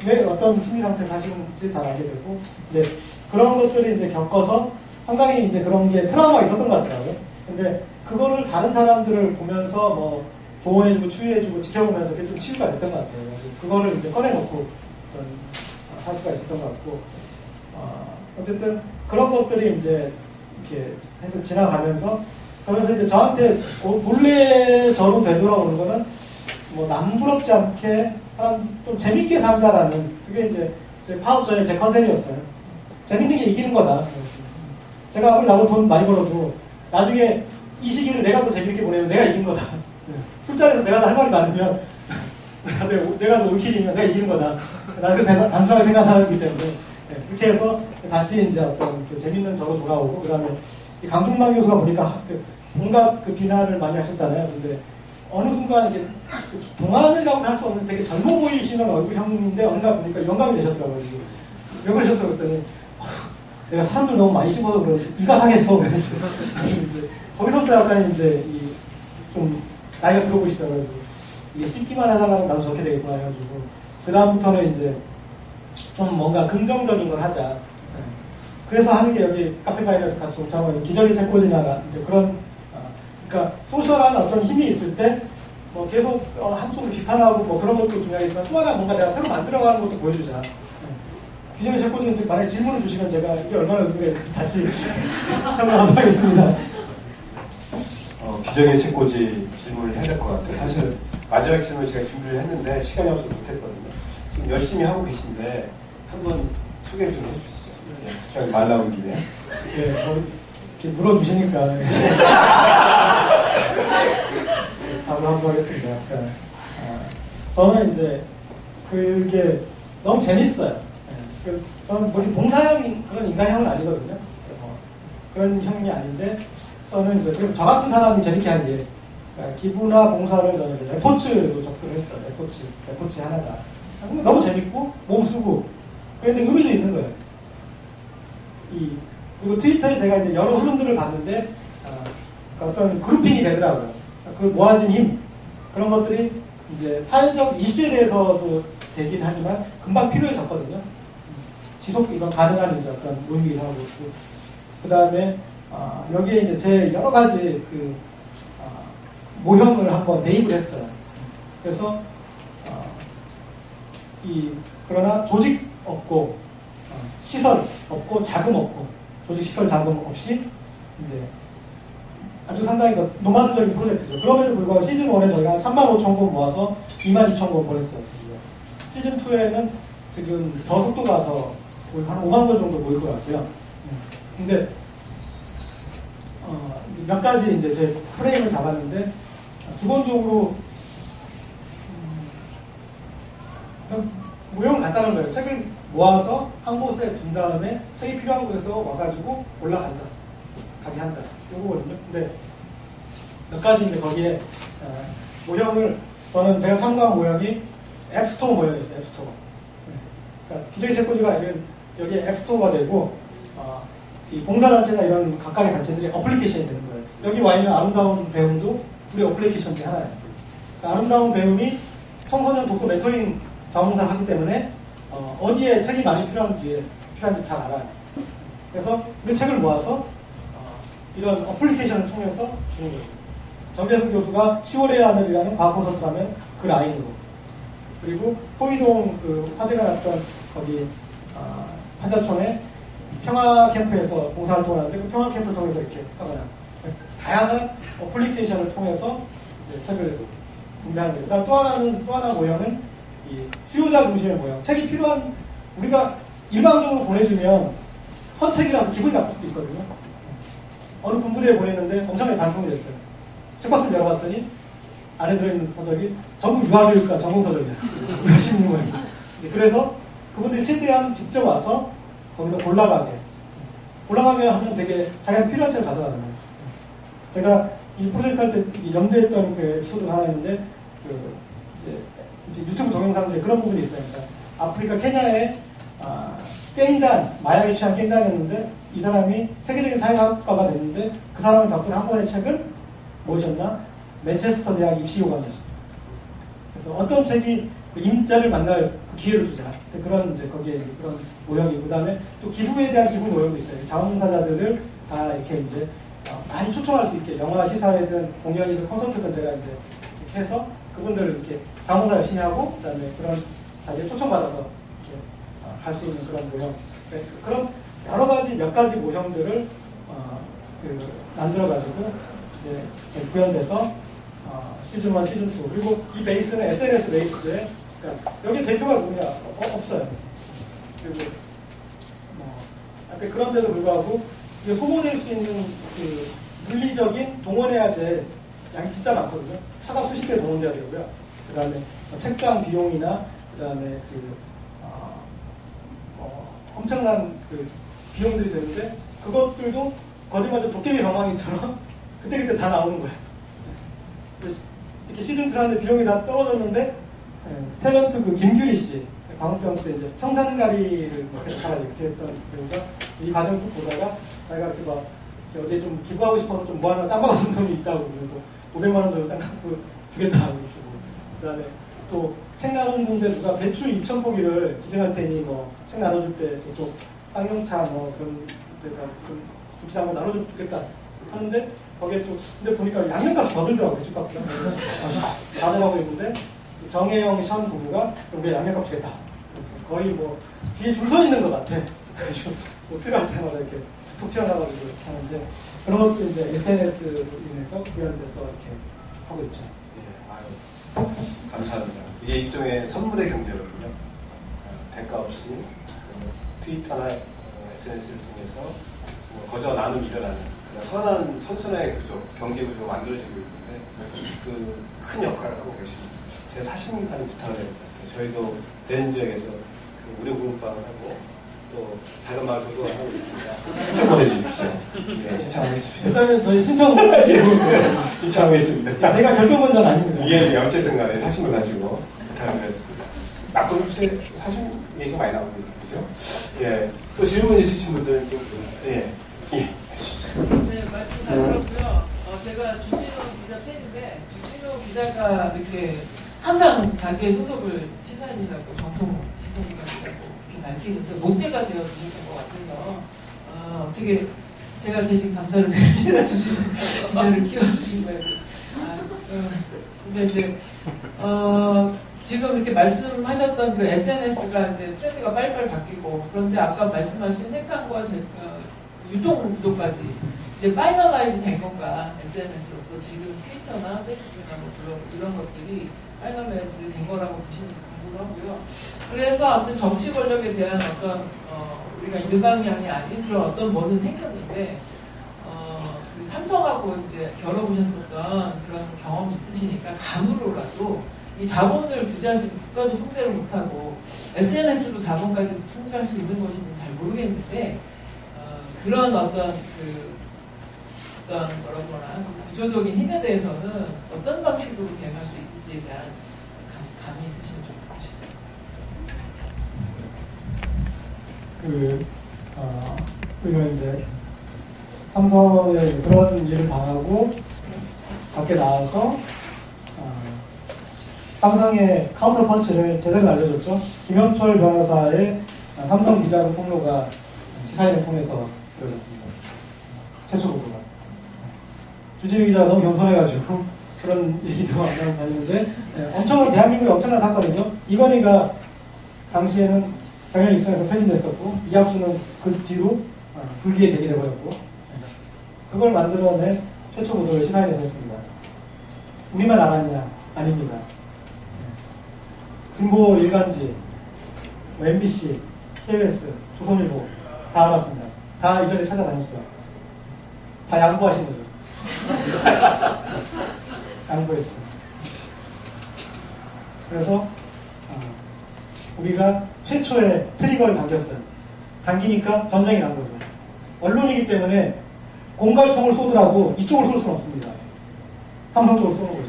왜 어떤 심리 상태에서 하시는지 잘 알게 되고 이제 그런 것들을 이제 겪어서 상당히 이제 그런 게 트라우마가 있었던 것 같더라고요. 근데 그거를 다른 사람들을 보면서 조언해주고 추위해주고 지켜보면서 그게 좀 치유가 됐던 것 같아요. 그거를 이제 꺼내놓고 살 수가 있었던 것 같고 어쨌든 그런 것들이 이제 이렇게 해서 지나가면서 그러면서 이제 저한테 본래저로 되돌아오는 거는 남부럽지 않게 좀 재밌게 산다라는 그게 이제 제 파업 전에 제 컨셉이었어요. 재밌는 게 이기는 거다. 제가 아무리 나도 돈 많이 벌어도 나중에 이 시기를 내가 더 재밌게 보내면 내가 이긴 거다. 술자리에서 내가 더 할 말이 많으면 내가 올킬이면 내가 이기는 거다. 나는 단순하게 생각하는 거기 때문에. 네, 그렇게 해서 다시 이제 어떤 그 재밌는 저로 돌아오고, 그 다음에 강중만 교수가 보니까 온갖 그 비난을 많이 하셨잖아요. 근데 어느 순간 이게 동안이라고 할 수 없는 되게 젊어 보이시는 얼굴형인데 어느 날 보니까 영감이 되셨더라고요. 왜 그러셨어? 그랬더니 내가 사람들 너무 많이 씹어서 그런지 이가 상했어. 이제 거기서부터 약간 이제 좀 나이가 들어 보이시더라고요. 이게 씹기만 하다가 나도 저렇게 되겠구나 해가지고 그 다음부터는 이제 좀 뭔가 긍정적인 걸 하자. 네. 그래서 하는 게 여기 카페가이드에서 같이 동참하는 기적의 책꽂이나 이제 그런 그러니까 소셜한 어떤 힘이 있을 때 뭐 계속 한쪽을 비판하고 뭐 그런 것도 중요하겠지만 또 하나 뭔가 내가 새로 만들어가는 것도 보여주자. 네. 기적의 책꽂이는 즉 만약에 질문을 주시면 제가 이게 얼마나 의미가 있는지 다시 설명하도록 하겠습니다. 기적의 책꽂이 질문을 해야 될 것 같아요. 사실 마지막 질문 제가 준비를 했는데 시간이 없어서 못했거든요. 지금 열심히 하고 계신데 한번 소개를 좀 해주시죠. 네. 제가 말 나온 김에. 네, 이렇게 물어주시니까 답을 한번 하겠습니다. 그러니까, 저는 이제 그게 너무 재밌어요. 네. 저는 뭐 봉사형 그런 인간형은 아니거든요. 그런 형이 아닌데 저는 이제 그래서 저 같은 사람이 재밌게 하는 게 그러니까 기부나 봉사를 저는 이제 레포츠로 접근을 했어요. 레포츠 하나다. 근데 너무 재밌고 몸 쓰고 그런데 의미도 있는 거예요. 그리고 트위터에 제가 이제 여러 흐름들을 봤는데 그러니까 어떤 그룹핑이 되더라고요. 그 모아진 힘 그런 것들이 이제 사회적 이슈에 대해서도 되긴 하지만 금방 필요해졌거든요. 지속 이건 가능한 이제 어떤 모임이기도 하고 그 다음에 여기에 이제 제 여러 가지 그 모형을 한번 대입을 했어요. 그래서 그러나 조직 없고 시설 없고 자금 없고 조직 시설 자금 없이 이제 아주 상당히 노마드적인 프로젝트죠. 그럼에도 불구하고 시즌 1에 저희가 35,000권 모아서 22,000권 보냈어요. 시즌 2에는 지금 더 속도가 더 한 5만 권 정도 모일 것 같고요. 근데 몇 가지 이제 제 프레임을 잡았는데 기본적으로 모형은 간단한 거예요. 책을 모아서 한 곳에 둔 다음에 책이 필요한 곳에서 와가지고 올라간다. 가게 한다. 요거거든요. 근데 몇 가지 이제 거기에 모형을 저는 제가 참고한 모형이 앱스토어 모형이었어요. 앱스토어. 그러니까 기적의 책꽂이가 여기에 앱스토어가 되고 이 봉사단체나 이런 각각의 단체들이 어플리케이션이 되는 거예요. 여기 와 있는 아름다운 배움도 우리 어플리케이션 중 하나예요. 그러니까 아름다운 배움이 청소년 독서 멘토링 자원봉사를 하기 때문에 어디에 책이 많이 필요한지 잘 알아요. 그래서 우리 책을 모아서 이런 어플리케이션을 통해서 주는 거예요. 정재승 교수가 10월의 하늘이라는 과학 콘서트를 하면 그 라인으로 그리고 포이동 그 화재가 났던 거기 한자촌에 평화 캠프에서 봉사활동을 하는데 그 평화 캠프를 통해서 이렇게 하거나 다양한 어플리케이션을 통해서 이제 책을 구매하는 거예요. 그다음 또 하나 모형은 이 수요자 중심의 모형. 책이 필요한 우리가 일방적으로 보내주면 헌책이라서 기분이 나쁠 수도 있거든요. 어느 군부대에 보냈는데 엄청나게 반통이 됐어요. 책박스를 열어봤더니 안에 들어있는 서적이 전부 유아교육과 전공서적이야. 열심히 모임. 그래서 그분들이 최대한 직접 와서 거기서 골라가게 하면 되게 자기한테 필요한 책을 가져가잖아요. 제가 이 프로젝트 할 때 염두했던 그 에피소드가 하나 있는데 이제 유튜브 동영상들에 그런 부분이 있어요. 그러니까 아프리카 케냐에 깽단, 마약에 취한 깽단이었는데 이 사람이 세계적인 사회학과가 됐는데 그 사람을 겪은 한 권의 책은 무엇이었나? 맨체스터 대학 입시요강이었습니다. 그래서 어떤 책이 임자를 만날 그 기회를 주자. 그런 이제 거기에 그런 모형이 그 다음에 또 기부에 대한 기부 모형도 있어요. 자원봉사자들을 다 이렇게 이제 많이 초청할 수 있게 영화 시사회든 공연이든 콘서트든 제가 이제 이렇게 해서 그분들을 이렇게 자원봉사 열심히 하고 그다음에 그런 자리에 초청받아서 이렇게 할 수 있는 그런 모형. 그런 여러 가지 몇 가지 모형들을 만들어가지고 이제 구현돼서 시즌 1, 시즌 2 그리고 이 베이스는 SNS 베이스인데 그러니까 여기 대표가 누구냐 없어요. 그리고 약간 그런데도 불구하고 이게 소모될 수 있는 그 물리적인 동원해야 될 양이 진짜 많거든요. 차가 수십 대 동원돼야 되고요. 그 다음에 책장 비용이나 그다음에 엄청난 비용들이 되는데 그것들도 거짓말처럼 도깨비 방망이처럼 그때그때 다 나오는 거예요. 이렇게 시즌 들어왔는데 비용이 다 떨어졌는데 탤런트 김규리 씨 광우병 때 이제 청산가리를 이렇게 차라리 이렇게 했던 배우가 이 과정 쭉 보다가 자기가 이렇게 막 어제 좀 기부하고 싶어서 좀 모아놓은 짬박한 돈이 있다고 그래서 500만 원 정도 딱 갖고 주겠다고 그러시고 그다음에 또 책 나눠준 분들 누가 배추 2,000포기를 기증할 테니 뭐 책 나눠줄 때 저쪽 쌍용차 뭐 그런 데다 좀 김치 한번 나눠주면 좋겠다 하는데 거기에 또 근데 보니까 양념값이 더 들더라고요. 배추값이 가져가고 있는데 정혜영 션 부부가 우리 양념값 주겠다. 거의 뭐 뒤에 줄 서 있는 것 같아. 그래서 뭐 필요할 때마다 이렇게 툭 튀어나가지고 이렇게 하는데 그런 것도 이제 SNS로 인해서 구현돼서 이렇게 하고 있죠. 예, 아유, 감사합니다. 이게 일종의 선물의 경제거든요. 대가 없이 트위터나 SNS를 통해서 거저 나눔 일어나는 선한 선순환의 구조, 경제 구조가 만들어지고 있는데 그 큰 역할을 하고 계십니다. 제가 사실관리 부탁을 해야 될 것 같아요. 저희도 대전 지역에서 무료 공부방을 하고 또 다른 마을 도서관을 하고 있습니다. 신청 보내주십시오. 네, 신청하겠습니다. 일단은 저희 신청 신청하겠습니다. 제가 결정권자는 아닙니다. 예, 어쨌든 간에 하신 걸 가지고 부탁을 드렸습니다. 낙동 혹시 하신 얘기가 많이 나옵니다. 그죠? 예. 또 질문 있으신 분들은 좀, 예. 예. 네, 말씀 잘 들었고요. 제가 주진우 기자 팬인데, 주진우 기자가 이렇게 항상 자기의 소속을 시사인이라고, 정통 시사인이라고 이렇게 밝히는데, 못대가 되어 주셨던 것 같아서, 어떻게, 제가 대신 감사를 드립니다. 주진우 기자를 키워주신 거예요. 근데 이제, 지금 이렇게 말씀하셨던 그 SNS가 이제 트렌드가 빨리빨리 바뀌고, 그런데 아까 말씀하신 생산과 유통 구조까지 이제 파이널라이즈 된 건가, SNS로서 지금 트위터나 페이스북이나 뭐 블로그 이런 것들이 파이널라이즈 된 거라고 보시는지 궁금하고요. 그래서 아무튼 정치 권력에 대한 어떤 우리가 일방향이 아닌 그런 어떤 뭐는 생겼는데 그 삼성하고 이제 겨뤄보셨었던 그런 경험이 있으시니까 감으로라도 이 자본을 부재하시는 국가도 통제를 못하고 SNS로 자본까지 통제할 수 있는 것인지 잘 모르겠는데 그런 어떤 뭐라고 하나 구조적인 힘에 대해서는 어떤 방식으로 대응할 수 있을지에 대한 감이 있으시면 좀 부탁드립니다. 우리가 이제 삼성에 그런 일을 당하고 밖에 나와서 삼성의 카운터 펀치를 제대로 알려줬죠. 김영철 변호사의 삼성 비자금 폭로가 시사인을 통해서 이루어졌습니다. 최초 보도가. 주진우 기자가 너무 겸손해가지고 그런 얘기도 안 하고 다니는데 엄청난 대한민국의 엄청난 사건이죠. 이건희가 당시에는 경영 일선에서 퇴진됐었고 이학수는 그 뒤로 불기의 객이 되어버렸고 그걸 만들어낸 최초 보도를 시사인에서 했습니다. 우리만 알았냐? 아닙니다. 진보 일간지, MBC, KBS, 조선일보 다 알았습니다. 다 이전에 찾아다녔어요. 다 양보하신 거죠. 양보했어요. 그래서 우리가 최초의 트리거를 당겼어요. 당기니까 전쟁이 난 거죠. 언론이기 때문에 공갈총을 쏘더라도 이쪽을 쏠 수는 없습니다. 삼성 쪽을 쏘는 거죠.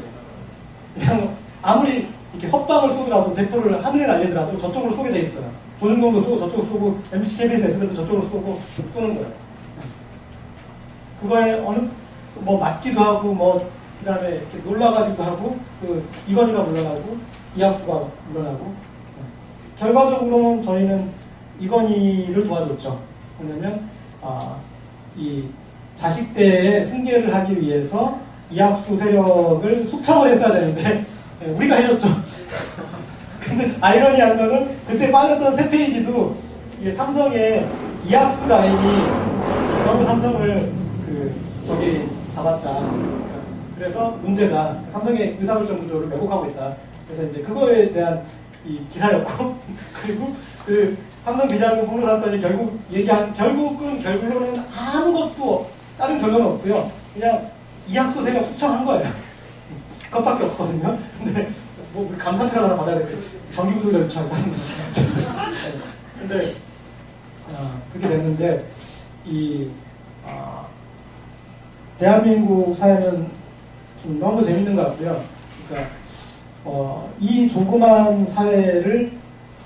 그냥 아무리 이렇게 헛방을 쏘더라도 대포를 하늘에 날리더라도 저쪽으로 쏘게 돼 있어요. 조중동도 쏘고 저쪽으로 쏘고 MBC, KBS, SBS도 저쪽으로 쏘고 쏘는 거예요. 그거에 어느 뭐 맞기도 하고 뭐 그다음에 이렇게 놀라가기도 하고 그 이건희가 물러나고 이학수가 물러나고 결과적으로는 저희는 이건희를 도와줬죠. 왜냐면 이 자식대의 승계를 하기 위해서 이학수 세력을 숙청을 했어야 되는데 우리가 해줬죠. 근데 아이러니한 거는 그때 빠졌던 세 페이지도 이게 삼성의 이학수 라인이 너무 삼성을 저기 잡았다. 그래서 문제다. 삼성의 의사결정 구조를 왜곡하고 있다. 그래서 이제 그거에 대한 이 기사였고 그리고 그 삼성 비자금 폭로 사건이 결국은 아무것도 다른 결론은 없고요. 그냥 이학수 세력 숙청한 거예요. 그것밖에 없거든요. 근데 뭐 우리 감사패를 하나 받아야 되겠지. 전기구조를 유치할 것 같은데. 근데 그렇게 됐는데 대한민국 사회는 좀 너무 재밌는 것 같고요. 그러니까 이 조그만 사회를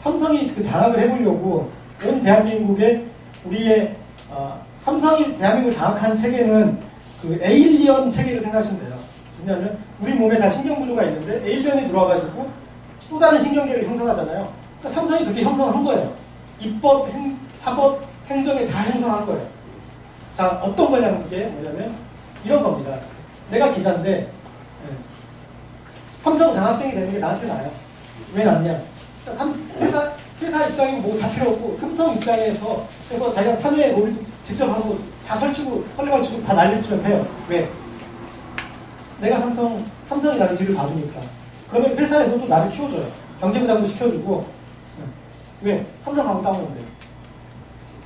삼성이 그 장악을 해보려고 온 대한민국에 우리의 삼성이 대한민국을 장악한 체계는 그 에일리언 체계를 생각하시면 돼요. 왜냐하면 우리 몸에 다 신경구조가 있는데 에일리언이 들어와가지고 또 다른 신경계를 형성하잖아요. 그러니까 삼성이 그렇게 형성한 거예요. 입법, 사법, 행정에 다 형성한 거예요. 자, 어떤 거냐면 이게 뭐냐면 이런 겁니다. 내가 기자인데 삼성 장학생이 되는 게 나한테 나아요. 왜 낫냐? 회사 입장이면 뭐 다 필요 없고 삼성 입장에서 그래서 자기가 사내에 뭘 직접 하고 다 설치고 헐레벌치고 다 난리치면서 해요. 왜? 내가 삼성이 나를 뒤를 봐주니까. 그러면 회사에서도 나를 키워줘요. 경제부담도 시켜주고. 왜? 삼성하고 따오는데.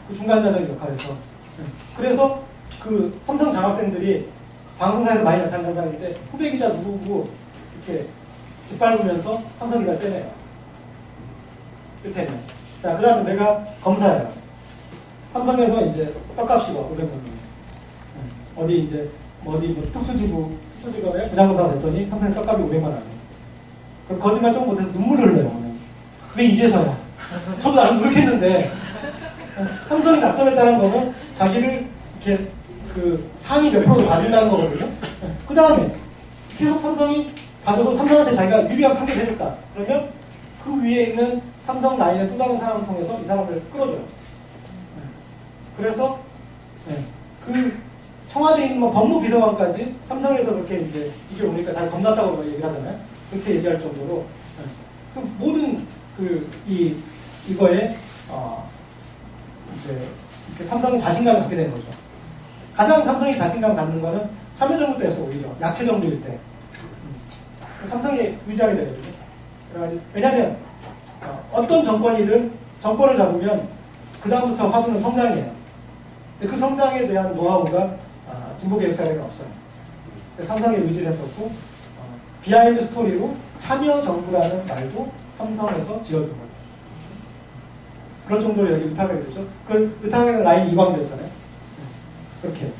그 중간자적인 역할에서. 그래서 그 삼성 장학생들이 방송사에서 많이 나타나는 현상인데 후배 기자 누구고 이렇게 짓밟으면서 삼성 기자를 빼내요. 끝에는. 자, 그 다음에 내가 검사예요. 삼성에서 이제 떡값이 와, 500만 원. 어디 이제, 어디 뭐 특수지검에 부장검사가 됐더니 삼성에 떡값이 500만 원. 그 거짓말 조금 못해서 눈물을 흘려요. 왜 이제서야? 저도 나름 노력했는데, 삼성이 낙점했다는 거는 자기를 이렇게 그 상위 몇 프로를 봐준다는 거거든요. 그 다음에 계속 삼성이 봐줘도 삼성한테 자기가 유리한 판결을 해줬다. 그러면 그 위에 있는 삼성 라인의 또 다른 사람을 통해서 이 사람을 끌어줘요. 그래서 그 청와대에 있는 뭐 법무비서관까지 삼성에서 그렇게 이제 이게 오니까 자기 겁났다고 얘기를 하잖아요. 그렇게 얘기할 정도로 그 모든 이거에 이제 이렇게 삼성이 자신감을 갖게 되는 거죠. 가장 삼성이 자신감 갖는 거는 참여정부 때에서 오히려 약체정부일 때 삼성이 유지하게 되거든요. 그래가지고 왜냐하면 어떤 정권이든 정권을 잡으면 그 다음부터 화두는 성장이에요. 근데 그 성장에 대한 노하우가 진보개혁사에는 없어요. 삼성에 의지를 했었고 비하인드 스토리로 참여정부라는 말도 삼성에서 지어준 거예요. 그럴 정도로 여기 의탁하게 되죠. 그걸 의탁하는 라인 이광재였잖아요. 그렇게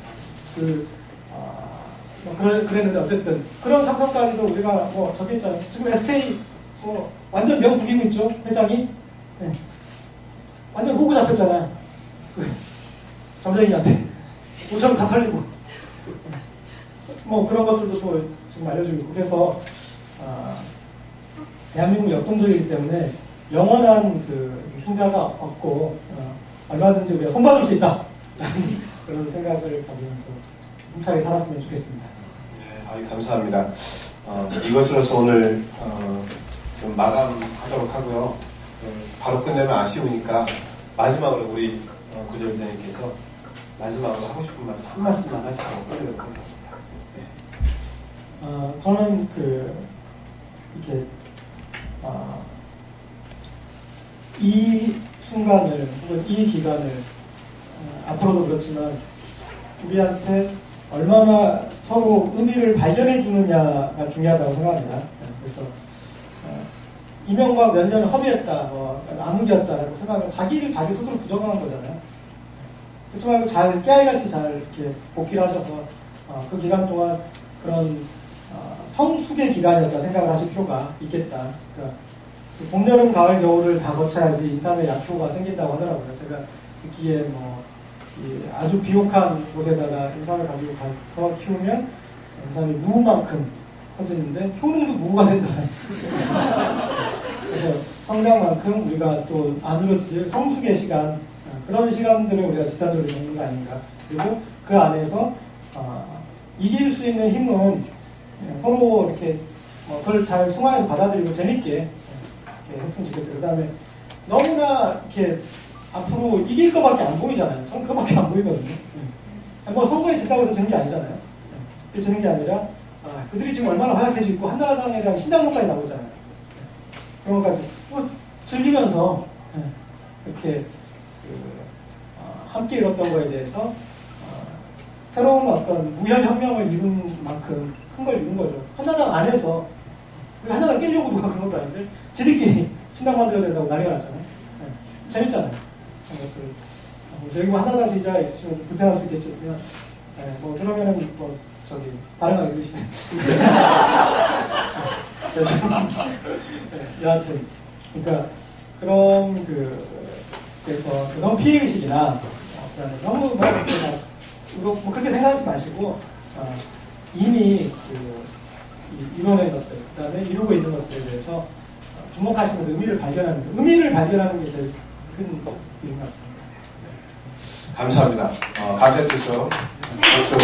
그랬는데 어쨌든 그런 삼성까지도 우리가 뭐 저기 있잖아요. 지금 SK 뭐 완전 명부기고 있죠. 회장이 완전 호구 잡혔잖아요. 점쟁이한테 5천원 다 털리고 뭐 그런 것들도 또 지금 알려주고 있고 그래서 대한민국 역동적이기 때문에 영원한 그 승자가 없고 얼마든지 우리가 손받을 수 있다 그런 생각을 가지면서 힘차게 살았으면 좋겠습니다. 네, 아유, 감사합니다. 이것으로서 오늘 좀 마감하도록 하고요. 바로 끝내면 아쉬우니까 마지막으로 우리 구절기자님께서 마지막으로 하고 싶은 말 한 말씀만 하시고 끝내도록 하겠습니다. 네. 저는 이렇게 이 순간을 혹은 이 기간을 앞으로도 그렇지만 우리한테 얼마나 서로 의미를 발견해 주느냐가 중요하다고 생각합니다. 그래서 이명박 몇 년 허비했다, 뭐 암흑이었다라고 생각하면 자기 스스로 부정하는 거잖아요. 그렇지 말고 잘 깨알같이 잘 이렇게 복귀를 하셔서 그 기간 동안 그런 성숙의 기간이었다 생각을 하실 필요가 있겠다. 그러니까 봄, 여름, 가을, 겨울을 다 거쳐야지 인삼의 약효가 생긴다고 하더라고요. 제가 듣기에 아주 비옥한 곳에다가 인삼을 가지고 가서 키우면 인삼이 무만큼 커지는데 효능도 무가 된다는. 그래서 성장만큼 우리가 또 안으로질 성숙의 시간, 그런 시간들을 우리가 집단적으로 겪는 거 아닌가. 그리고 그 안에서 이길 수 있는 힘은 서로 이렇게 그걸 잘 승화해서 받아들이고 재밌게 했으면 좋겠어요. 그 다음에 너무나 이렇게 앞으로 이길 거밖에 안 보이잖아요. 저는 그거밖에 안 보이거든요. 뭐 선거에 진다고 해서 지는 게 아니잖아요. 그게 지는 게 아니라 그들이 지금 얼마나 활약해지고 있고 한나라당에 대한 신당론까지 나오잖아요. 그런 것까지 즐기면서 이렇게 함께 이뤘던 거에 대해서 새로운 어떤 무혈혁명을 이룬 만큼 큰 걸 이룬 거죠. 한나라당 안에서 하나가 깨려고 누가 그런 것도 아닌데 지들끼리 신당 만들어야 된다고 난리가 났잖아요. 네. 재밌잖아요. 그런 것들. 여기 뭐 하나당 지지자가 있으시면 불편할 수 있겠지만, 네, 뭐 그러면은 뭐 저기 다른 거 읽으시면. 네, 여하튼 그러니까 그런 그래서 너무 피해의식이나 그다음에 너무 뭐 그렇게 생각하지 마시고 이미 이뤄낸 것들, 그다음에 이루고 있는 것들에 대해서 주목하시면서 의미를 발견하는 게 제일 큰 일인 것 같습니다. 감사합니다. 감사해 주셔서 박수.